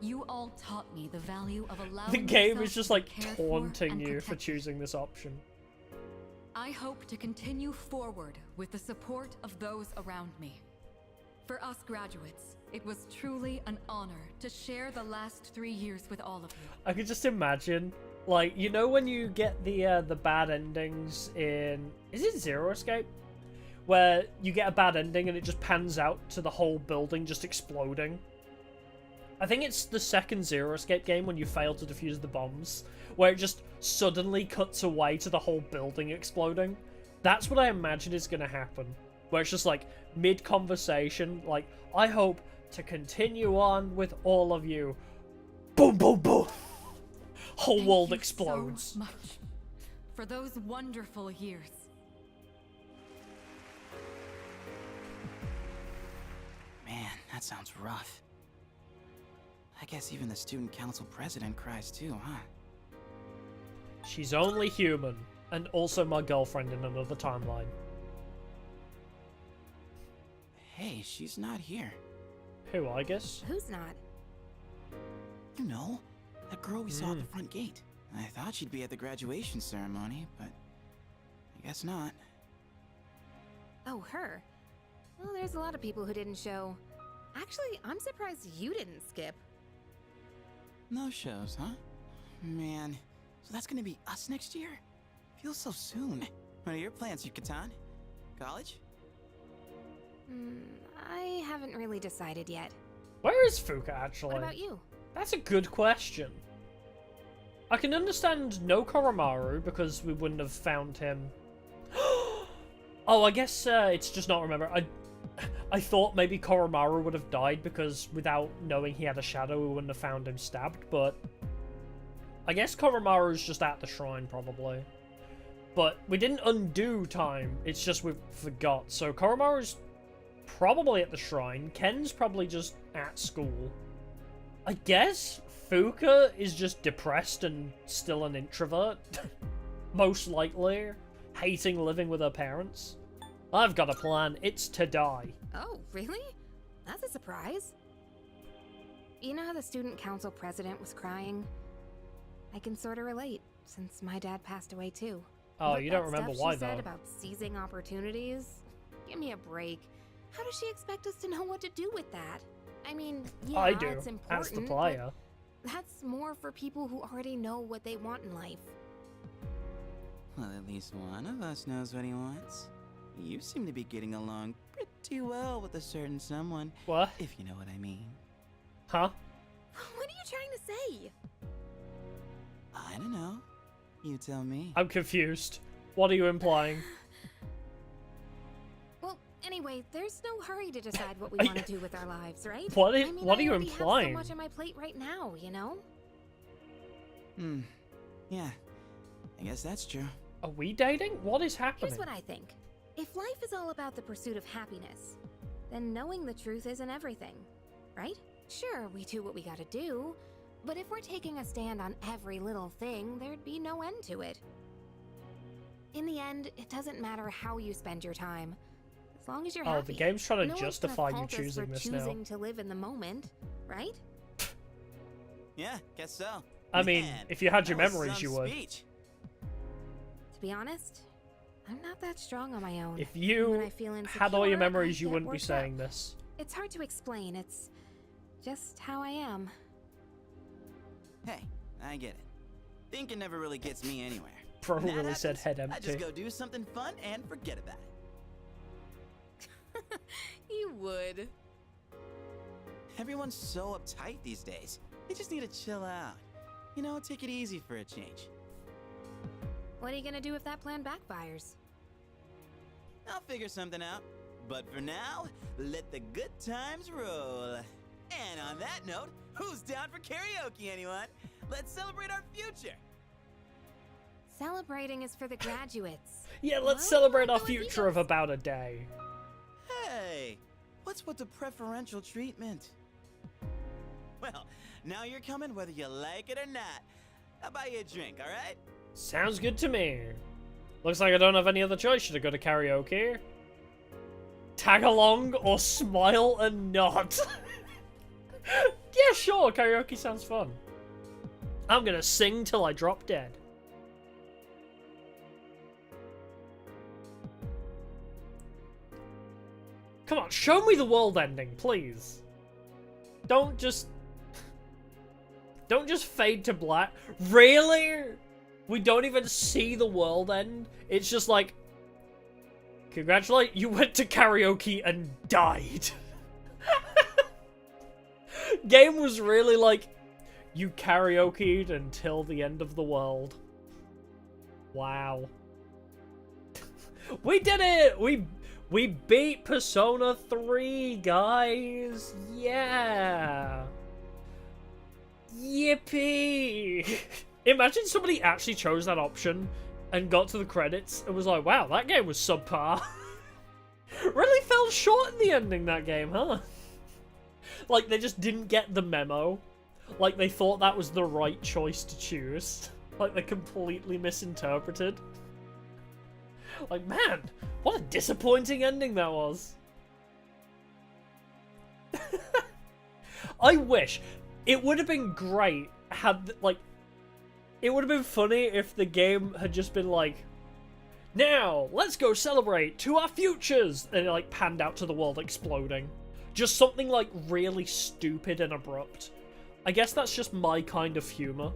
You all taught me the value of allowing The game myself is just to be like cared for taunting and you for protected. choosing this option. I hope to continue forward with the support of those around me. For us graduates, it was truly an honor to share the last 3 years with all of you. I could just imagine, like, you know when you get the bad endings in, is it Zero Escape? Where you get a bad ending and it just pans out to the whole building just exploding. I think it's the second Zero Escape game when you fail to defuse the bombs, where it just suddenly cuts away to the whole building exploding. That's what I imagine is going to happen. Where it's just like, mid-conversation, like, I hope to continue on with all of you. Boom, boom, boom! Whole Thank world you explodes. so much for those wonderful years. Man, that sounds rough. I guess even the student council president cries too, huh? She's only human, and also my girlfriend in another timeline. Hey, she's not here. Who, I guess? Who's not? You know, that girl we saw at the front gate. I thought she'd be at the graduation ceremony, but I guess not. Oh, her. Well, there's a lot of people who didn't show. Actually, I'm surprised you didn't skip. No shows, huh? Man, so that's gonna be us next year? Feels so soon. What are your plans, Yucatan? College? I haven't really decided yet. Where is Fuka, actually? What about you? That's a good question. I can understand no Koromaru, because we wouldn't have found him. Oh, I guess it's just not remember. I thought maybe Koromaru would have died, because without knowing he had a shadow, we wouldn't have found him stabbed, but I guess Koromaru's just at the shrine, probably. But we didn't undo time, it's just we forgot. So Koromaru's probably at the shrine, Ken's probably just at school. I guess Fuka is just depressed and still an introvert. Most likely. Hating living with her parents. I've got a plan, it's to die. Oh, really? That's a surprise. You know how the student council president was crying? I can sort of relate, since my dad passed away too. Oh, But you don't that remember stuff why, she said though. about seizing opportunities? Give me a break. How does she expect us to know what to do with that? I mean, yeah, I do, it's important, as the player. but that's more for people who already know what they want in life. Well, at least one of us knows what he wants. You seem to be getting along pretty well with a certain someone. What? If you know what I mean. Huh? What are you trying to say? I don't know. You tell me. I'm confused. What are you implying? Well, anyway, there's no hurry to decide what we want to do with our lives, right? What I mean, what are I you already implying? have so much on my plate right now, you know? Yeah. I guess that's true. Are we dating? What is happening? Here's what I think. If life is all about the pursuit of happiness, then knowing the truth isn't everything, right? Sure, we do what we gotta do, but if we're taking a stand on every little thing, there'd be no end to it. In the end, it doesn't matter how you spend your time, as long as you're happy. Oh, the game's trying to No one's gonna justify you fault us choosing for this choosing now. to live in the moment, right? Yeah, guess so. I mean, Man, if you had your that was memories, some you would. speech. To be honest, I'm not that strong on my own. If When you I feel had all your insecure, memories, I you get wouldn't be worked saying up. this. It's hard to explain. It's just how I am. Hey, I get it. Thinking never really gets me anywhere. Bro When that really said happens, head I empty. just go do something fun and forget about it. You would. Everyone's so uptight these days. They just need to chill out. You know, take it easy for a change. What are you gonna do if that plan backfires? I'll figure something out. But for now, let the good times roll. And on that note, who's down for karaoke, anyone? Let's celebrate our future. Celebrating is for the graduates. Yeah, let's celebrate our future of about a day. Hey, what's with the preferential treatment? Well, now you're coming whether you like it or not. I'll buy you a drink, all right? Sounds good to me. Looks like I don't have any other choice. Should I go to karaoke? Tag along or smile and nod? Yeah, sure. Karaoke sounds fun. I'm gonna sing till I drop dead. Come on, show me the world ending, please. Don't just fade to black. Really? We don't even see the world end? It's just like, congratulate, you went to karaoke and died. Game was really like, you karaoke'd until the end of the world. Wow. We did it! We beat Persona 3, guys! Yeah! Yippee! Imagine somebody actually chose that option and got to the credits and was like, wow, that game was subpar. Really fell short in the ending, that game, huh? Like, they just didn't get the memo. Like, they thought that was the right choice to choose. Like, they're completely misinterpreted. Like, man, what a disappointing ending that was. I wish. It would have been great had, like, it would have been funny if the game had just been like, now, let's go celebrate to our futures! And it, like, panned out to the world exploding. Just something, like, really stupid and abrupt. I guess that's just my kind of humor.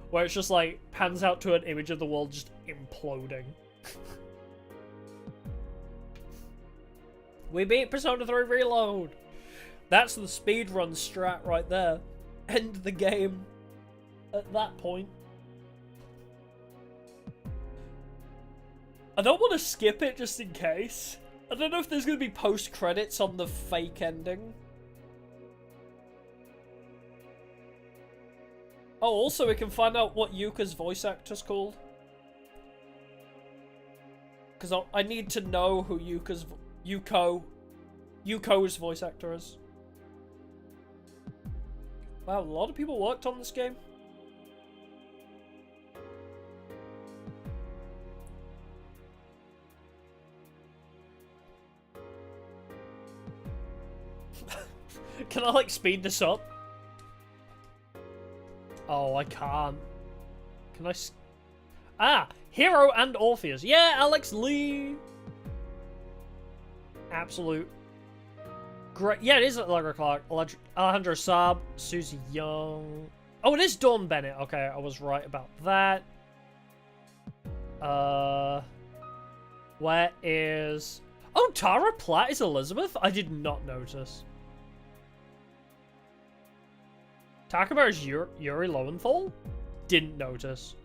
Where it's just, like, pans out to an image of the world just imploding. We beat Persona 3 Reload! That's the speedrun strat right there. End the game at that point. I don't want to skip it just in case. I don't know if there's going to be post-credits on the fake ending. Oh, also we can find out what Yuka's voice actor's called. Because I need to know who Yuko's voice actor is. Wow, a lot of people worked on this game. Can I, like, speed this up? Oh, I can't. Can I Ah! Hero and Orpheus. Yeah, Alex Lee! Absolute. Great. Yeah, it is Allegra Clark. Alejandro Saab. Susie Young. Oh, it is Dawn Bennett. Okay, I was right about that. Where is... Oh, Tara Platt is Elizabeth? I did not notice. Takaba is Yuri Lowenthal? Didn't notice.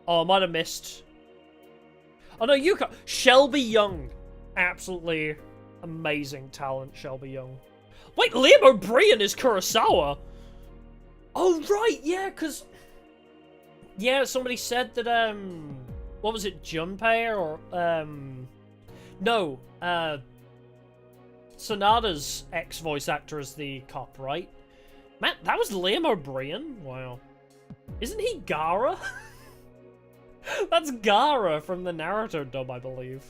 Oh, I might have missed. Oh no, Yuka. Shelby Young. Absolutely amazing talent, Shelby Young. Wait, Liam O'Brien is Kurosawa? Oh, right, yeah, because... Yeah, somebody said that, what was it, Junpei, or, no, Sonata's ex-voice actor is the cop, right? Man, that was Liam O'Brien? Wow. Isn't he Gara? That's Gara from the Naruto dub, I believe.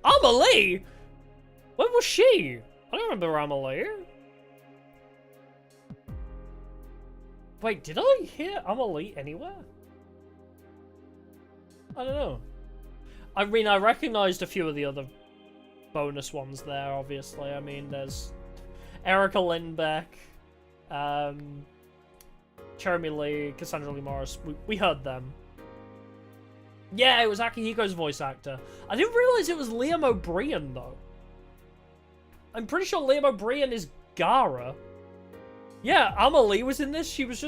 Amelie? When was she? I don't remember Amelie. Wait, did I hear Amelie anywhere? I don't know. I mean, I recognized a few of the other bonus ones there, obviously. I mean, there's Erica Lindbeck, Jeremy Lee, Cassandra Lee Morris. We heard them. Yeah, it was Akihiko's voice actor. I didn't realize it was Liam O'Brien, though. I'm pretty sure Liam O'Brien is Gara. Yeah, Amelie was in this. She was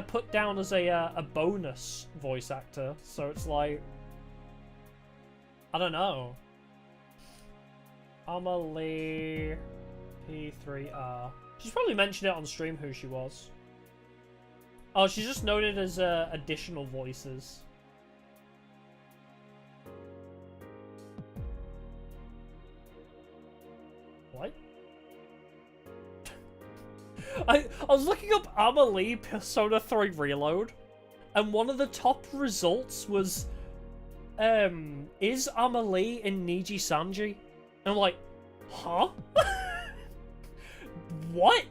put down as a bonus voice actor. So it's like, I don't know. Amelie P3R. She's probably mentioned it on stream who she was. Oh, she's just noted as additional voices. What? I was looking up Amelie Persona 3 Reload, and one of the top results was, is Amelie in Niji Sanji? And I'm like, huh? What?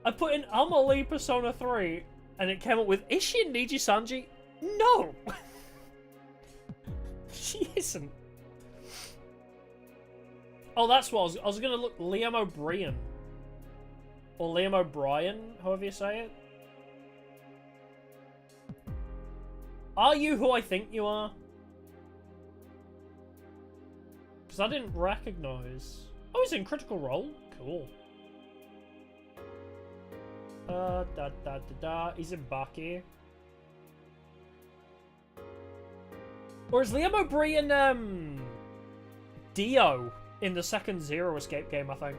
I put in Amelie Persona 3, and it came up with, is she in Niji Sanji? No! She isn't. Oh, that's what I was gonna look. Liam O'Brien. Or Liam O'Brien, however you say it. Are you who I think you are? Because I didn't recognize. Oh, he's in Critical Role? Cool. He's in Baki. Or is Liam O'Brien, Dio in the second Zero Escape game, I think.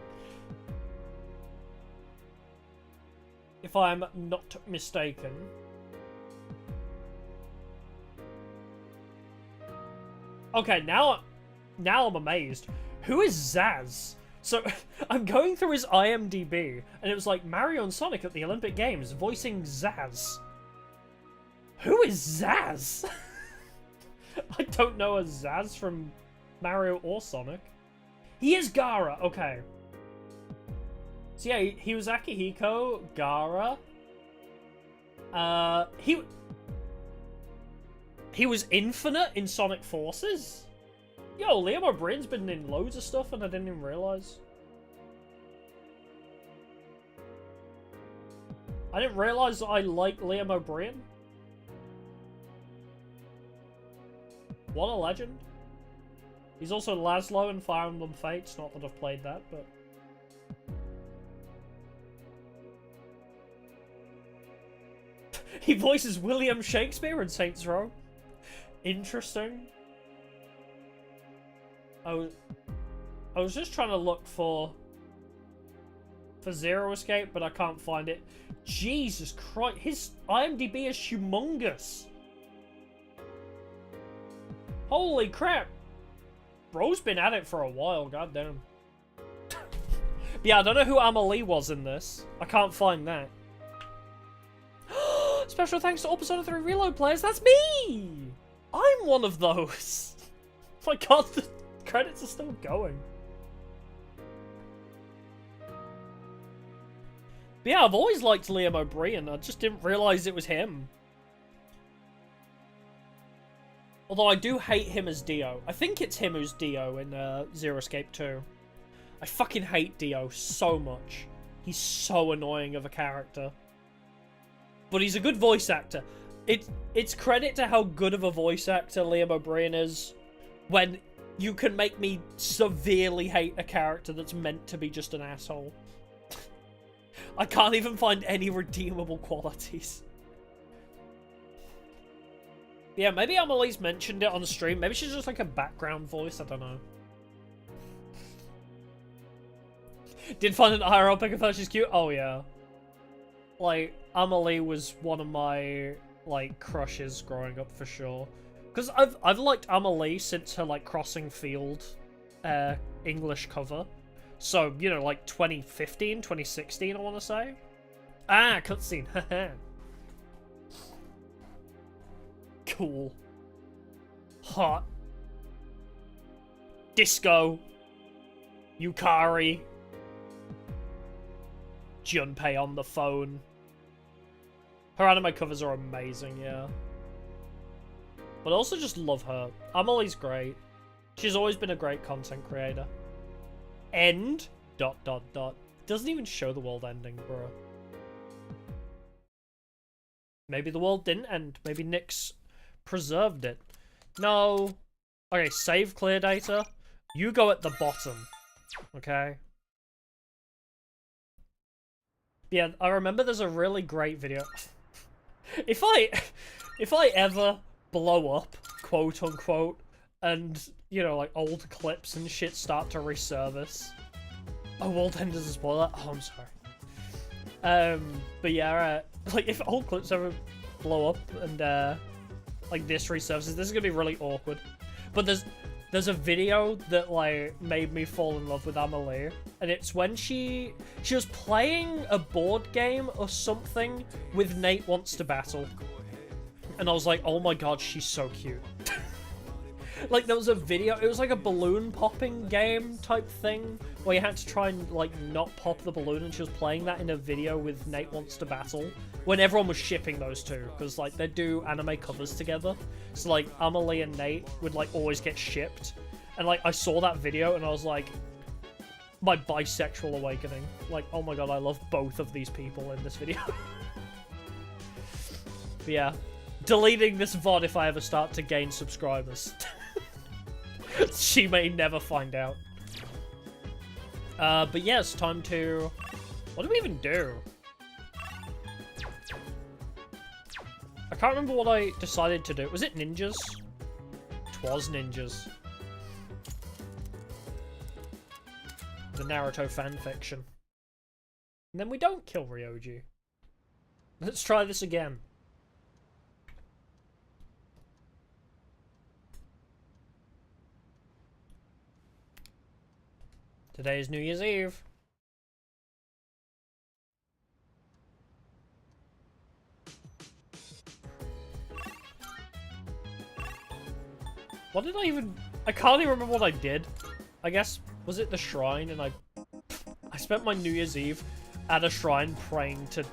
If I'm not mistaken. Okay, now I'm amazed. Who is Zaz? So, I'm going through his IMDb, and it was like, Mario and Sonic at the Olympic Games, voicing Zaz. Who is Zaz? I don't know a Zaz from Mario or Sonic. He is Gara, okay. So yeah, he was Akihiko, Gara. He was Infinite in Sonic Forces? Yo, Liam O'Brien's been in loads of stuff and I didn't even realise. I didn't realise that I like Liam O'Brien. What a legend. He's also Laszlo in Fire Emblem Fates, not that I've played that, but... He voices William Shakespeare in Saints Row. Interesting. I was just trying to look for Zero Escape, but I can't find it. Jesus Christ, his IMDb is humongous. Holy crap. Bro's been at it for a while, goddamn. Yeah, I don't know who Amelie was in this. I can't find that. Special thanks to all Persona 3 Reload players, that's me! I'm one of those. My god, the credits are still going. But yeah, I've always liked Liam O'Brien, I just didn't realise it was him. Although I do hate him as Dio. I think it's him who's Dio in Zero Escape 2. I fucking hate Dio so much. He's so annoying of a character. But he's a good voice actor. It's credit to how good of a voice actor Liam O'Brien is when you can make me severely hate a character that's meant to be just an asshole. I can't even find any redeemable qualities. Yeah, maybe Amelie's mentioned it on the stream. Maybe she's just like a background voice, I don't know. Did find an IRL pic of her, she's cute? Oh yeah. Like, Amelie was one of my, like, crushes growing up for sure. Because I've liked Amelie since her, like, Crossing Field English cover. So, you know, like, 2015, 2016, I want to say. Ah, cutscene, haha. Cool. Hot. Disco. Yukari. Junpei on the phone. Her anime covers are amazing, yeah. But I also just love her. Amelie's great. She's always been a great content creator. End. ... Doesn't even show the world ending, bro. Maybe the world didn't end. Maybe Nyx preserved it. No. Okay, save clear data. You go at the bottom. Okay? Yeah, I remember there's a really great video. If I ever blow up, quote unquote, and, you know, like, old clips and shit start to resurface. Oh, World End is a spoiler? Oh, I'm sorry. But yeah, like, if old clips ever blow up and, like, this resurfaces, this is gonna be really awkward. But there's a video that, like, made me fall in love with Amelie, and it's when she was playing a board game or something with Nate Wants to Battle, and I was like, oh my god, she's so cute. Like, there was a video, it was like a balloon popping game type thing, where you had to try and, like, not pop the balloon, and she was playing that in a video with Nate Wants to Battle, when everyone was shipping those two, because, like, they do anime covers together, so, like, Amelie and Nate would, like, always get shipped, and, like, I saw that video, and I was like, my bisexual awakening, like, oh my god, I love both of these people in this video. But yeah, deleting this VOD if I ever start to gain subscribers. She may never find out. But yeah, it's time to... What do we even do? I can't remember what I decided to do. Was it ninjas? It was ninjas. The Naruto fanfiction. And then we don't kill Ryoji. Let's try this again. Today is New Year's Eve. What did I even... I can't even remember what I did. I guess, was it the shrine? And I spent my New Year's Eve at a shrine praying to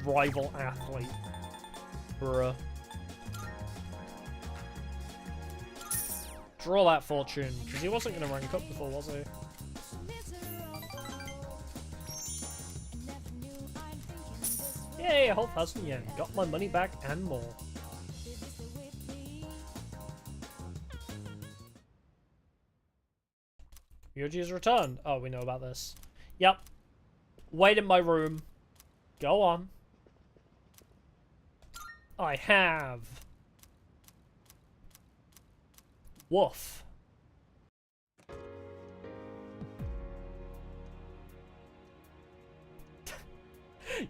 rival athlete. Bruh. Draw that fortune, because he wasn't going to rank up before, was he? Yay, a whole 1,000 yen. Got my money back and more. Yuji's returned. Oh, we know about this. Yep. Wait in my room. Go on. I have. Woof.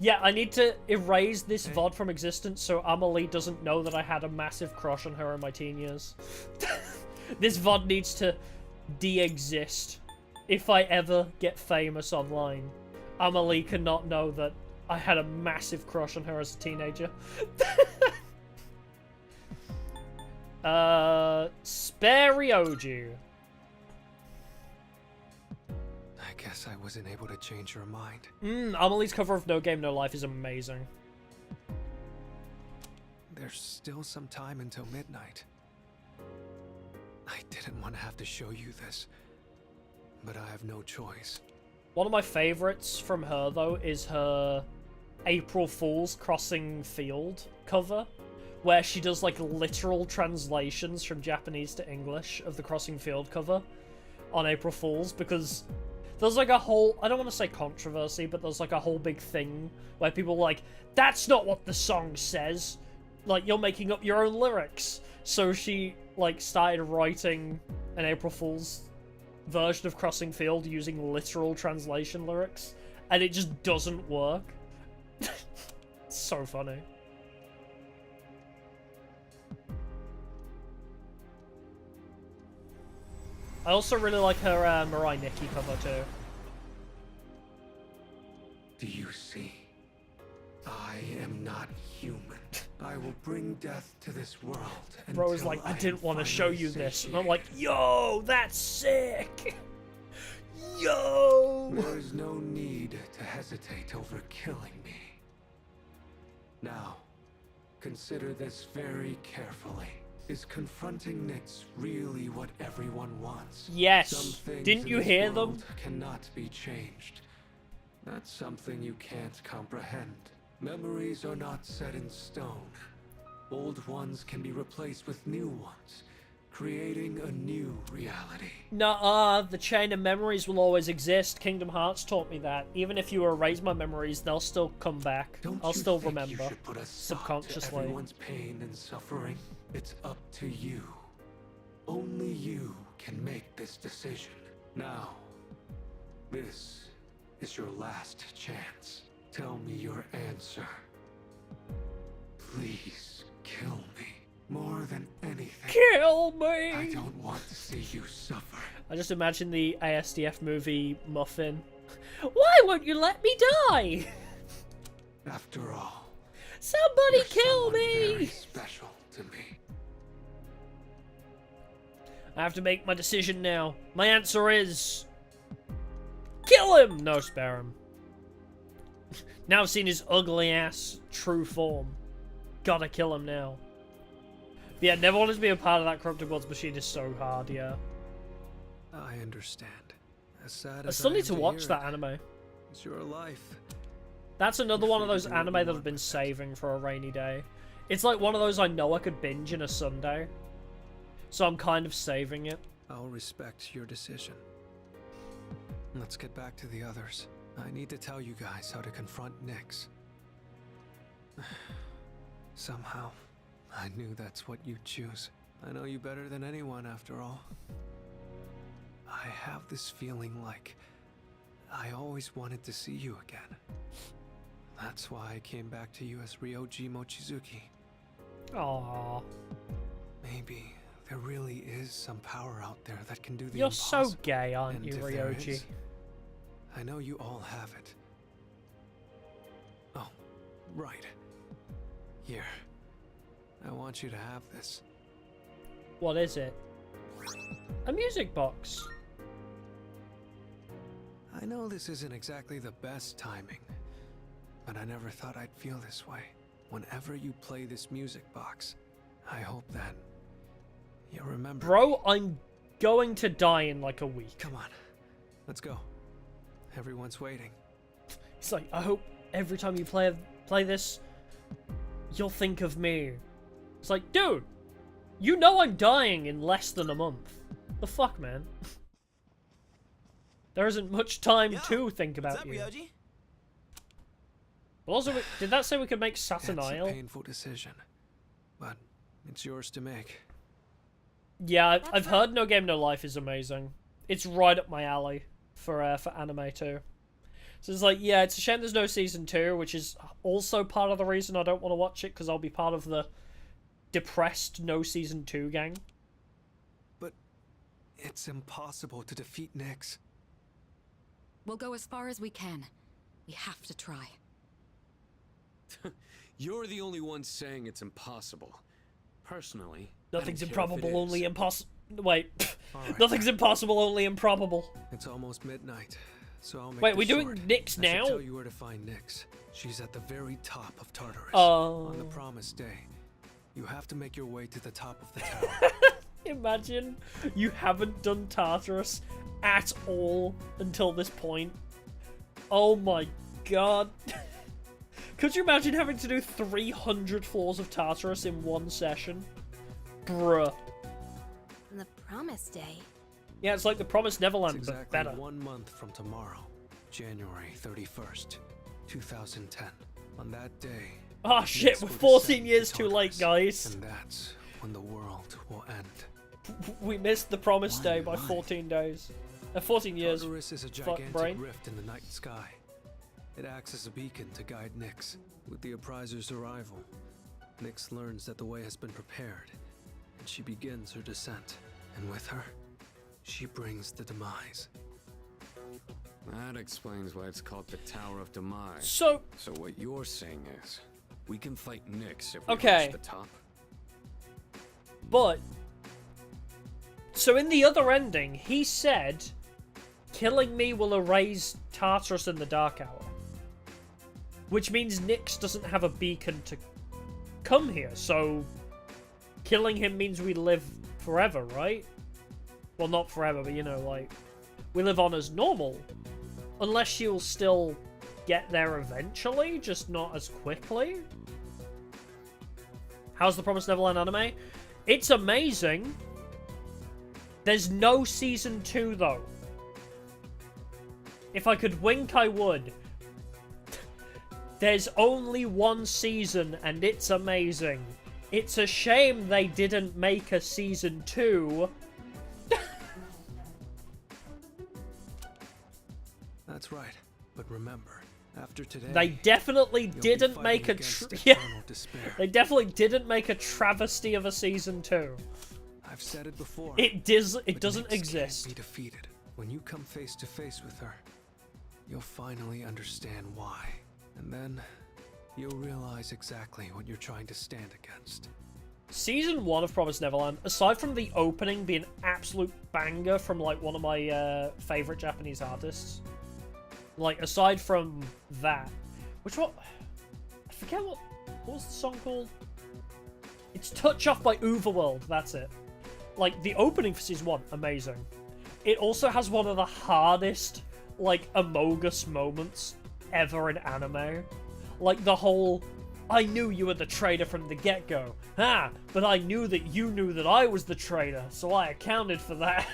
Yeah, I need to erase this VOD from existence so Amelie doesn't know that I had a massive crush on her in my teen years. This VOD needs to de-exist. If I ever get famous online, Amelie cannot know that I had a massive crush on her as a teenager. Spare Ryoju. I guess I wasn't able to change your mind. Amelie's cover of No Game No Life is amazing. There's still some time until midnight. I didn't want to have to show you this, but I have no choice. One of my favorites from her, though, is her April Fool's Crossing Field cover, where she does, like, literal translations from Japanese to English of the Crossing Field cover on April Fool's, because there's, like, a whole, I don't want to say controversy, but there's, like, a whole big thing where people are like, that's not what the song says. Like, you're making up your own lyrics. So she, like, started writing an April Fool's version of Crossing Field using literal translation lyrics, and it just doesn't work. It's so funny. I also really like her Mirai Nikki cover too. Do you see? I am not human. I will bring death to this world. Bro was like, I didn't want to show you this. And I'm like, yo, that's sick. Yo. There is no need to hesitate over killing me. Now, consider this very carefully. Is confronting Nyx really what everyone wants? Yes. Some things Didn't you in this hear them? world cannot be changed. That's something you can't comprehend. Memories are not set in stone. Old ones can be replaced with new ones, creating a new reality. Nuh-uh, the chain of memories will always exist. Kingdom Hearts taught me that. Even if you erase my memories, they'll still come back. I'll still remember. You should put a stop subconsciously. to everyone's pain and suffering. It's up to you. Only you can make this decision. Now, this is your last chance. Tell me your answer. Please kill me. More than anything. Kill me! I don't want to see you suffer. I just imagine the ASDF movie Muffin. Why won't you let me die? After all, somebody kill someone me! Very special to me. I have to make my decision now. My answer is... kill him! No, spare him. Now I've seen his ugly ass true form. Gotta kill him now. But yeah, never wanted to be a part of that Corrupted Worlds machine is so hard, yeah. I understand. As sad I as still I need am to watch hear that it, anime. It's your life. That's another one of those figured you anime would that I've been saving for a rainy day. It's like one of those I know I could binge in a Sunday. So I'm kind of saving it. I'll respect your decision. Let's get back to the others. I need to tell you guys how to confront Nyx. Somehow, I knew that's what you'd choose. I know you better than anyone, after all. I have this feeling like I always wanted to see you again. That's why I came back to you as Ryoji Mochizuki. Aww. Maybe there really is some power out there that can do the You're impossible. so gay, aren't And you, if there Ryoji? is, I know you all have it. Oh, right. Here. I want you to have this. What is it? A music box. I know this isn't exactly the best timing, but I never thought I'd feel this way. Whenever you play this music box, I hope that you'll remember. Bro, I'm going to die in like a week. Come on, let's go. Everyone's waiting. It's like, I hope every time you play this, you'll think of me. It's like, dude, you know I'm dying in less than a month. The fuck, man? There isn't much time to think about you. Ryoji? But also, did that say we could make It's Saturn a Isle? painful decision, but it's yours to make. Yeah, I've heard No Game No Life is amazing. It's right up my alley for anime too. So it's like, yeah, it's a shame there's no season 2, which is also part of the reason I don't want to watch it, because I'll be part of the depressed no season 2 gang. But it's impossible to defeat Nyx. We'll go as far as we can. We have to try. You're the only one saying it's impossible. Personally, Nothing's I don't care if it improbable, only is. impossible. Wait, Alright. nothing's impossible, only improbable. It's almost midnight, so I'll make Wait, this we doing short. Nyx I should now? tell you where to find Nyx. She's at the very top of Tartarus. Oh. On the promised day, you have to make your way to the top of the tower. Imagine you haven't done Tartarus at all until this point. Oh my god. Could you imagine having to do 300 floors of Tartarus in one session? Bruh. On the promise day. Yeah, it's like the Promised Neverland, It's but exactly better. 1 month from tomorrow, January 31st, 2010. On that day, Oh shit, Nyx we're will 14 descend years to too late, Tartarus, guys. And that's when the world will end. We missed the Promised Day by 14 days. 14 years. Tartarus is a fuck gigantic brain. rift in the night sky. It acts as a beacon to guide Nyx. With the appriser's arrival, Nyx learns that the way has been prepared, and she begins her descent. And with her, she brings the demise. That explains why it's called the Tower of Demise. So what you're saying is, we can fight Nyx if we Okay. reach the top? But, so in the other ending, he said, killing me will erase Tartarus in the Dark Hour. Which means Nyx doesn't have a beacon to come here, so killing him means we live forever, right? Well, not forever, but you know, like, we live on as normal. Unless she'll still get there eventually, just not as quickly. How's the Promised Neverland anime? It's amazing. There's no season 2, though. If I could wink, I would. There's only 1 season, and it's amazing. It's a shame they didn't make a season 2. That's right. But remember, after today, They definitely you'll be didn't fighting make a against yeah. eternal despair. They definitely didn't make a travesty of a season 2. I've said it before. It but doesn't Nyx exist. Can't be defeated. When you come face to face with her, you'll finally understand why. And then you'll realize exactly what you're trying to stand against. Season 1 of Promised Neverland, aside from the opening being absolute banger from like one of my favorite Japanese artists, like aside from that, which what I forget what was the song called? It's Touch Off by Overworld. That's it. Like the opening for season 1, amazing. It also has one of the hardest like Amogus moments ever in anime. Like the whole, I knew you were the traitor from the get-go. But I knew that you knew that I was the traitor, so I accounted for that.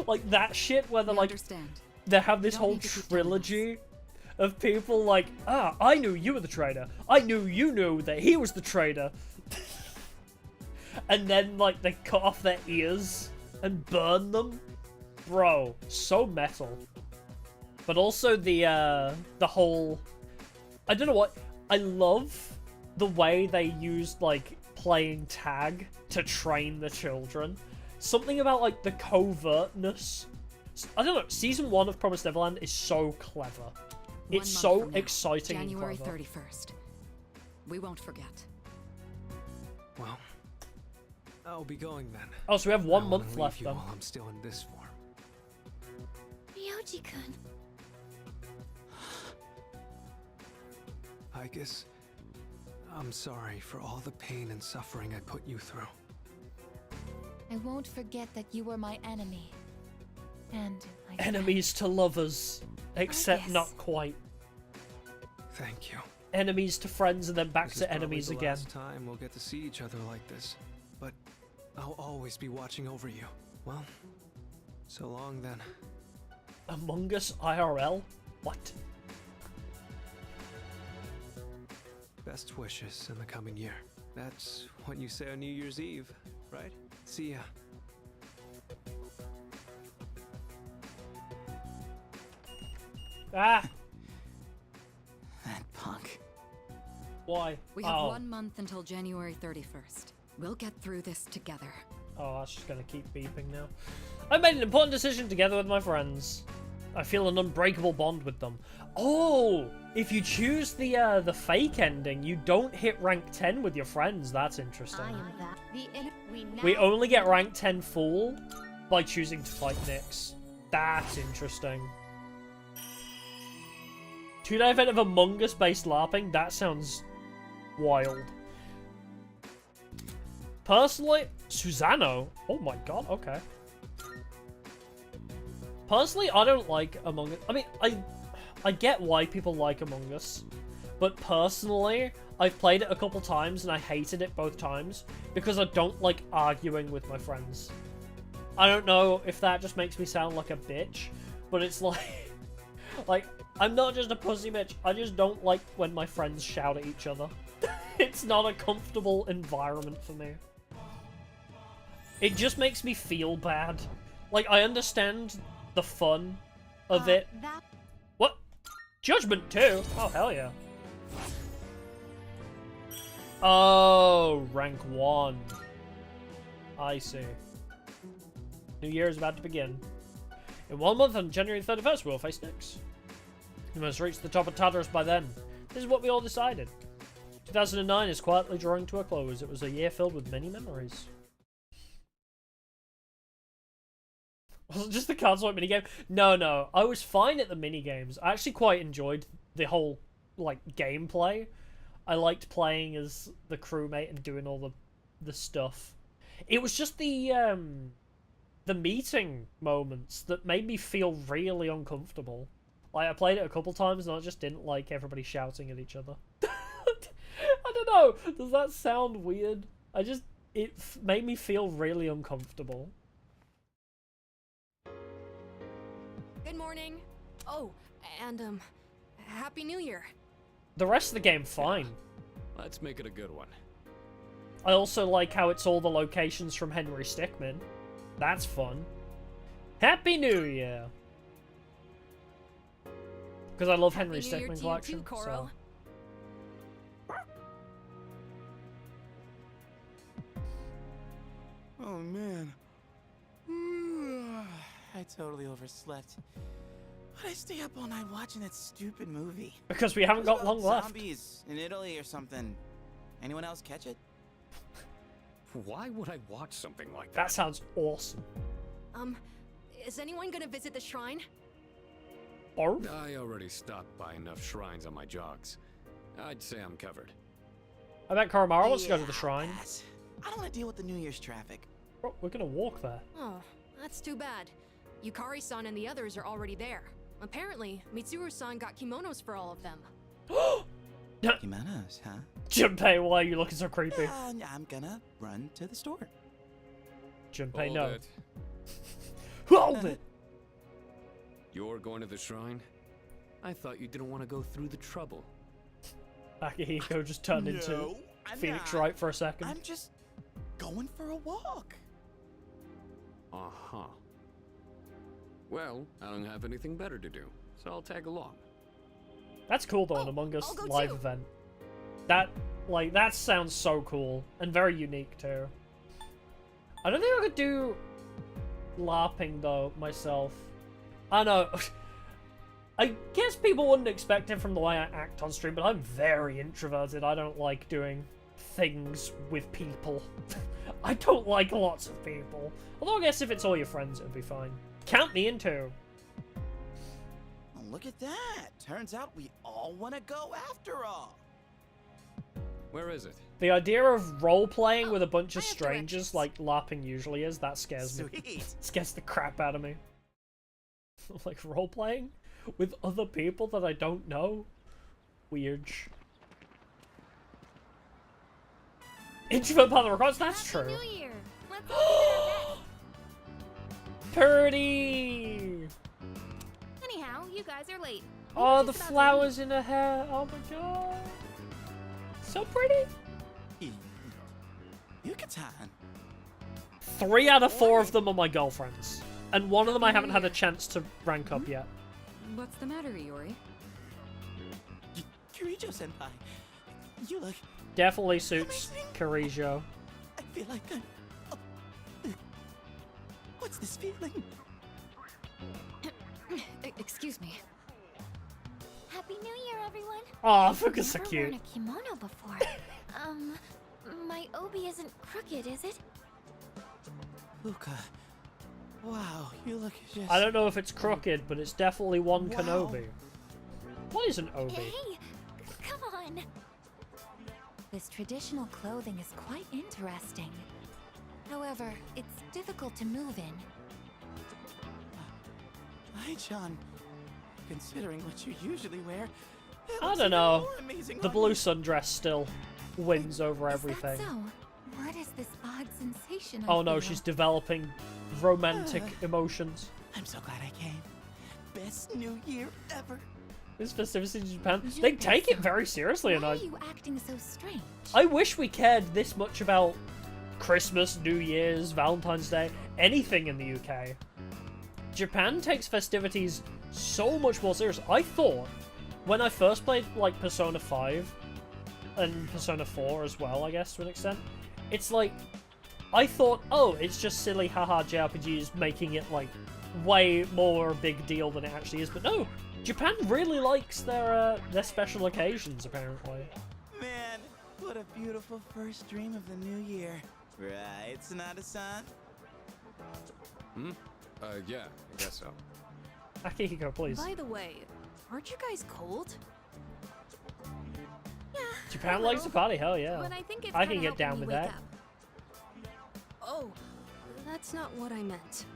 Like that shit where they're like, they have this whole trilogy of people like, I knew you were the traitor. I knew you knew that he was the traitor. And then like they cut off their ears and burn them. Bro, so metal. But also the whole, I don't know what, I love the way they used like playing tag to train the children. Something about, like, the covertness. I don't know, Season 1 of Promised Neverland is so clever. It's so exciting and January clever. 31st. We won't forget. Well, I'll be going then. Oh, so we have 1 I month wanna left, leave you then. while I'm still in this form. Ryoji-kun. I guess I'm sorry for all the pain and suffering I put you through. I won't forget that you were my enemy. And my Enemies to lovers, except yes. not quite. Thank you. Enemies to friends and then back This is to probably enemies the again. last time we'll get to see each other like this, but I'll always be watching over you. Well, so long then. Among Us IRL? What? Best wishes in the coming year. That's what you say on New Year's Eve, right? See ya. Ah! That punk. Why? We have Oh. 1 month until January 31st. We'll get through this together. Oh, that's just gonna keep beeping now. I made an important decision together with my friends. I feel an unbreakable bond with them. Oh! If you choose the fake ending, you don't hit rank 10 with your friends. That's interesting. We only get rank 10 full by choosing to fight Nyx. That's interesting. 2-day event of Among Us based LARPing? That sounds wild. Personally, Susano? Oh my god, okay. Personally, I don't like Among Us. I mean, I get why people like Among Us, but personally, I've played it a couple times and I hated it both times because I don't like arguing with my friends. I don't know if that just makes me sound like a bitch, but it's like, I'm not just a pussy bitch, I just don't like when my friends shout at each other. It's not a comfortable environment for me. It just makes me feel bad. Like, I understand the fun of it. What? Judgment 2? Oh, hell yeah. Oh, rank 1. I see. New Year is about to begin. In 1 month, on January 31st, we'll face Nyx. We must reach the top of Tartarus by then. This is what we all decided. 2009 is quietly drawing to a close. It was a year filled with many memories. Was it just the card swipe minigame? No. I was fine at the minigames. I actually quite enjoyed the whole, like, gameplay. I liked playing as the crewmate and doing all the stuff. It was just the meeting moments that made me feel really uncomfortable. Like, I played it a couple times and I just didn't like everybody shouting at each other. I don't know. Does that sound weird? It made me feel really uncomfortable. Good morning. Oh, and Happy New Year. The rest of the game, fine. Let's make it a good one. I also like how it's all the locations from Henry Stickmin. That's fun. Happy New Year! Because I love Henry Stickmin collection. Too, Coro. So. Oh man. I totally overslept. Why'd I stay up all night watching that stupid movie? Because we haven't got long left. Zombies in Italy or something. Anyone else catch it? Why would I watch something like that? That sounds awesome. Is anyone gonna visit the shrine? Or? I already stopped by enough shrines on my jogs. I'd say I'm covered. I bet Karamara wants to go to the shrine. I don't want to deal with the New Year's traffic. Bro, we're gonna walk there. Oh, that's too bad. Yukari-san and the others are already there. Apparently, Mitsuru-san got kimonos for all of them. Kimonos, huh? Junpei, why are you looking so creepy? I'm gonna run to the store. Junpei, Hold no. it. Hold it! You're going to the shrine? I thought you didn't want to go through the trouble. Akihiko just turned into Phoenix Wright for a second. I'm just going for a walk. Uh-huh. Well, I don't have anything better to do, so I'll tag along. That's cool though, an Among Us live event. That Like, that sounds so cool. And very unique, too. I don't think I could do LARPing, though, myself. I know. I guess people wouldn't expect it from the way I act on stream, but I'm very introverted. I don't like doing things with people. I don't like lots of people. Although I guess if it's all your friends, it'll be fine. Count me in too. Oh, look at that. Turns out we all want to go after all. Where is it? The idea of role-playing with a bunch of strangers, like LARPing usually is, that scares me. Sweet. Scares the crap out of me. Like, role-playing with other people that I don't know? Weird. Introvert part of the records? That's true. New Year. Let's all Purdy! Anyhow, you guys are late. Oh, the flowers in her hair. Oh my god. So pretty. Yucatan. 3 out of 4 of them are my girlfriends. And one of them I haven't had a chance to rank up yet. What's the matter, Iori? Kirijo-senpai, you look... Definitely suits Kirijo. I feel like I'm... What's this feeling? Excuse me. Happy New Year, everyone. Aw, Fuka's so Never cute. worn a kimono before. My obi isn't crooked, is it? Fuka. Wow, you look just... I don't know if it's crooked, but it's definitely one Wow. Kenobi. What is an obi? Hey, come on. This traditional clothing is quite interesting. However, it's difficult to move in. Ai-chan, considering what you usually wear, it I looks don't even know. more amazing The on blue you. sundress still wins over Is everything. that so? What is this odd sensation? Oh I no, feel? she's developing romantic emotions. I'm so glad I came. Best New Year ever. This festivities in Japan, they take it very seriously, and Why I are you acting so strange? I wish we cared this much about Christmas, New Year's, Valentine's Day, anything in the UK. Japan takes festivities so much more serious. I thought, when I first played, like, Persona 5, and Persona 4 as well, I guess, to an extent, it's like, I thought, oh, it's just silly haha JRPGs making it, like, way more a big deal than it actually is, but no, Japan really likes their special occasions, apparently. Man, what a beautiful first dream of the new year. Right, Sonata-san? Yeah, I guess so. Akihiko, please. By the way, aren't you guys cold? Japan likes to party, hell yeah. But I think it's I can gonna get down help with when you that. wake up. Oh, that's not what I meant.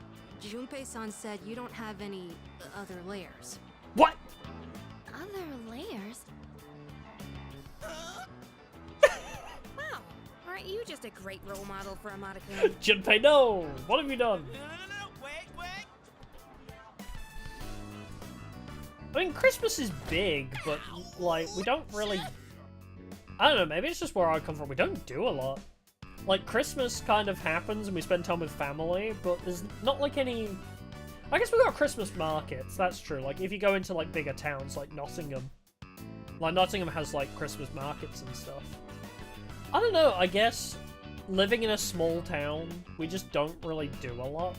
Junpei-san said you don't have any other layers. What? Other layers? Wow, aren't you just a great role model for Amada-kun? Junpei, no! What have you done? No, wait. I mean, Christmas is big, but, like, we don't really... I don't know, maybe it's just where I come from. We don't do a lot. Like, Christmas kind of happens and we spend time with family, but there's not, like, any... I guess we got Christmas markets, that's true. Like, if you go into, like, bigger towns, like Nottingham. Like, Nottingham has, like, Christmas markets and stuff. I don't know, I guess living in a small town, we just don't really do a lot.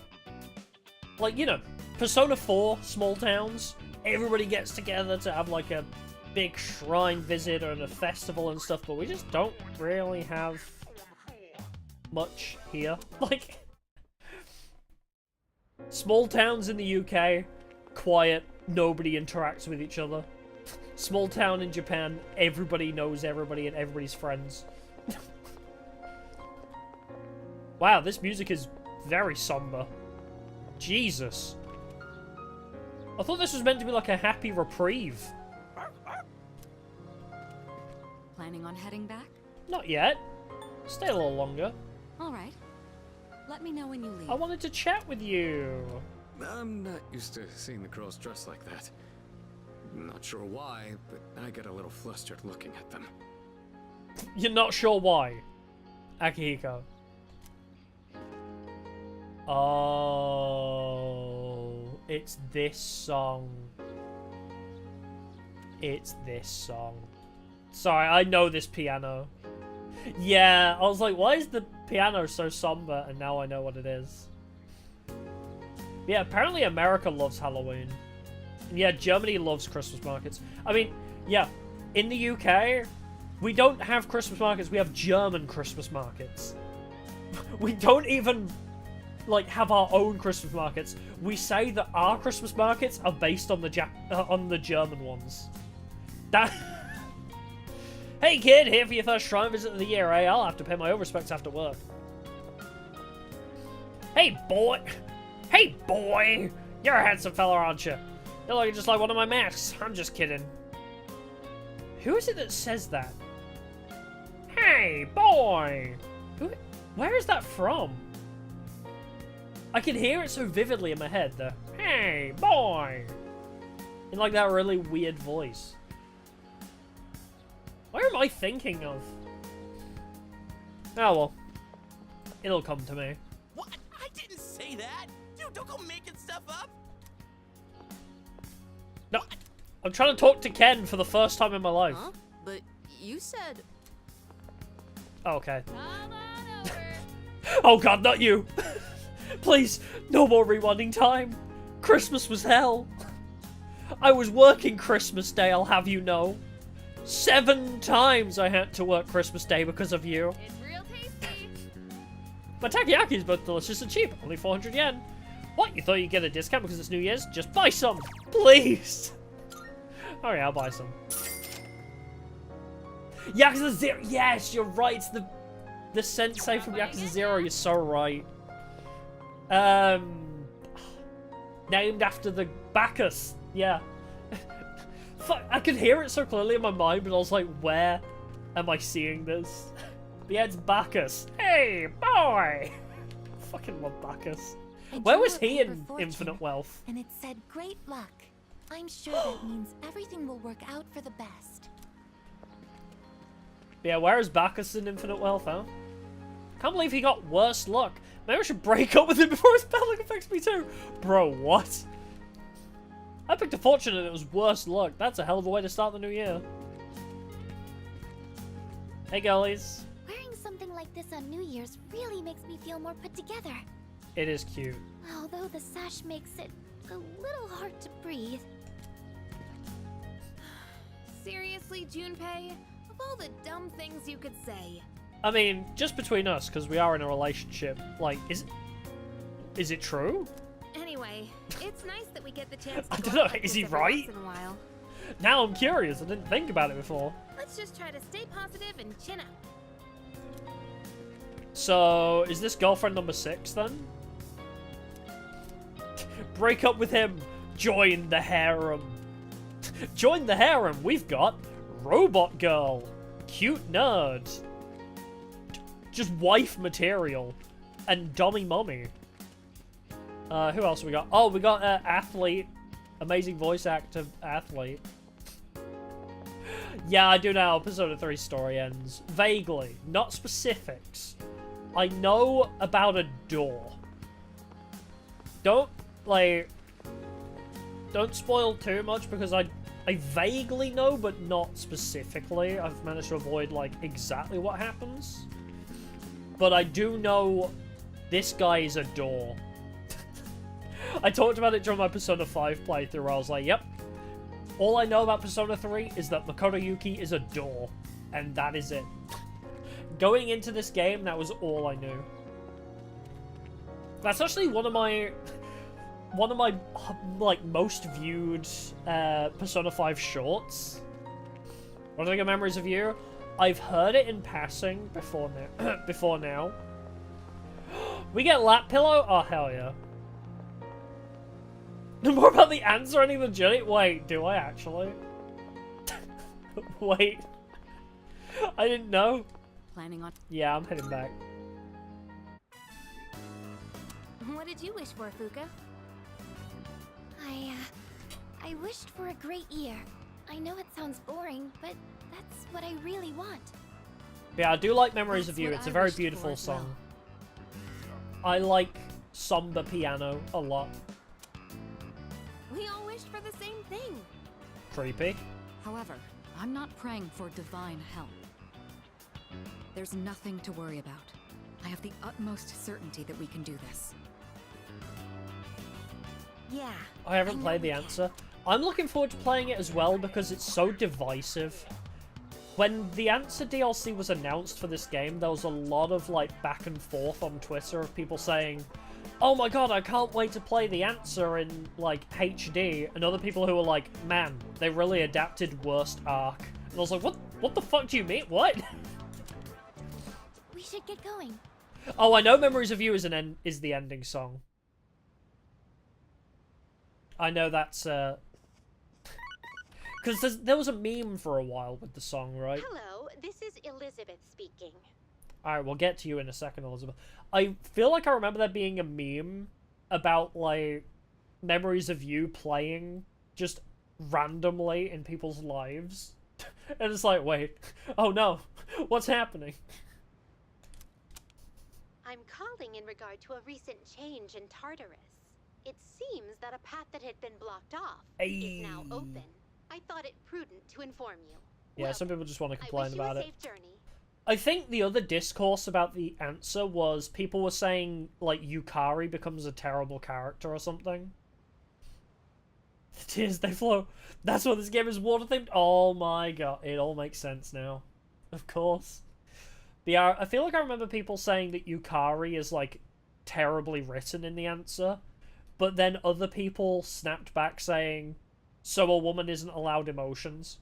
Like, you know, Persona 4, small towns, everybody gets together to have, like, a big shrine visit or a festival and stuff, but we just don't really have much here. Like, small towns in the UK, quiet, nobody interacts with each other. Small town in Japan, everybody knows everybody and everybody's friends. Wow, this music is very somber. Jesus. I thought this was meant to be like a happy reprieve. Planning on heading back? Not yet. Stay a little longer. All right. Let me know when you leave. I wanted to chat with you. I'm not used to seeing the girls dressed like that. Not sure why, but I get a little flustered looking at them. You're not sure why, Akihiko. Oh, it's this song. It's this song. Sorry, I know this piano. Yeah, I was like, why is the piano so somber? And now I know what it is. Yeah, apparently America loves Halloween. And yeah, Germany loves Christmas markets. I mean, yeah, in the UK, we don't have Christmas markets, we have German Christmas markets. We don't even, like, have our own Christmas markets. We say that our Christmas markets are based on the German ones. That... Hey kid, here for your first shrine visit of the year, eh? I'll have to pay my own respects after work. Hey boy! Hey boy! You're a handsome fella, aren't you? You're looking just like one of my masks. I'm just kidding. Who is it that says that? Hey boy! Where is that from? I can hear it so vividly in my head, the hey boy! In like that really weird voice. Where am I thinking of? Oh well. It'll come to me. What? I didn't say that! Dude, don't go making stuff up! No, I'm trying to talk to Ken for the first time in my life. Huh? But you said... Oh, okay. Oh god, not you! Please, no more rewinding time. Christmas was hell. I was working Christmas Day, I'll have you know. 7 times I had to work Christmas Day because of you. It's real tasty. But takoyaki is both delicious and cheap, only 400 yen. What, you thought you'd get a discount because it's New Year's? Just buy some, please. Alright, I'll buy some. Yakuza 0, yes, you're right, it's the sensei from Yakuza 0, you're so right. Named after the Bacchus, yeah. Fuck, I could hear it so clearly in my mind, but I was like, where am I seeing this? But yeah, it's Bacchus. Hey, boy! Fucking love Bacchus. Where was he in Infinite Wealth? And it said great luck. I'm sure that means everything will work out for the best. Yeah, where is Bacchus in Infinite Wealth, huh? Can't believe he got worse luck. Maybe I should break up with him before his bad luck affects me too. Bro, what? I picked a fortune and it was worse luck. That's a hell of a way to start the new year. Hey, girlies. Wearing something like this on New Year's really makes me feel more put together. It is cute. Although the sash makes it a little hard to breathe. Seriously, Junpei? Of all the dumb things you could say. I mean, just between us, because we are in a relationship. Like, is it true? Anyway, it's nice that we get the chance to I don't go know, like is this he every right? once in a while. Now I'm curious. I didn't think about it before. Let's just try to stay positive and chin up. So, is this girlfriend number 6 then? Break up with him. Join the harem. Join the harem. We've got Robot Girl. Cute nerd. Just wife material. And dummy mummy. Who else we got? Oh, we got athlete. Amazing voice actor athlete. Yeah, I do know how Persona 3 story ends. Vaguely. Not specifics. I know about a door. Don't spoil too much because I vaguely know, but not specifically. I've managed to avoid, like, exactly what happens. But I do know this guy is a door. I talked about it during my Persona 5 playthrough where I was like, yep. All I know about Persona 3 is that Makoto Yuki is a door. And that is it. Going into this game, that was all I knew. That's actually one of my like most viewed Persona 5 shorts. What are the memories of you? I've heard it in passing before now. We get lap pillow? Oh hell yeah. More about the answer ending the journey? Wait, do I actually? Wait. I didn't know. Planning on... Yeah, I'm heading back. What did you wish for, Fuka? I wished for a great year. I know it sounds boring, but that's what I really want. Yeah, I do like Memories of You. That's It's a what I very wished beautiful for as well. song. I like somber piano a lot. We all wished for the same thing. Creepy. However, I'm not praying for divine help. There's nothing to worry about. I have the utmost certainty that we can do this. Yeah. I haven't played the answer. I'm looking forward to playing it as well because it's so divisive. When the answer DLC was announced for this game, there was a lot of like back and forth on Twitter of people saying, "Oh my god, I can't wait to play the answer in like HD," and other people who were like, "Man, they really adapted worst arc." And I was like, "What the fuck do you mean? What?" We should get going. Oh, I know "Memories of You" is the ending song. I know that's because there was a meme for a while with the song, right? Hello, this is Elizabeth speaking. Alright, we'll get to you in a second, Elizabeth. I feel like I remember there being a meme about, like, Memories of You playing just randomly in people's lives. And it's like, wait, oh no, what's happening? I'm calling in regard to a recent change in Tartarus. It seems that a path that had been blocked off is now open. I thought it prudent to inform you. Yeah, some people just want to complain about it. Safe journey. I think the other discourse about the answer was people were saying, like, Yukari becomes a terrible character or something. Tears, they flow. That's what this game is water-themed? Oh my god, it all makes sense now. Of course. But yeah, I feel like I remember people saying that Yukari is, like, terribly written in the answer. But then other people snapped back saying, "So a woman isn't allowed emotions.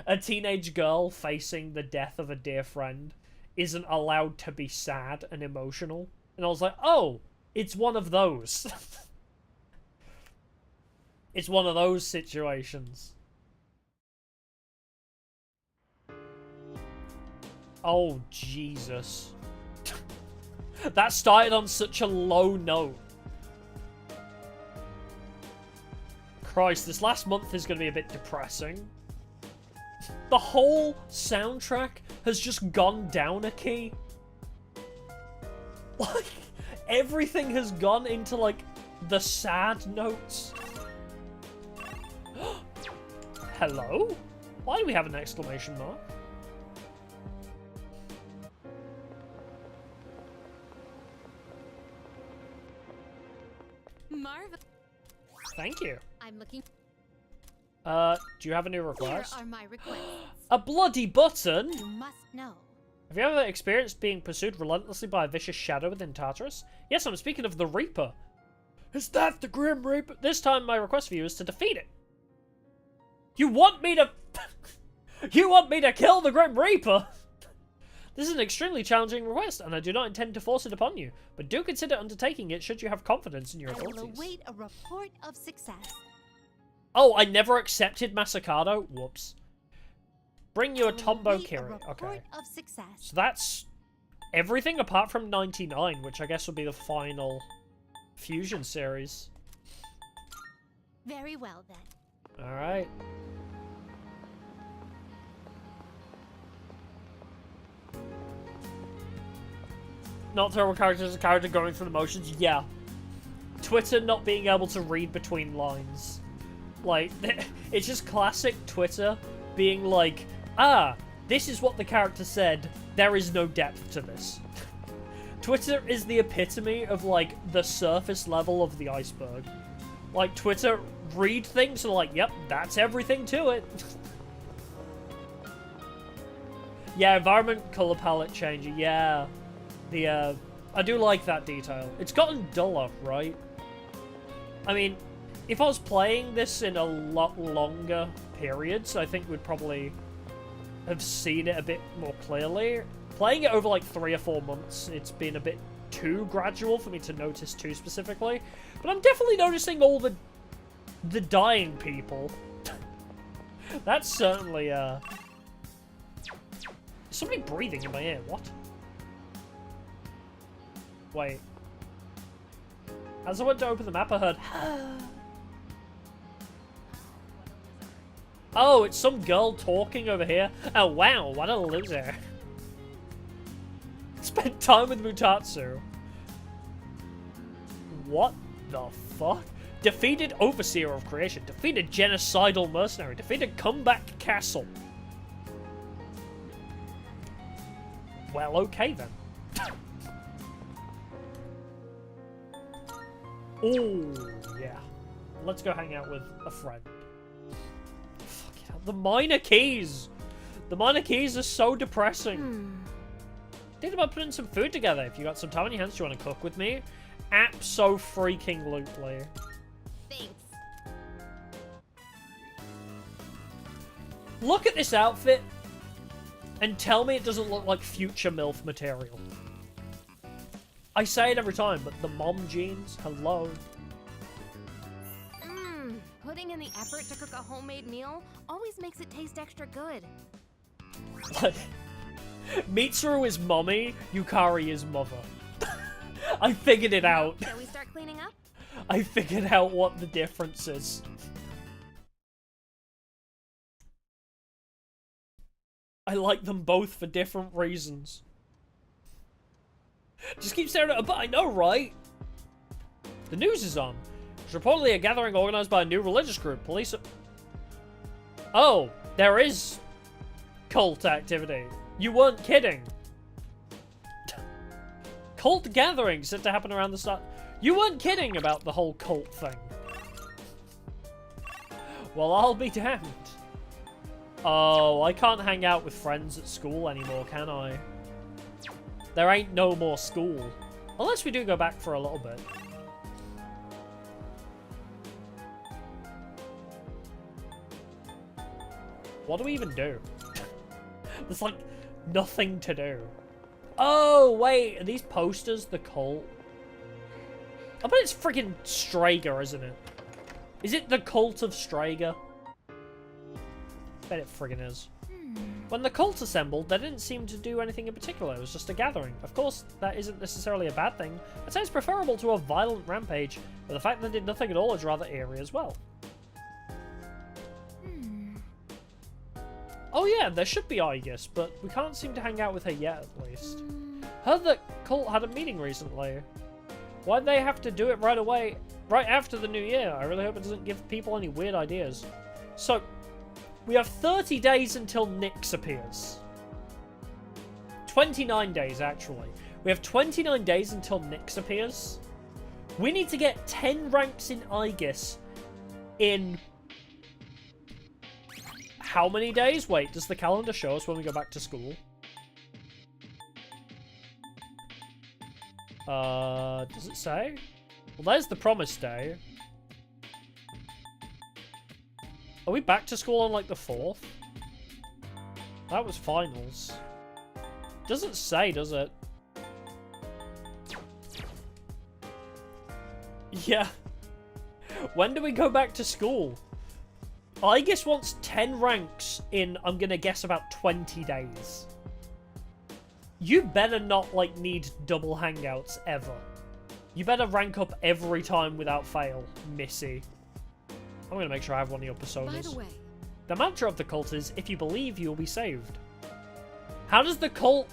A teenage girl facing the death of a dear friend isn't allowed to be sad and emotional." And I was like, oh, it's one of those. It's one of those situations. Oh, Jesus. That started on such a low note. Christ, this last month is going to be a bit depressing. The whole soundtrack has just gone down a key. Like, everything has gone into, like, the sad notes. Hello? Why do we have an exclamation mark? Marv, Thank you. I'm looking. Do you have a new Here request? are my requests. A bloody button? You must know. Have you ever experienced being pursued relentlessly by a vicious shadow within Tartarus? Yes, I'm speaking of the Reaper. Is that the Grim Reaper? This time my request for you is to defeat it. You want me to... You want me to kill the Grim Reaper? This is an extremely challenging request, and I do not intend to force it upon you. But do consider undertaking it should you have confidence in your I will abilities. await a report of success. Oh, I never accepted Masakado? Whoops. Bring you a Tombo Kiri. Okay. Of success. So that's everything apart from 99, which I guess will be the final Fusion series. Very well then. Alright. Not terrible characters, a character going through the motions, yeah. Twitter not being able to read between lines. Like, it's just classic Twitter being like, ah, this is what the character said, there is no depth to this. Twitter is the epitome of, like, the surface level of the iceberg. Like, Twitter read things and like, yep, that's everything to it. Yeah, environment color palette changing, yeah. I do like that detail. It's gotten duller, right? I mean, if I was playing this in a lot longer periods, I think we'd probably have seen it a bit more clearly. Playing it over like 3 or 4 months, it's been a bit too gradual for me to notice too specifically. But I'm definitely noticing all the dying people. That's certainly, Is somebody breathing in my ear? What? Wait. As I went to open the map, I heard... Oh, it's some girl talking over here. Oh, wow, what a loser. Spent time with Mutatsu. What the fuck? Defeated Overseer of Creation. Defeated Genocidal Mercenary. Defeated Comeback Castle. Well, okay then. Oh, yeah. Let's go hang out with a friend. Fuck yeah. The minor keys! The minor keys are so depressing. Think about putting some food together. If you got some time on your hands, do you want to cook with me? Abso-freaking-lutely. Thanks. Look at this outfit and tell me it doesn't look like future MILF material. I say it every time, but the mom jeans, hello. Putting in the effort to cook a homemade meal always makes it taste extra good. Mitsuru is mommy, Yukari is mother. I figured it out. Shall we start cleaning up? I figured out what the difference is. I like them both for different reasons. Just keep staring at her butt, I know, right? The news is on. There's reportedly a gathering organized by a new religious group. Police... Oh, there is cult activity. You weren't kidding. Cult gathering said to happen around the start. You weren't kidding about the whole cult thing. Well, I'll be damned. Oh, I can't hang out with friends at school anymore, can I? There ain't no more school. Unless we do go back for a little bit. What do we even do? There's like nothing to do. Oh, wait. Are these posters the cult? I bet it's freaking Strager, isn't it? Is it the cult of Strager? Bet it friggin' is. When the cult assembled, they didn't seem to do anything in particular. It was just a gathering. Of course, that isn't necessarily a bad thing. It sounds preferable to a violent rampage, but the fact that they did nothing at all is rather eerie as well. Oh yeah, there should be Aegis, but we can't seem to hang out with her yet, at least. Heard that cult had a meeting recently. Why'd they have to do it right away, right after the new year? I really hope it doesn't give people any weird ideas. So, we have 30 days until Nyx appears. 29 days, actually. We have 29 days until Nyx appears. We need to get 10 ranks in Aegis in... how many days? Wait, does the calendar show us when we go back to school? Does it say? Well, there's the promised day. Are we back to school on, like, the 4th? That was finals. Doesn't say, does it? Yeah. When do we go back to school? Aegis wants 10 ranks in, I'm gonna guess, about 20 days. You better not, like, need double hangouts ever. You better rank up every time without fail, Missy. I'm gonna make sure I have one of your personas. By the way, the mantra of the cult is, if you believe, you will be saved. How does the cult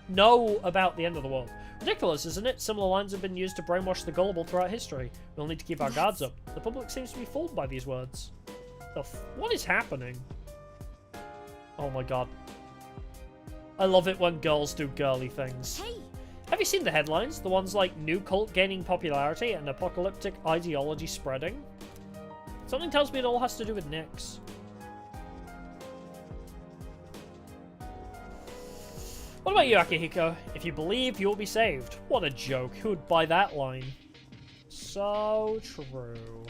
know about the end of the world? Ridiculous, isn't it? Similar lines have been used to brainwash the gullible throughout history. We'll need to keep our guards up. The public seems to be fooled by these words. What is happening? Oh my god. I love it when girls do girly things. Hey. Have you seen the headlines? The ones like, new cult gaining popularity and apocalyptic ideology spreading? Something tells me it all has to do with Nyx. What about you, Akihiko? If you believe, you will be saved. What a joke. Who would buy that line? So true.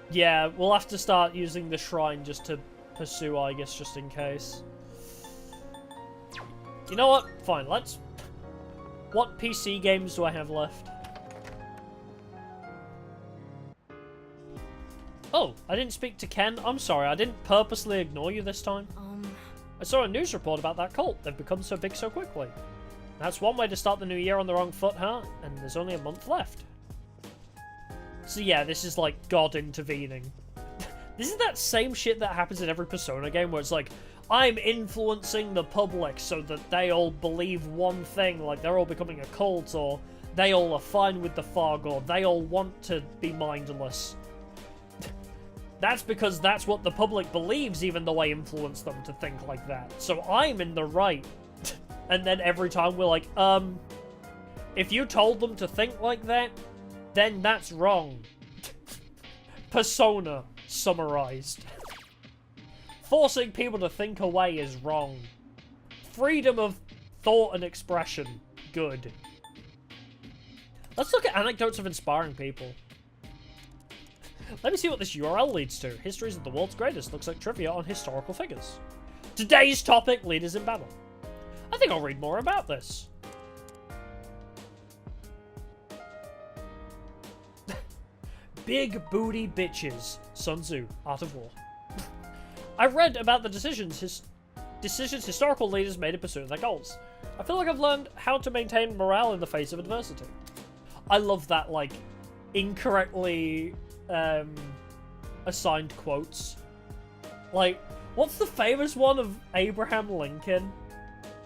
Yeah, we'll have to start using the shrine just to pursue Aegis, just in case. You know what? Fine, let's... What PC games do I have left? Oh, I didn't speak to Ken. I'm sorry, I didn't purposely ignore you this time. I saw a news report about that cult. They've become so big so quickly. That's one way to start the new year on the wrong foot, huh? And there's only a month left. So yeah, this is like God intervening. This is that same shit that happens in every Persona game where it's like, I'm influencing the public so that they all believe one thing, like they're all becoming a cult, or They all are fine with the Fargor. They all want to be mindless. That's because that's what the public believes, even though I influence them to think like that. So I'm in the right. And then every time we're like, if you told them to think like that, then that's wrong. Persona summarized. Forcing people to think away is wrong. Freedom of thought and expression, good. Let's look at anecdotes of inspiring people. Let me see what this URL leads to. Histories of the world's greatest. Looks like trivia on historical figures. Today's topic, leaders in battle. I think I'll read more about this. Big booty bitches. Sun Tzu, Art of War. I read about the decisions historical leaders made in pursuit of their goals. I feel like I've learned how to maintain morale in the face of adversity. I love that, like, incorrectly assigned quotes. Like, what's the famous one of Abraham Lincoln?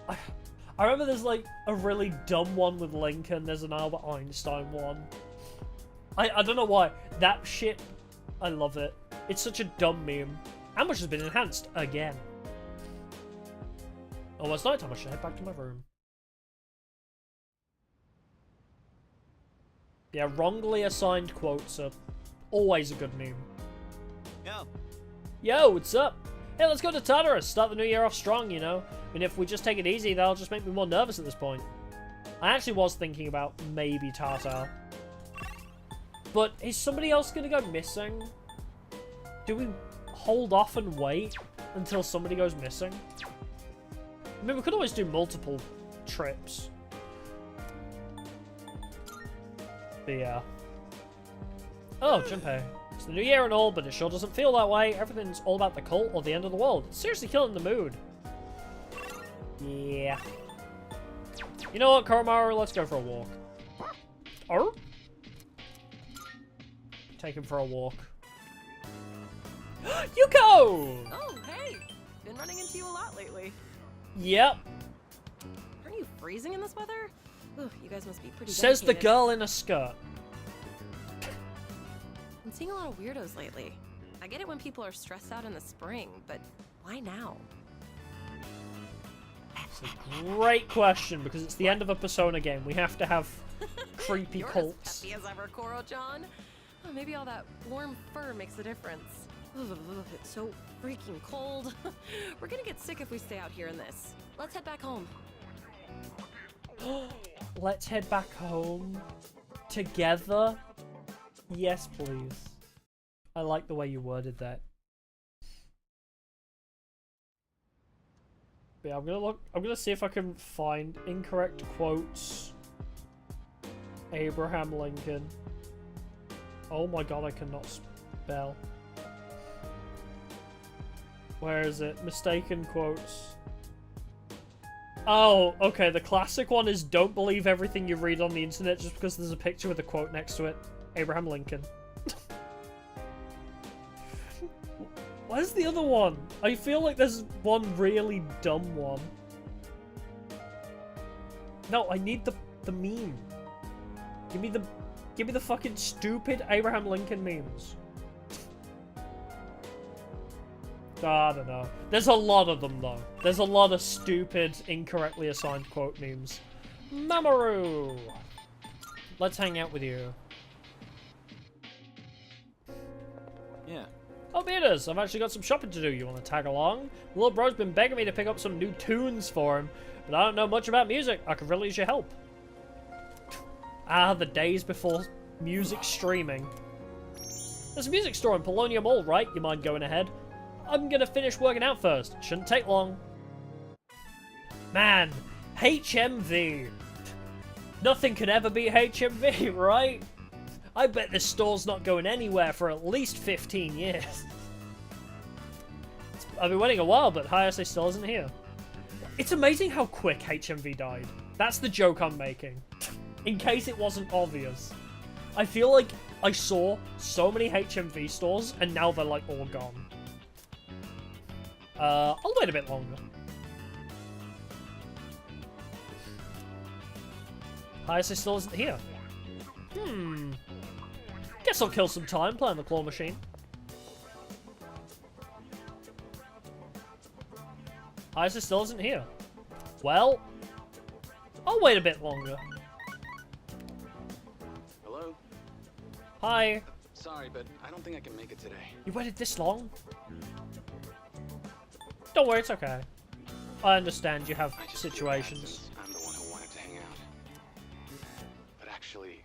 I remember there's, like, a really dumb one with Lincoln. There's an Albert Einstein one. I don't know why. That shit, I love it. It's such a dumb meme. Ambush has been enhanced again. Oh, it's nighttime. I should head back to my room. Yeah, wrongly assigned quotes are always a good meme. Yo. Yo, what's up? Hey, let's go to Tartarus. Start the new year off strong, you know? I mean, if we just take it easy, that'll just make me more nervous at this point. I actually was thinking about maybe Tartar. But is somebody else going to go missing? Do we hold off and wait until somebody goes missing? I mean, we could always do multiple trips. But yeah. Oh, Junpei. It's the new year and all, but it sure doesn't feel that way. Everything's all about the cult or the end of the world. It's seriously killing the mood. Yeah. You know what, Koromaru? Let's go for a walk. Oh? Take him for a walk. Yuko! Oh, hey! Been running into you a lot lately. Yep. Aren't you freezing in this weather? Ugh, you guys must be pretty Says the dedicated. girl in a skirt. I'm seeing a lot of weirdos lately. I get it when people are stressed out in the spring, but why now? It's a great question, because it's the end of a Persona game. We have to have creepy You're cults. as peppy as ever, Koro-chan. Oh, maybe all that warm fur makes a difference. Ugh, it's so freaking cold. We're gonna get sick if we stay out here in this. Let's head back home. Let's head back home together. Yes, please. I like the way you worded that. But yeah, I'm gonna look. I'm gonna see if I can find incorrect quotes. Abraham Lincoln. Oh my god, I cannot spell. Where is it? Mistaken quotes. Oh, okay, the classic one is don't believe everything you read on the internet just because there's a picture with a quote next to it. Abraham Lincoln. Where's the other one? I feel like there's one really dumb one. No, I need the meme. Give me the fucking stupid Abraham Lincoln memes. I don't know. There's a lot of them, though. There's a lot of stupid, incorrectly assigned quote memes. Mamoru! Let's hang out with you. Yeah. Oh, Beaters, I've actually got some shopping to do. You want to tag along? The little bro's been begging me to pick up some new tunes for him, but I don't know much about music. I could really use your help. Ah, the days before music streaming. There's a music store in Polonia Mall, right? You mind going ahead? I'm gonna finish working out first. Shouldn't take long. Man, HMV. Nothing can ever beat HMV, right? I bet this store's not going anywhere for at least 15 years. I've been waiting a while, but Hayase still isn't here. It's amazing how quick HMV died. That's the joke I'm making. In case it wasn't obvious. I feel like I saw so many HMV stores, and now they're like all gone. I'll wait a bit longer. Hayase still isn't here. Guess I'll kill some time playing the claw machine. Hayase still isn't here. Well, I'll wait a bit longer. Hello? Hi. Sorry, but I don't think I can make it today. You waited this long? Don't worry, it's okay. I understand you have situations. I'm the one who wanted to hang out. But actually,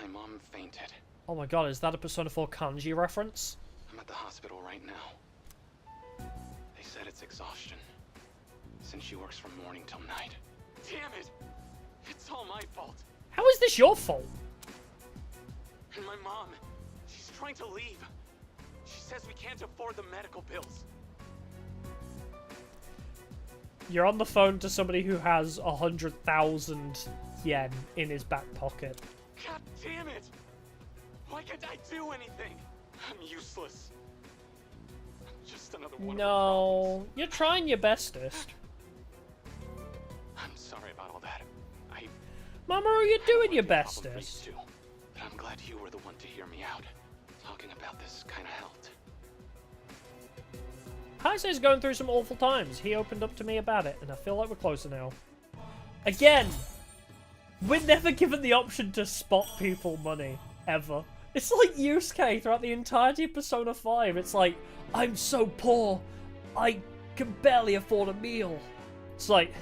my mom fainted. Oh my god, is that a Persona 4 kanji reference? I'm at the hospital right now. They said it's exhaustion, since she works from morning till night. Damn it! It's all my fault. How is this your fault? And my mom, she's trying to leave. She says we can't afford the medical bills. You're on the phone to somebody who has 100,000 yen in his back pocket. God damn it! Why can't I do anything? I'm useless. I'm just another one of her No, you're trying your bestest. I'm sorry about all that. Mamoru, you're doing your probably bestest. too, but I'm glad you were the one to hear me out. Talking about this kind of helped. Hayase going through some awful times. He opened up to me about it, and I feel like we're closer now. Again, we're never given the option to spot people money, ever. It's like Yusuke throughout the entirety of Persona 5. It's like, I'm so poor, I can barely afford a meal. It's like,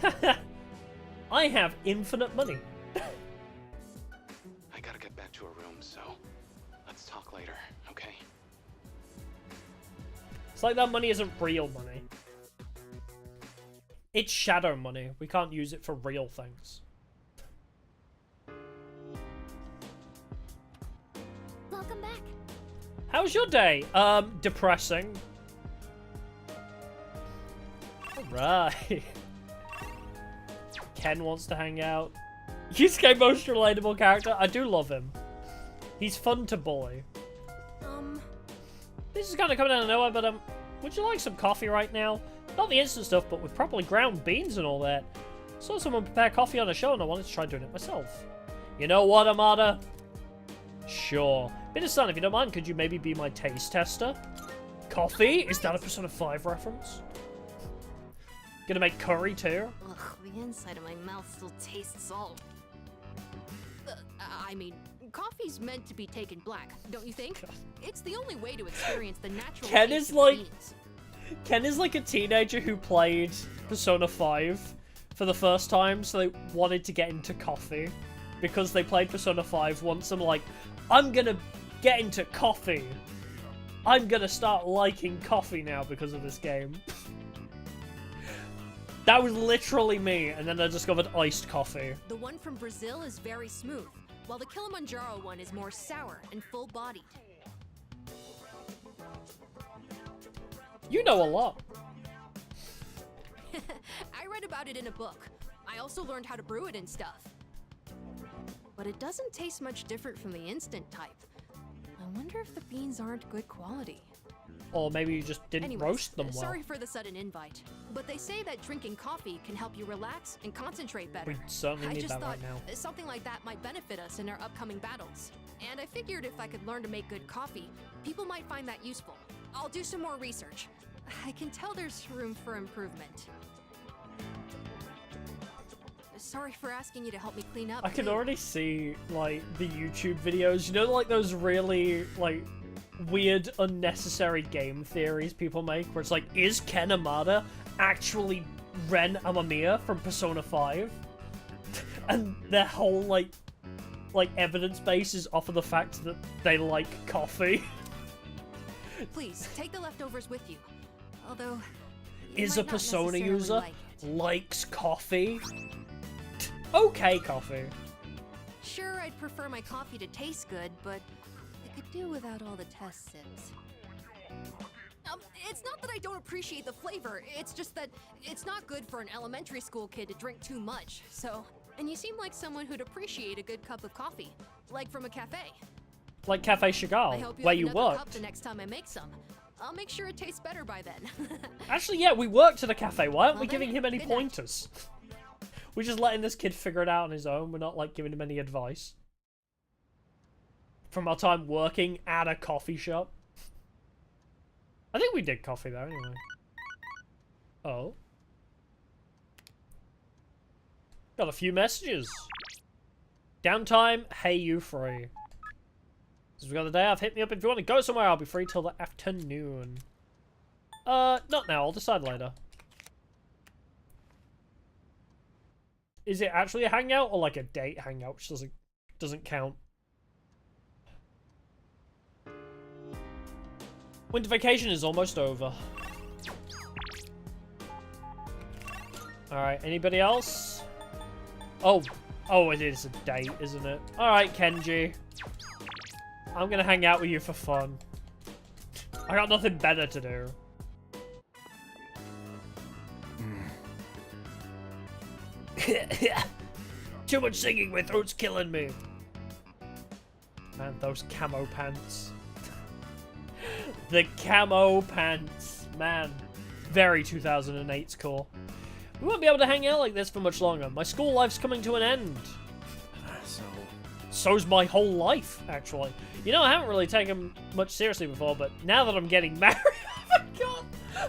I have infinite money. I gotta get back to a room, so let's talk later, okay? It's like that money isn't real money. It's shadow money. We can't use it for real things. Welcome back. How's your day? Depressing. Alright. Ken wants to hang out. Yusuke, most relatable character. I do love him. He's fun to bully. This is kind of coming out of nowhere, but would you like some coffee right now? Not the instant stuff, but with properly ground beans and all that. Saw someone prepare coffee on a show and I wanted to try doing it myself. You know what, Amada? Sure. Bit-san, if you don't mind, could you maybe be my taste tester? Coffee? Is that a Persona 5 reference? Gonna make curry too? Ugh, the inside of my mouth still tastes salt. I mean, coffee's meant to be taken black, don't you think? It's the only way to experience the natural Ken taste is of like... beans. Ken is like a teenager who played Persona 5 for the first time, so they wanted to get into coffee. Because they played Persona 5 once, I'm like, I'm gonna get into coffee. I'm gonna start liking coffee now because of this game. That was literally me, and then I discovered iced coffee. The one from Brazil is very smooth, while the Kilimanjaro one is more sour and full-bodied. You know a lot. I read about it in a book. I also learned how to brew it and stuff. But it doesn't taste much different from the instant type. I wonder if the beans aren't good quality. Or maybe you just didn't roast them well. Sorry for the sudden invite, but they say that drinking coffee can help you relax and concentrate better. We certainly I need just that thought right now. something like that might benefit us in our upcoming battles. And I figured if I could learn to make good coffee, people might find that useful. I'll do some more research. I can tell there's room for improvement. Sorry for asking you to help me clean up. I can too. already see, like, the YouTube videos. You know, like, those really, like, weird, unnecessary game theories people make, where it's like, is Ken Amada actually Ren Amamiya from Persona 5? And their whole, like, evidence base is off of the fact that they like coffee. Please, take the leftovers with you. Although, Is a Persona user likes coffee? Okay, coffee. Sure, I'd prefer my coffee to taste good, but I could do without all the test sips. It's not that I don't appreciate the flavor, it's just that it's not good for an elementary school kid to drink too much, so... And you seem like someone who'd appreciate a good cup of coffee, like from a cafe. Like Cafe I Chagall, hope where have you another cup worked. the next time I make some. I'll make sure it tastes better by then. Actually, yeah, we worked at a cafe. Why aren't we Well, giving then, him any good night. pointers? We're just letting this kid figure it out on his own. We're not, like, giving him any advice. From our time working at a coffee shop. I think we did coffee there anyway. Oh. Got a few messages. Downtime, hey you free. Since we got the day off, hit me up if you want to go somewhere. I'll be free till the afternoon. Not now, I'll decide later. Is it actually a hangout or like a date hangout, which doesn't count? Winter vacation is almost over. Alright, anybody else? Oh, it is a date, isn't it? Alright, Kenji. I'm gonna hang out with you for fun. I got nothing better to do. Too much singing, my throat's killing me. Man, those camo pants. The camo pants. Man, very 2008's core. We won't be able to hang out like this for much longer. My school life's coming to an end. So's my whole life, actually. You know, I haven't really taken much seriously before, but now that I'm getting married... Oh my god!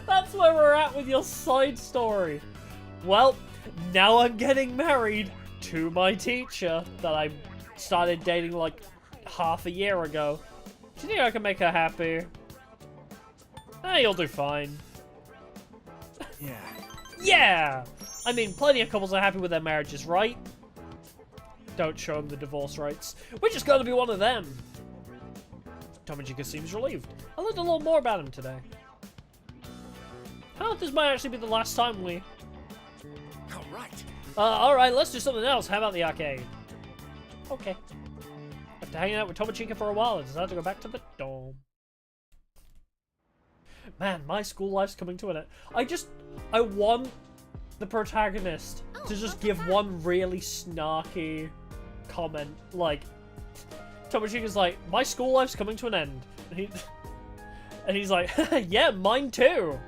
That's where we're at with your side story. Well, now I'm getting married to my teacher that I started dating like half a year ago. Do you think I can make her happy? You'll do fine. Yeah. Yeah! I mean, plenty of couples are happy with their marriages, right? Don't show them the divorce rights. We're just gonna be one of them. Tomijika seems relieved. I learned a little more about him today. Oh, this might actually be the last time we... Alright, let's do something else. How about the arcade? Okay. After hanging out with Tomijika for a while, I decided to go back to the dorm. Man, my school life's coming to an end. I want the protagonist to just give one really snarky comment, like, Tomijika's like, my school life's coming to an end. And he's like, yeah, mine too.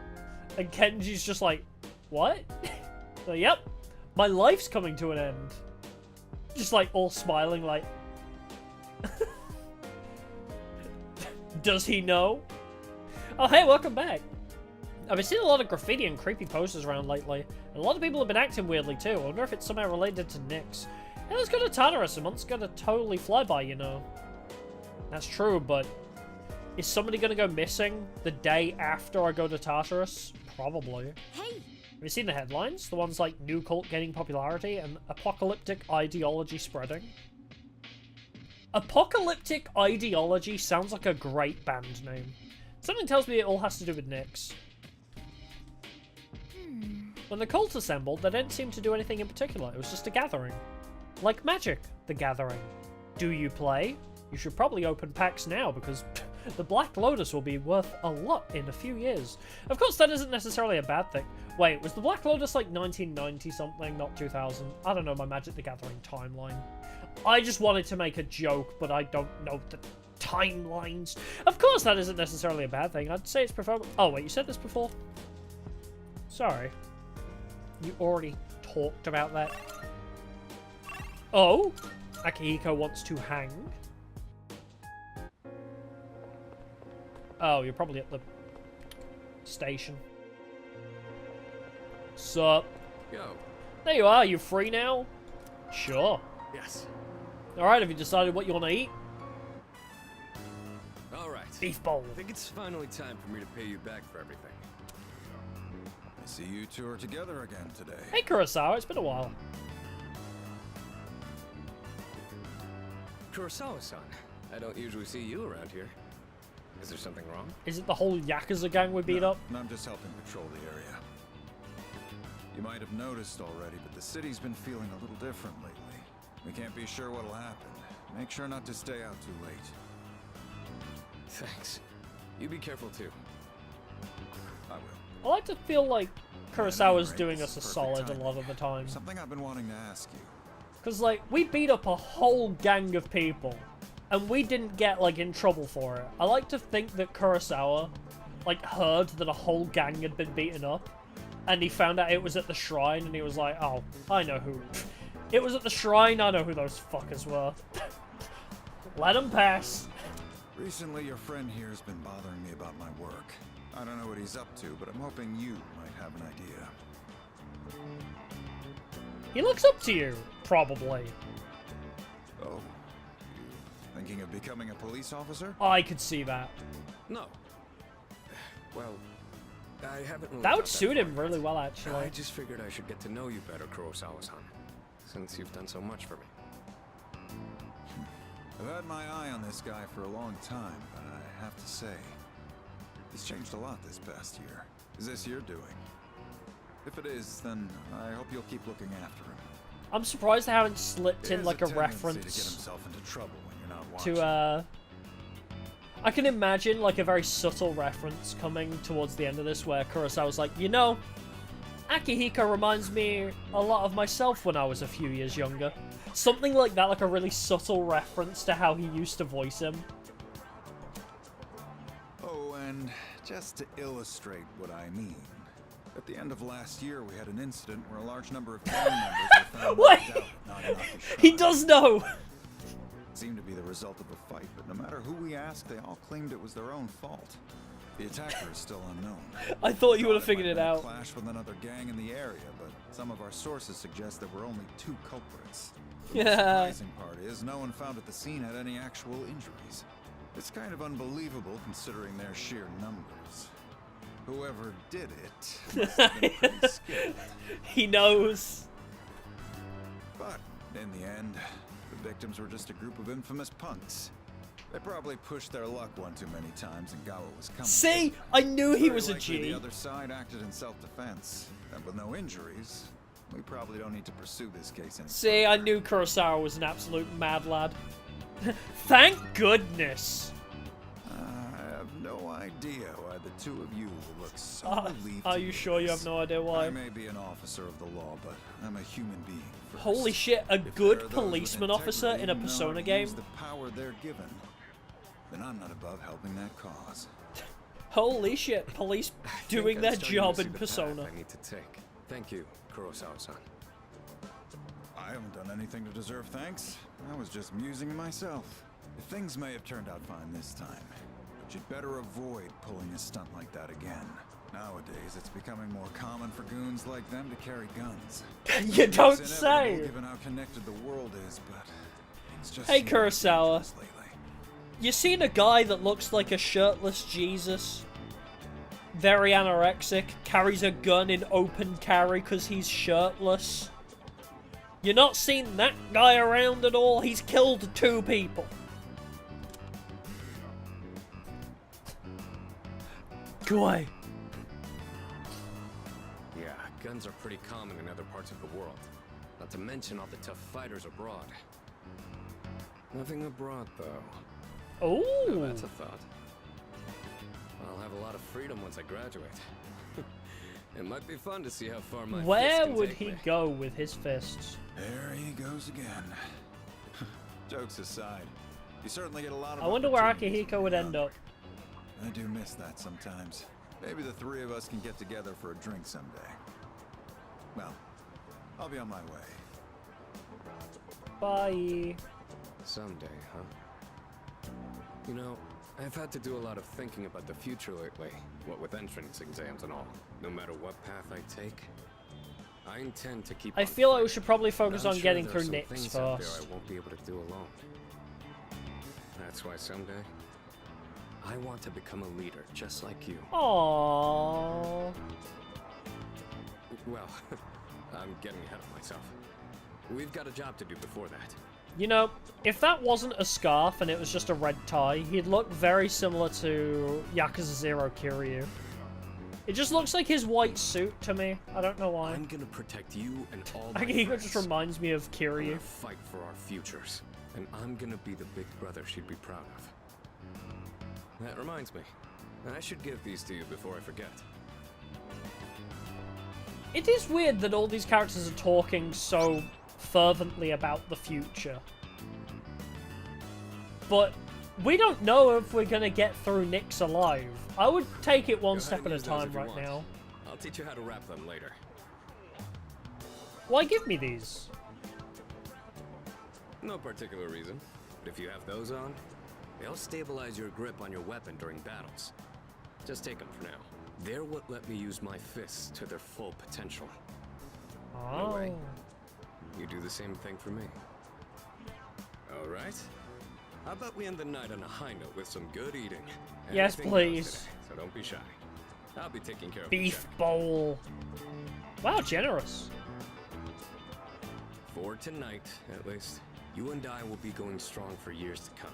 And Kenji's just like, what? Like, yep, my life's coming to an end. Just like all smiling like, does he know? Oh, hey, welcome back. I've been seeing a lot of graffiti and creepy posters around lately, and a lot of people have been acting weirdly too. I wonder if it's somehow related to Nyx. Yeah, let's go to Tartarus. A month's gonna totally fly by, you know. That's true, but is somebody gonna go missing the day after I go to Tartarus? Probably. Hey! Have you seen the headlines? The ones like new cult gaining popularity and apocalyptic ideology spreading? Apocalyptic ideology sounds like a great band name. Something tells me it all has to do with Nyx. When the cult assembled, they didn't seem to do anything in particular. It was just a gathering. Like Magic, the Gathering. Do you play? You should probably open packs now, because the Black Lotus will be worth a lot in a few years. Of course, that isn't necessarily a bad thing. Wait, was the Black Lotus like 1990 something, not 2000? I don't know my Magic the Gathering timeline. I just wanted to make a joke, but I don't know the timelines. Of course, that isn't necessarily a bad thing. I'd say it's preferable. Oh, wait, you said this before? Sorry. You already talked about that. Oh? Akihiko wants to hang. Oh, you're probably at the station. Sup? Yo. There you are. You free now? Sure. Yes. Alright, have you decided what you want to eat? Alright. Beef bowl. I think it's finally time for me to pay you back for everything. I see you two are together again today. Hey, Kurosawa. It's been a while. Kurosawa-san, I don't usually see you around here. Is there something wrong? Is it the whole Yakuza gang we beat up? No, I'm just helping patrol the area. You might have noticed already, but the city's been feeling a little different lately. We can't be sure what'll happen. Make sure not to stay out too late. Thanks. You be careful too. I will. I like to feel like Kurosawa's rate, doing this us a is solid perfect a lot of the time. Something I've been wanting to ask you. Because, like, we beat up a whole gang of people, and we didn't get, like, in trouble for it. I like to think that Kurosawa, like, heard that a whole gang had been beaten up, and he found out it was at the shrine, and he was like, oh, I know who. It was at the shrine, I know who those fuckers were. Let them pass. Recently, your friend here has been bothering me about my work. I don't know what he's up to, but I'm hoping you might have an idea. He looks up to you, probably. Oh, you thinking of becoming a police officer? I could see that. No. Well, I haven't really That would thought suit him far really yet. well, actually. I just figured I should get to know you better, Kurosawa-san, since you've done so much for me. I've had my eye on this guy for a long time, but I have to say, he's changed a lot this past year. Is this your doing? If it is, then I hope you'll keep looking after him. I'm surprised they haven't slipped in like a To get reference himself into trouble when you're not watching. to I can imagine like a very subtle reference coming towards the end of this where Kurosawa's like, you know, Akihiko reminds me a lot of myself when I was a few years younger. Something like that, like a really subtle reference to how he used to voice him. Oh, and just to illustrate what I mean, at the end of last year we had an incident where a large number of gang members were found knocked out, not enough to shot. He does know! It seemed to be the result of a fight, but no matter who we asked, they all claimed it was their own fault. The attacker is still unknown. I thought you would have figured it out. Clash with another gang in the area, but some of our sources suggest there were only 2 culprits. The surprising part is no one found at the scene had any actual injuries. It's kind of unbelievable considering their sheer numbers. Whoever did it must have been pretty skilled. He knows. But in the end, the victims were just a group of infamous punks. They probably pushed their luck one too many times and got what was coming. See? I knew he was a Very likely G. The other side acted in self-defense, and with no injuries, we probably don't need to pursue this case any See, I knew Kurosawa was an absolute mad lad. Thank goodness. I have no idea why the two of you will look so relieved. Are to you hear sure you this. have no idea why? I may be an officer of the law, but I'm a human being first. Holy shit, a If there are good those with policeman officer integrity in a who know how Persona to game? use the power they're given, then I'm not above helping that cause. Holy shit, police doing I'm their starting to job see in the path Persona. I need to take. Thank you, Kurosawa-san. I haven't done anything to deserve thanks. I was just musing myself. Things may have turned out fine this time, but you'd better avoid pulling a stunt like that again. Nowadays, it's becoming more common for goons like them to carry guns. You don't It's say! inevitable given how connected the world is, but things just Hey seem Kurosawa, dangerous lately. you seen a guy that looks like a shirtless Jesus? Very anorexic, carries a gun in open carry because he's shirtless. You're not seen that guy around at all? He's killed 2 people. Go away. Yeah, guns are pretty common in other parts of the world. Not to mention all the tough fighters abroad. Nothing abroad, though. Oh, Now that's a thought. I'll have a lot of freedom once I graduate. It might be fun to see how far my where fists can would take he me. go with his fists? There he goes again. Jokes aside, you certainly get a lot of I wonder where opportunities Akihiko would end up. I do miss that sometimes. Maybe the 3 of us can get together for a drink someday. Well, I'll be on my way. Bye. Someday, huh? You know, I've had to do a lot of thinking about the future lately, what with entrance exams and all. No matter what path I take, I intend to keep I on feel like fighting. we should probably focus I'm on sure getting there are through some Nyx things out there first. I won't be able to do alone. That's why someday, I want to become a leader, just like you. Aww. Well, I'm getting ahead of myself. We've got a job to do before that. You know, if that wasn't a scarf and it was just a red tie, he'd look very similar to Yakuza 0 Kiryu. It just looks like his white suit to me. I don't know why. I'm gonna protect you and all my Akihiko friends. just reminds me of I'm Kiryu. gonna fight for our futures, and I'm gonna be the big brother she'd be proud of. That reminds me, I should give these to you before I forget. It is weird that all these characters are talking so fervently about the future. But we don't know if we're gonna get through Nyx alive. I would take it one Go step ahead at a and use those time if you right want. now. I'll teach you how to wrap them later. Why give me these? No particular reason, but if you have those on, they'll stabilize your grip on your weapon during battles. Just take them for now. They're what let me use my fists to their full potential. Oh. No way. You do the same thing for me. All right. How about we end the night on a high note with some good eating? Yes, Anything please. goes today, so don't be shy. I'll be taking care of Beef bowl. Wow, generous. For tonight, at least, you and I will be going strong for years to come.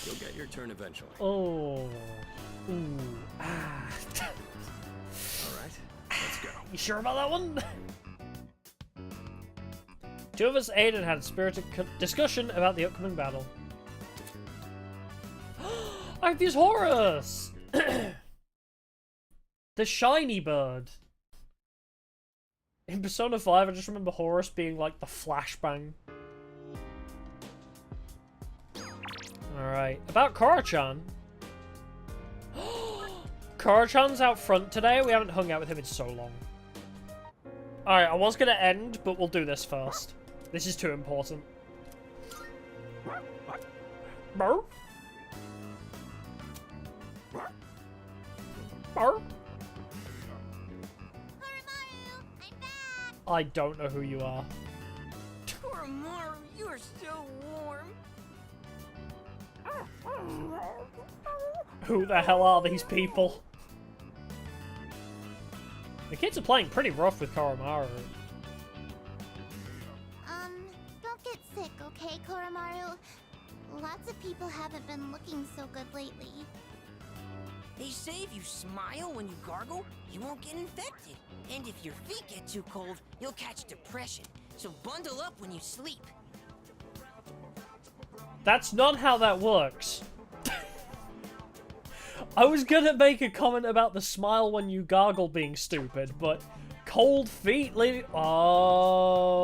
You'll get your turn eventually. Oh. Ooh. Ah. All right, let's go. You sure about that one? Two of us ate and had a spirited discussion about the upcoming battle. I have these Horus! The shiny bird. In Persona 5, I just remember Horus being like the flashbang. Alright, about Koro-chan. Koro-chan's out front today. We haven't hung out with him in so long. Alright, I was gonna end, but we'll do this first. This is too important. Burr? Burr? I don't know who you are. Koromaru, you are so warm. Who the hell are these people? The kids are playing pretty rough with Koromaru. Don't get sick, okay, Koromaru? Lots of people haven't been looking so good lately. They say if you smile when you gargle, you won't get infected. And if your feet get too cold, you'll catch depression. So bundle up when you sleep. That's not how that works. I was gonna make a comment about the smile when you gargle being stupid, but cold feet leading... Oh.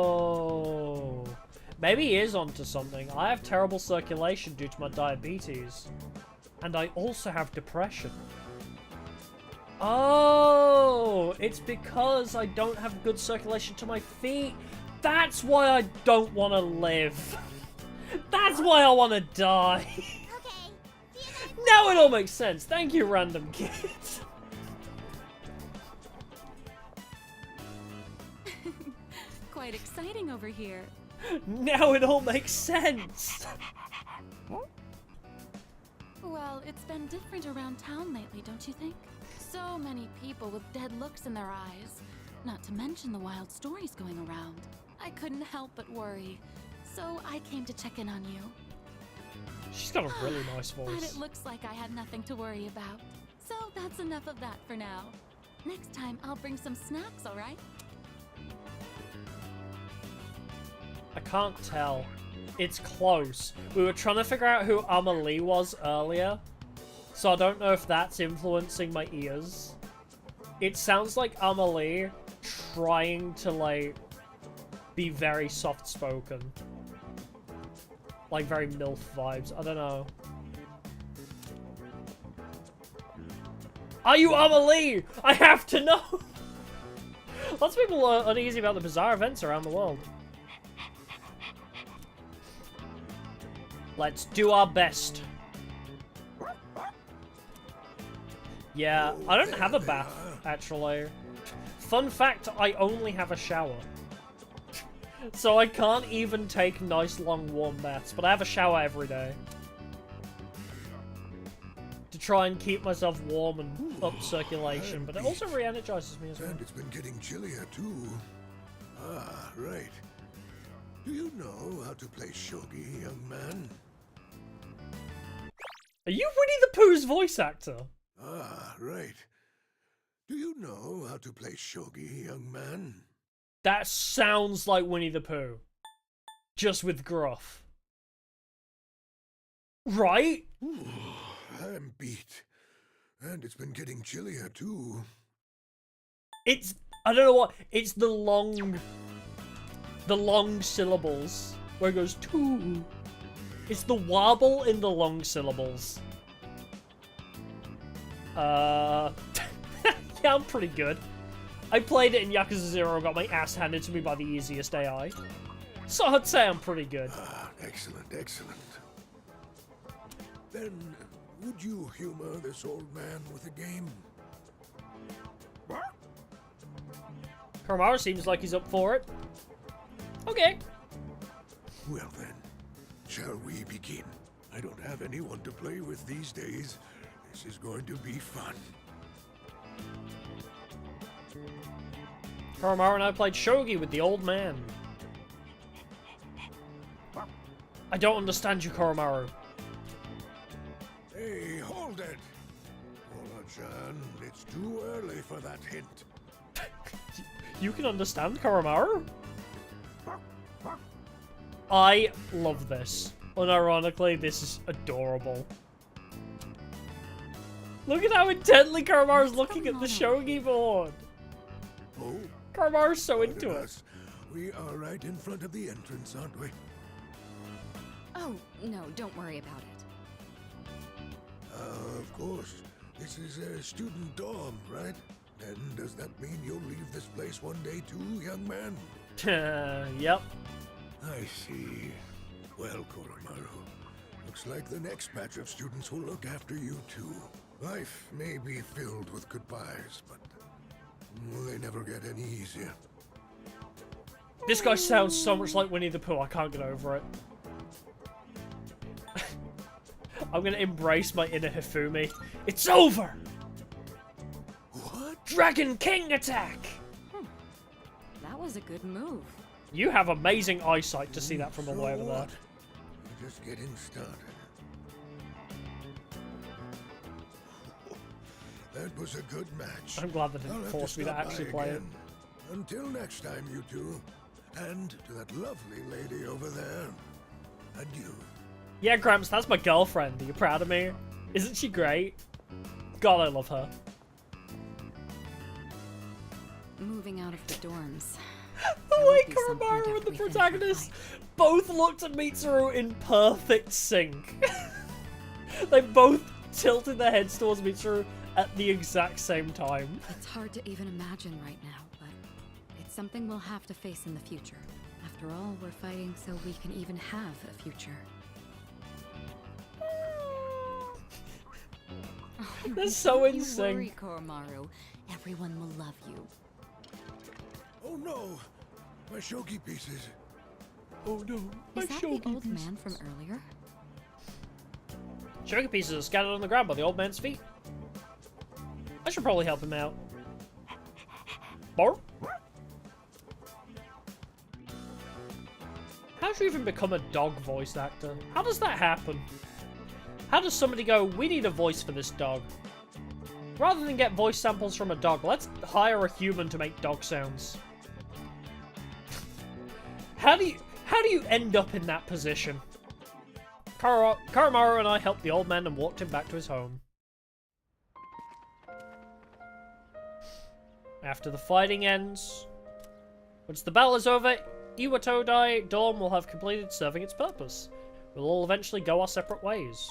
Maybe he is onto something. I have terrible circulation due to my diabetes. And I also have depression. Oh, it's because I don't have good circulation to my feet. That's why I don't want to live. That's why I want to die. Now it all makes sense. Thank you, random kids. Quite exciting over here. Now it all makes sense. Well, it's been different around town lately, don't you think? So many people with dead looks in their eyes. Not to mention the wild stories going around. I couldn't help but worry. So I came to check in on you. She's got a really nice But voice. it looks like I had nothing to worry about. So that's enough of that for now. Next time, I'll bring some snacks, alright? I can't tell. It's close. We were trying to figure out who Amelie was earlier, so I don't know if that's influencing my ears. It sounds like Amelie trying to, like, be very soft-spoken. Like, very MILF vibes. I don't know. Are you Amelie? I have to know! Lots of people are uneasy about the bizarre events around the world. Let's do our best. Yeah, I don't have a bath, actually. Fun fact, I only have a shower. So I can't even take nice long warm baths, but I have a shower every day. To try and keep myself warm and up circulation, but it also re-energizes me as well. And it's been getting chillier too. Ah, right. Do you know how to play shogi, young man? Are you Winnie the Pooh's voice actor? Ah, right. Do you know how to play shogi, young man? That sounds like Winnie the Pooh. Just with gruff. Right? Ooh, I'm beat. And it's been getting chillier too. It's... I don't know what... It's the long syllables. Where it goes, too. It's the wobble in the long syllables. Yeah, I'm pretty good. I played it in Yakuza 0 and got my ass handed to me by the easiest AI. So I'd say I'm pretty good. Ah, excellent, excellent. Then, would you humor this old man with a game? Koromaru seems like he's up for it. Okay. Well then, shall we begin? I don't have anyone to play with these days. This is going to be fun. Koromaru and I played shogi with the old man. I don't understand you, Koromaru. Hey, hold it! Ola-chan, it's too early for that hint. You can understand Koromaru? I love this. Unironically, this is adorable. Look at how intently Koromaru's looking at the shogi board. Oh, Koromaru's so into it. us. We are right in front of the entrance, aren't we? Oh, no, don't worry about it. Of course. This is a student dorm, right? Then does that mean you'll leave this place one day too, young man? Yep. I see. Well, Koromaru, looks like the next batch of students will look after you too. Life may be filled with goodbyes, but they never get any easier. This guy sounds so much like Winnie the Pooh, I can't get over it. I'm gonna embrace my inner Hifumi. It's over! What? Dragon King attack! That was a good move. You have amazing eyesight to see that from all the way over there. We're just getting started. That was a good match. I'm glad that I'll didn't have force me to stop by actually play it. again. Until next time, you two. And to that lovely lady over there, adieu. Yeah, Gramps, that's my girlfriend. Are you proud of me? Isn't she great? God, I love her. Moving out of the dorms. The way Koromaru and the protagonist both looked at Mitsuru in perfect sync. They both tilted their heads towards Mitsuru at the exact same time. It's hard to even imagine right now, but it's something we'll have to face in the future. After all, we're fighting so we can even have a future. They're so Don't in you sync. worry, Koromaru. Everyone will love you. Oh no! My shogi pieces. Oh no, my Is that the shogi old pieces. man from earlier? Shogi pieces are scattered on the ground by the old man's feet. I should probably help him out. Bark. How do you even become a dog voice actor? How does that happen? How does somebody go, we need a voice for this dog? Rather than get voice samples from a dog, let's hire a human to make dog sounds. How do you end up in that position? Koromaru and I helped the old man and walked him back to his home. After the fighting ends, once the battle is over, Iwatodai Dorm will have completed serving its purpose. We'll all eventually go our separate ways.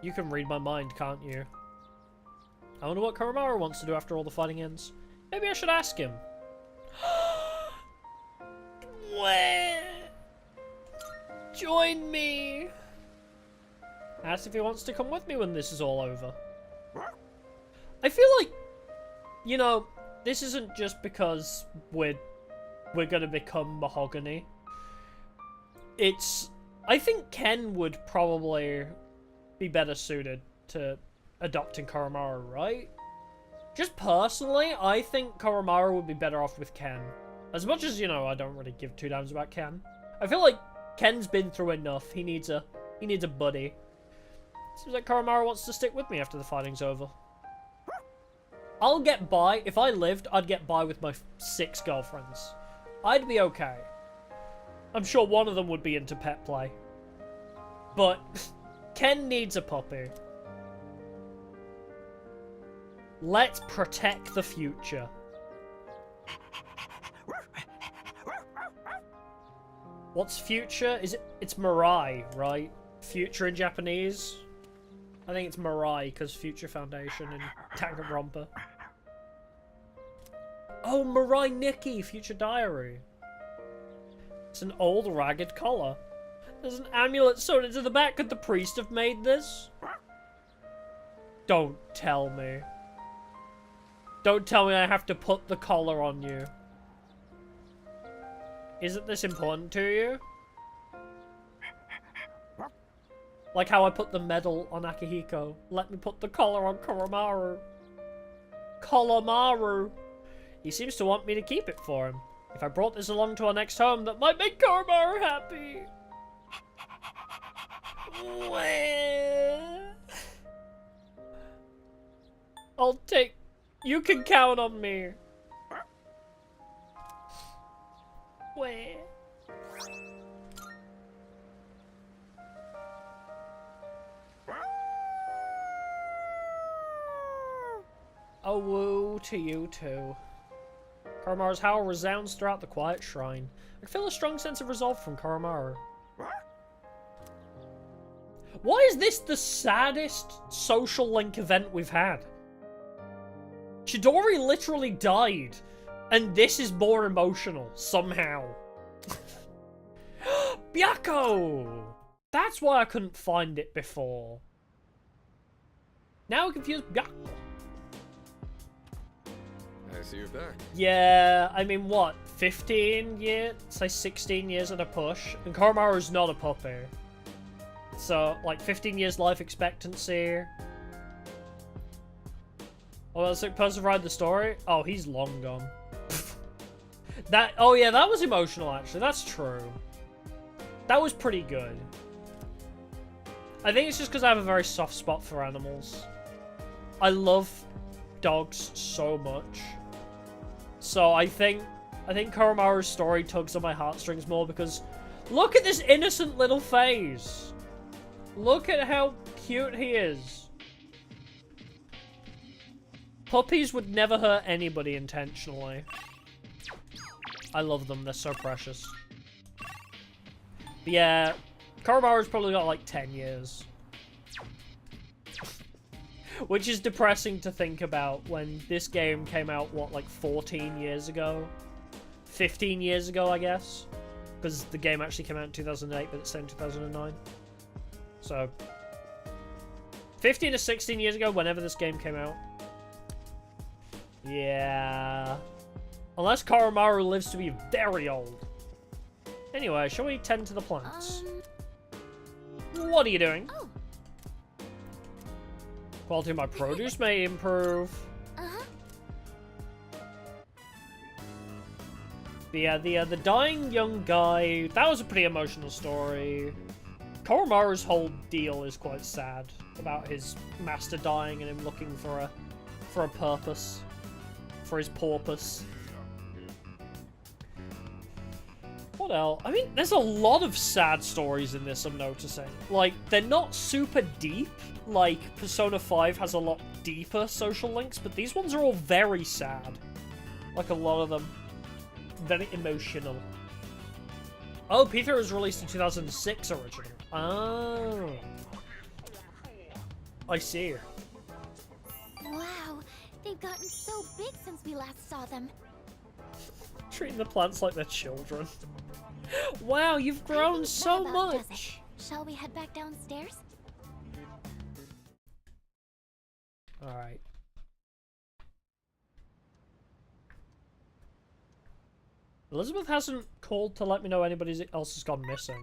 You can read my mind, can't you? I wonder what Koromaru wants to do after all the fighting ends. Maybe I should ask him. Where? Join me! Ask if he wants to come with me when this is all over. I feel like, you know, this isn't just because we're gonna become Mahogany. I think Ken would probably be better suited to adopting Koromaru, right? Just personally, I think Koromaru would be better off with Ken. As much as, you know, I don't really give two damns about Ken. I feel like Ken's been through enough. He needs a buddy. Seems like Koromaru wants to stick with me after the fighting's over. I'll get by. If I lived, I'd get by with my 6 girlfriends. I'd be okay. I'm sure one of them would be into pet play. But Ken needs a puppy. Let's protect the future. What's future? It's Mirai, right? Future in Japanese? I think it's Mirai, because Future Foundation and Danganronpa. Oh, Mirai Nikki, Future Diary. It's an old ragged collar. There's an amulet sewn into the back. Could the priest have made this? Don't tell me. Don't tell me I have to put the collar on you. Isn't this important to you? Like how I put the medal on Akihiko. Let me put the collar on Koromaru. Koromaru. He seems to want me to keep it for him. If I brought this along to our next home, that might make Koromaru happy. I'll take... You can count on me. Where? A woo to you too. Koromaru's howl resounds throughout the quiet shrine. I feel a strong sense of resolve from Koromaru. Why is this the saddest social link event we've had? Chidori literally died, and this is more emotional, somehow. Byakko! That's why I couldn't find it before. Now I'm confused. Byakko. I see you're back. Yeah, I mean, what? 15 years? Say 16 years at a push? And Koromaru's not a puppy. So, like, 15 years life expectancy. Oh, that's the person writing the story? Oh, he's long gone. Oh yeah, that was emotional, actually. That's true. That was pretty good. I think it's just because I have a very soft spot for animals. I love dogs so much. So I think Koromaru's story tugs on my heartstrings more because look at this innocent little face. Look at how cute he is. Puppies would never hurt anybody intentionally. I love them, they're so precious. But yeah, Koromaru's probably got like 10 years. Which is depressing to think about when this game came out, what, like 14 years ago? 15 years ago, I guess? Because the game actually came out in 2008, but it's set in 2009. So, 15 to 16 years ago, whenever this game came out. Yeah. Unless Koromaru lives to be very old. Anyway, shall we tend to the plants? What are you doing? Oh. Quality of my produce may improve. But yeah, the dying young guy, that was a pretty emotional story. Koromaru's whole deal is quite sad about his master dying and him looking for a purpose. For his porpoise. What else? I mean, there's a lot of sad stories in this, I'm noticing. Like, they're not super deep. Like, Persona 5 has a lot deeper social links, but these ones are all very sad. Like, a lot of them. Very emotional. Oh, P3 was released in 2006 originally. Oh. I see. Wow, they've gotten so big since we last saw them. Treating the plants like they're children. Wow, you've grown so much. Shall we head back downstairs? Alright. Elizabeth hasn't called to let me know anybody else has gone missing.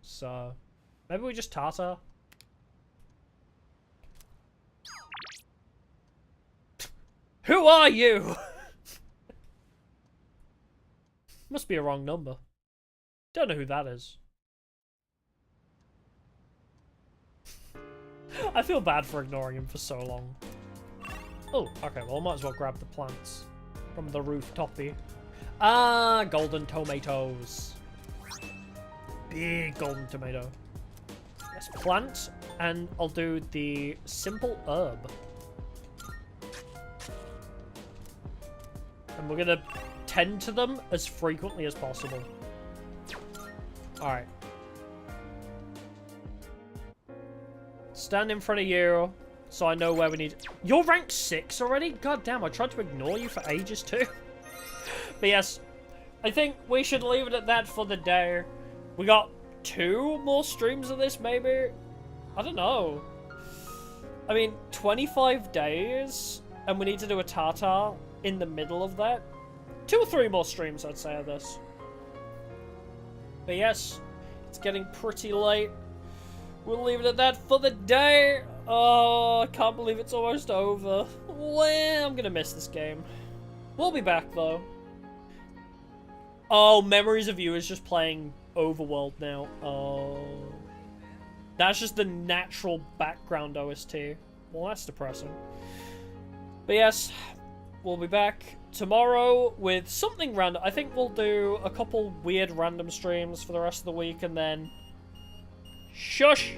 So, maybe we just Tata. Who are you? Must be a wrong number. Don't know who that is. I feel bad for ignoring him for so long. Oh, okay, well I might as well grab the plants from the rooftopy. Ah, golden tomatoes. Big golden tomato. Yes, plant, and I'll do the simple herb. And we're gonna tend to them as frequently as possible. Alright. Stand in front of you, so I know where we need... You're rank 6 already? God damn, I tried to ignore you for ages too. But yes, I think we should leave it at that for the day. We got 2 more streams of this, maybe? I don't know. I mean, 25 days, and we need to do a Tartar in the middle of that. 2 or 3 more streams, I'd say, of this. But yes, it's getting pretty late. We'll leave it at that for the day. Oh, I can't believe it's almost over. Well, I'm gonna miss this game. We'll be back, though. Oh, Memories of You is just playing Overworld now. Oh. That's just the natural background OST. Well, that's depressing. But yes, we'll be back tomorrow with something random. I think we'll do a couple weird random streams for the rest of the week, and then... Shush!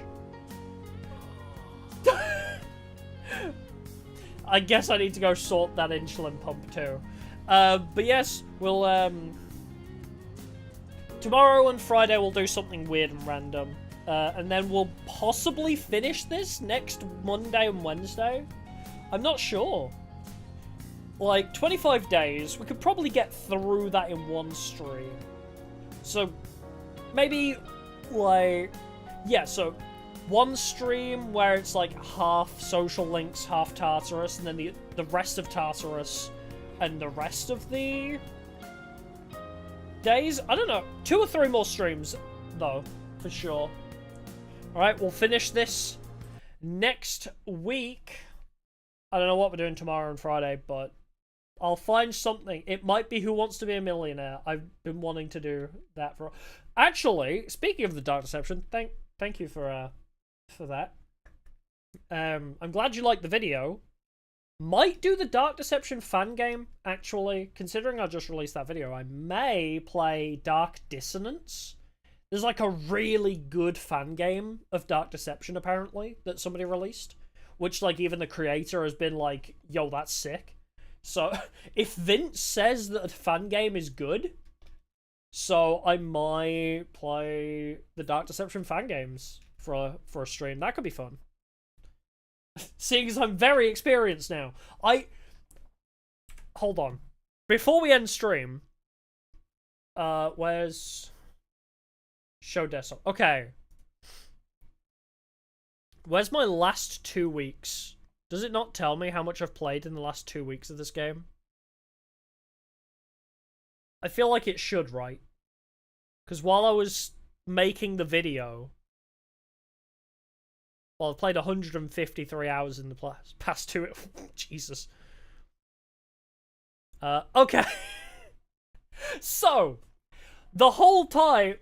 I guess I need to go sort that insulin pump too. But yes, we'll... Tomorrow and Friday we'll do something weird and random. And then we'll possibly finish this next Monday and Wednesday. I'm not sure. Like, 25 days, we could probably get through that in one stream. So, maybe, like... Yeah, so, one stream where it's like half Social Links, half Tartarus, and then the rest of Tartarus and the rest of the days. I don't know. 2 or 3 more streams, though, for sure. Alright, we'll finish this next week. I don't know what we're doing tomorrow and Friday, but I'll find something. It might be Who Wants to Be a Millionaire. I've been wanting to do that for... Actually, speaking of the Dark Deception, thank you for that. I'm glad you liked the video. Might do the Dark Deception fan game, actually. Considering I just released that video, I may play Dark Dissonance. There's like a really good fan game of Dark Deception, apparently, that somebody released. Which, like, even the creator has been like, yo, that's sick. So, if Vince says that a fan game is good, so I might play the Dark Deception fan games for a stream. That could be fun. Seeing as I'm very experienced now. Hold on. Before we end stream, where's... Show desktop. Okay. Where's my last 2 weeks? Does it not tell me how much I've played in the last 2 weeks of this game? I feel like it should, right? Because while I was making the video... Well, I've played 153 hours in the past 2... Jesus. Okay. So, the whole time,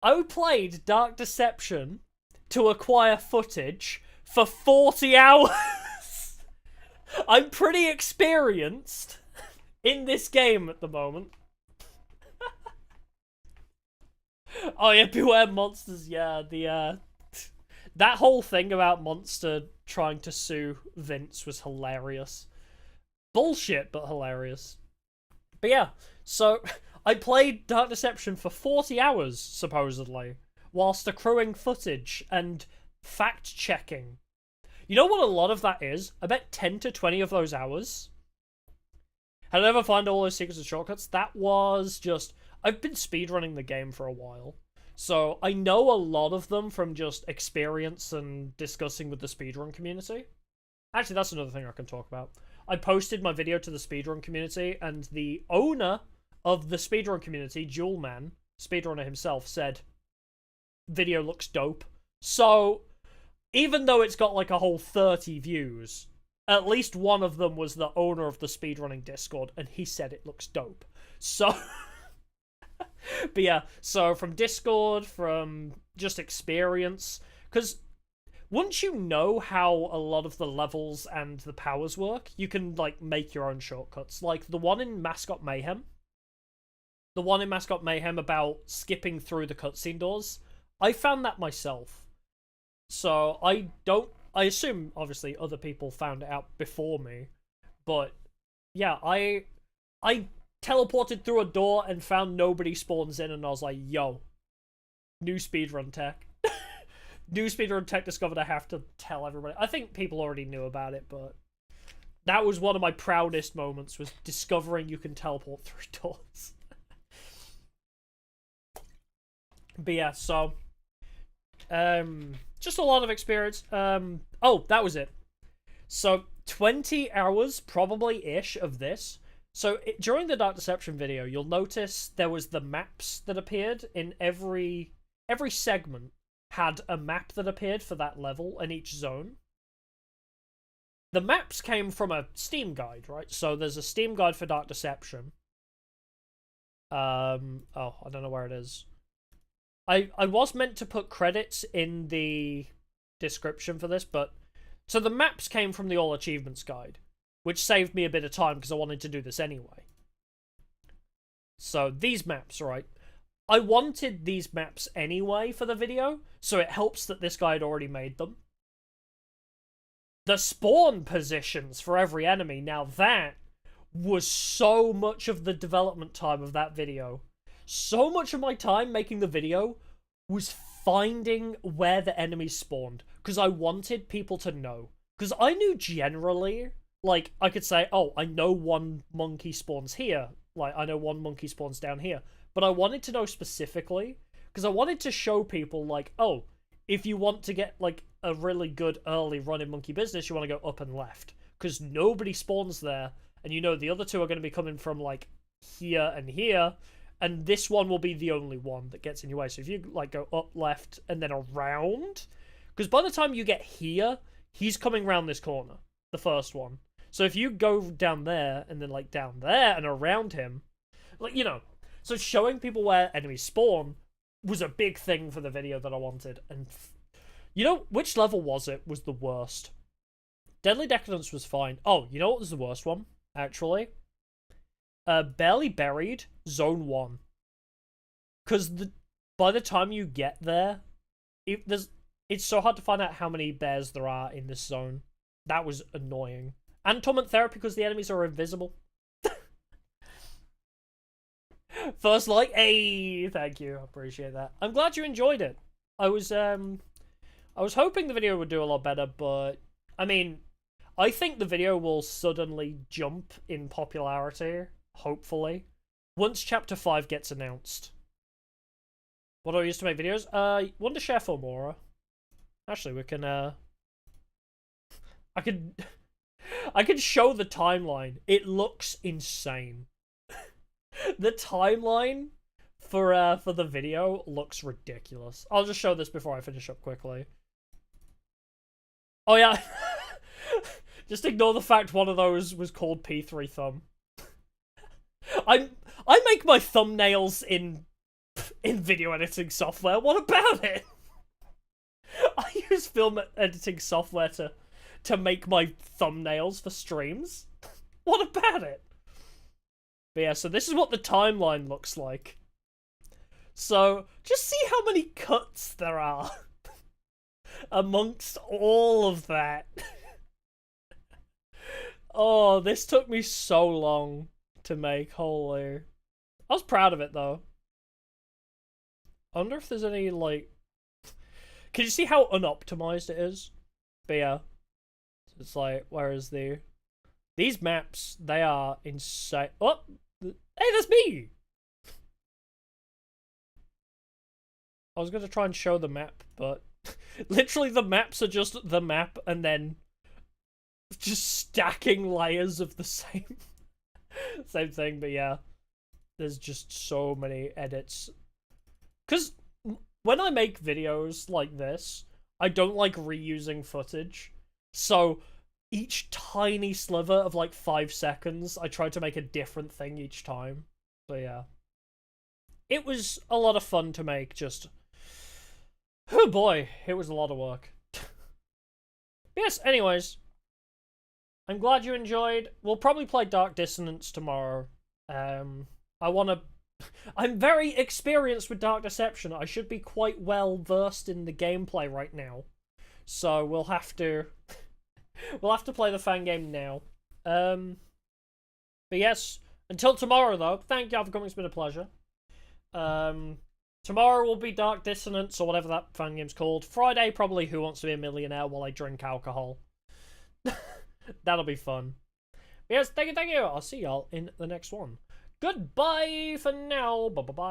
I played Dark Deception to acquire footage for 40 hours. I'm pretty experienced in this game at the moment. Oh yeah, Beware Monsters, yeah, that whole thing about Monster trying to sue Vince was hilarious. Bullshit, but hilarious. But yeah, so I played Dark Deception for 40 hours, supposedly, whilst accruing footage and fact-checking. You know what a lot of that is? I bet 10 to 20 of those hours. Had I ever found all those secrets and shortcuts? That was just... I've been speedrunning the game for a while. So I know a lot of them from just experience and discussing with the speedrun community. Actually, that's another thing I can talk about. I posted my video to the speedrun community, and the owner of the speedrun community, Jewelman, speedrunner himself, said, video looks dope. So, even though it's got like a whole 30 views, at least one of them was the owner of the speedrunning Discord, and he said it looks dope. So, but yeah, so from Discord, from just experience, because once you know how a lot of the levels and the powers work, you can like make your own shortcuts. Like the one in Mascot Mayhem. The one in Mascot Mayhem about skipping through the cutscene doors. I found that myself. So I assume obviously other people found it out before me. But yeah, I teleported through a door and found nobody spawns in, and I was like, yo, new speedrun tech. New speedrun tech discovered, I have to tell everybody. I think people already knew about it, but that was one of my proudest moments, was discovering you can teleport through doors. But yeah, so just a lot of experience. Oh, that was it. So 20 hours probably-ish of this. So during the Dark Deception video, you'll notice there was the maps that appeared in every segment had a map that appeared for that level in each zone. The maps came from a Steam guide, right? So there's a Steam guide for Dark Deception. Oh, I don't know where it is. I was meant to put credits in the description for this, but... So the maps came from the All Achievements guide, which saved me a bit of time because I wanted to do this anyway. So these maps, right? I wanted these maps anyway for the video, so it helps that this guy had already made them. The spawn positions for every enemy, now that was so much of the development time of that video. So much of my time making the video was finding where the enemies spawned, because I wanted people to know. Because I knew generally, like, I could say, oh, I know one monkey spawns here. Like, I know one monkey spawns down here. But I wanted to know specifically, because I wanted to show people, like, oh, if you want to get, like, a really good early run in monkey business, you want to go up and left. Because nobody spawns there, and you know the other two are going to be coming from, like, here and here, and this one will be the only one that gets in your way. So if you, like, go up, left, and then around, because by the time you get here, he's coming around this corner, the first one. So if you go down there, and then, like, down there, and around him, like, you know, so showing people where enemies spawn was a big thing for the video that I wanted. And you know, which level was it was the worst? Deadly Decadence was fine. Oh, you know what was the worst one, actually? Barely Buried, Zone 1. Because by the time you get there, it's so hard to find out how many bears there are in this zone. That was annoying. And Torment Therapy, because the enemies are invisible. First like, hey, thank you, I appreciate that. I'm glad you enjoyed it. I was hoping the video would do a lot better, but I mean, I think the video will suddenly jump in popularity, hopefully, once Chapter 5 gets announced. What do I use to make videos? Want to share Filmora? Actually, we can, I could show the timeline. It looks insane. The timeline for the video looks ridiculous. I'll just show this before I finish up quickly. Oh yeah, just ignore the fact one of those was called P3 Thumb. I make my thumbnails in video editing software. What about it? I use film editing software to make my thumbnails for streams. What about it? But yeah, so this is what the timeline looks like. So, just see how many cuts there are amongst all of that. Oh, this took me so long to make, holy. I was proud of it, though. I wonder if there's any, like... Can you see how unoptimized it is? But yeah. It's like, where is the... These maps, they are insane. Oh! Hey, that's me! I was going to try and show the map, but literally the maps are just the map and then just stacking layers of the same thing. But yeah, there's just so many edits. Because when I make videos like this, I don't like reusing footage. So each tiny sliver of like 5 seconds, I try to make a different thing each time. So yeah. It was a lot of fun to make, just... Oh boy, it was a lot of work. Yes, anyways. I'm glad you enjoyed. We'll probably play Dark Dissonance tomorrow. I'm very experienced with Dark Deception. I should be quite well versed in the gameplay right now. So we'll have to... We'll have to play the fan game now. But yes, until tomorrow though, thank you for coming, it's been a pleasure. Tomorrow will be Dark Dissonance or whatever that fan game's called. Friday, probably Who Wants to Be a Millionaire while I drink alcohol. That'll be fun. But yes, thank you. I'll see y'all in the next one. Goodbye for now. Bye-bye.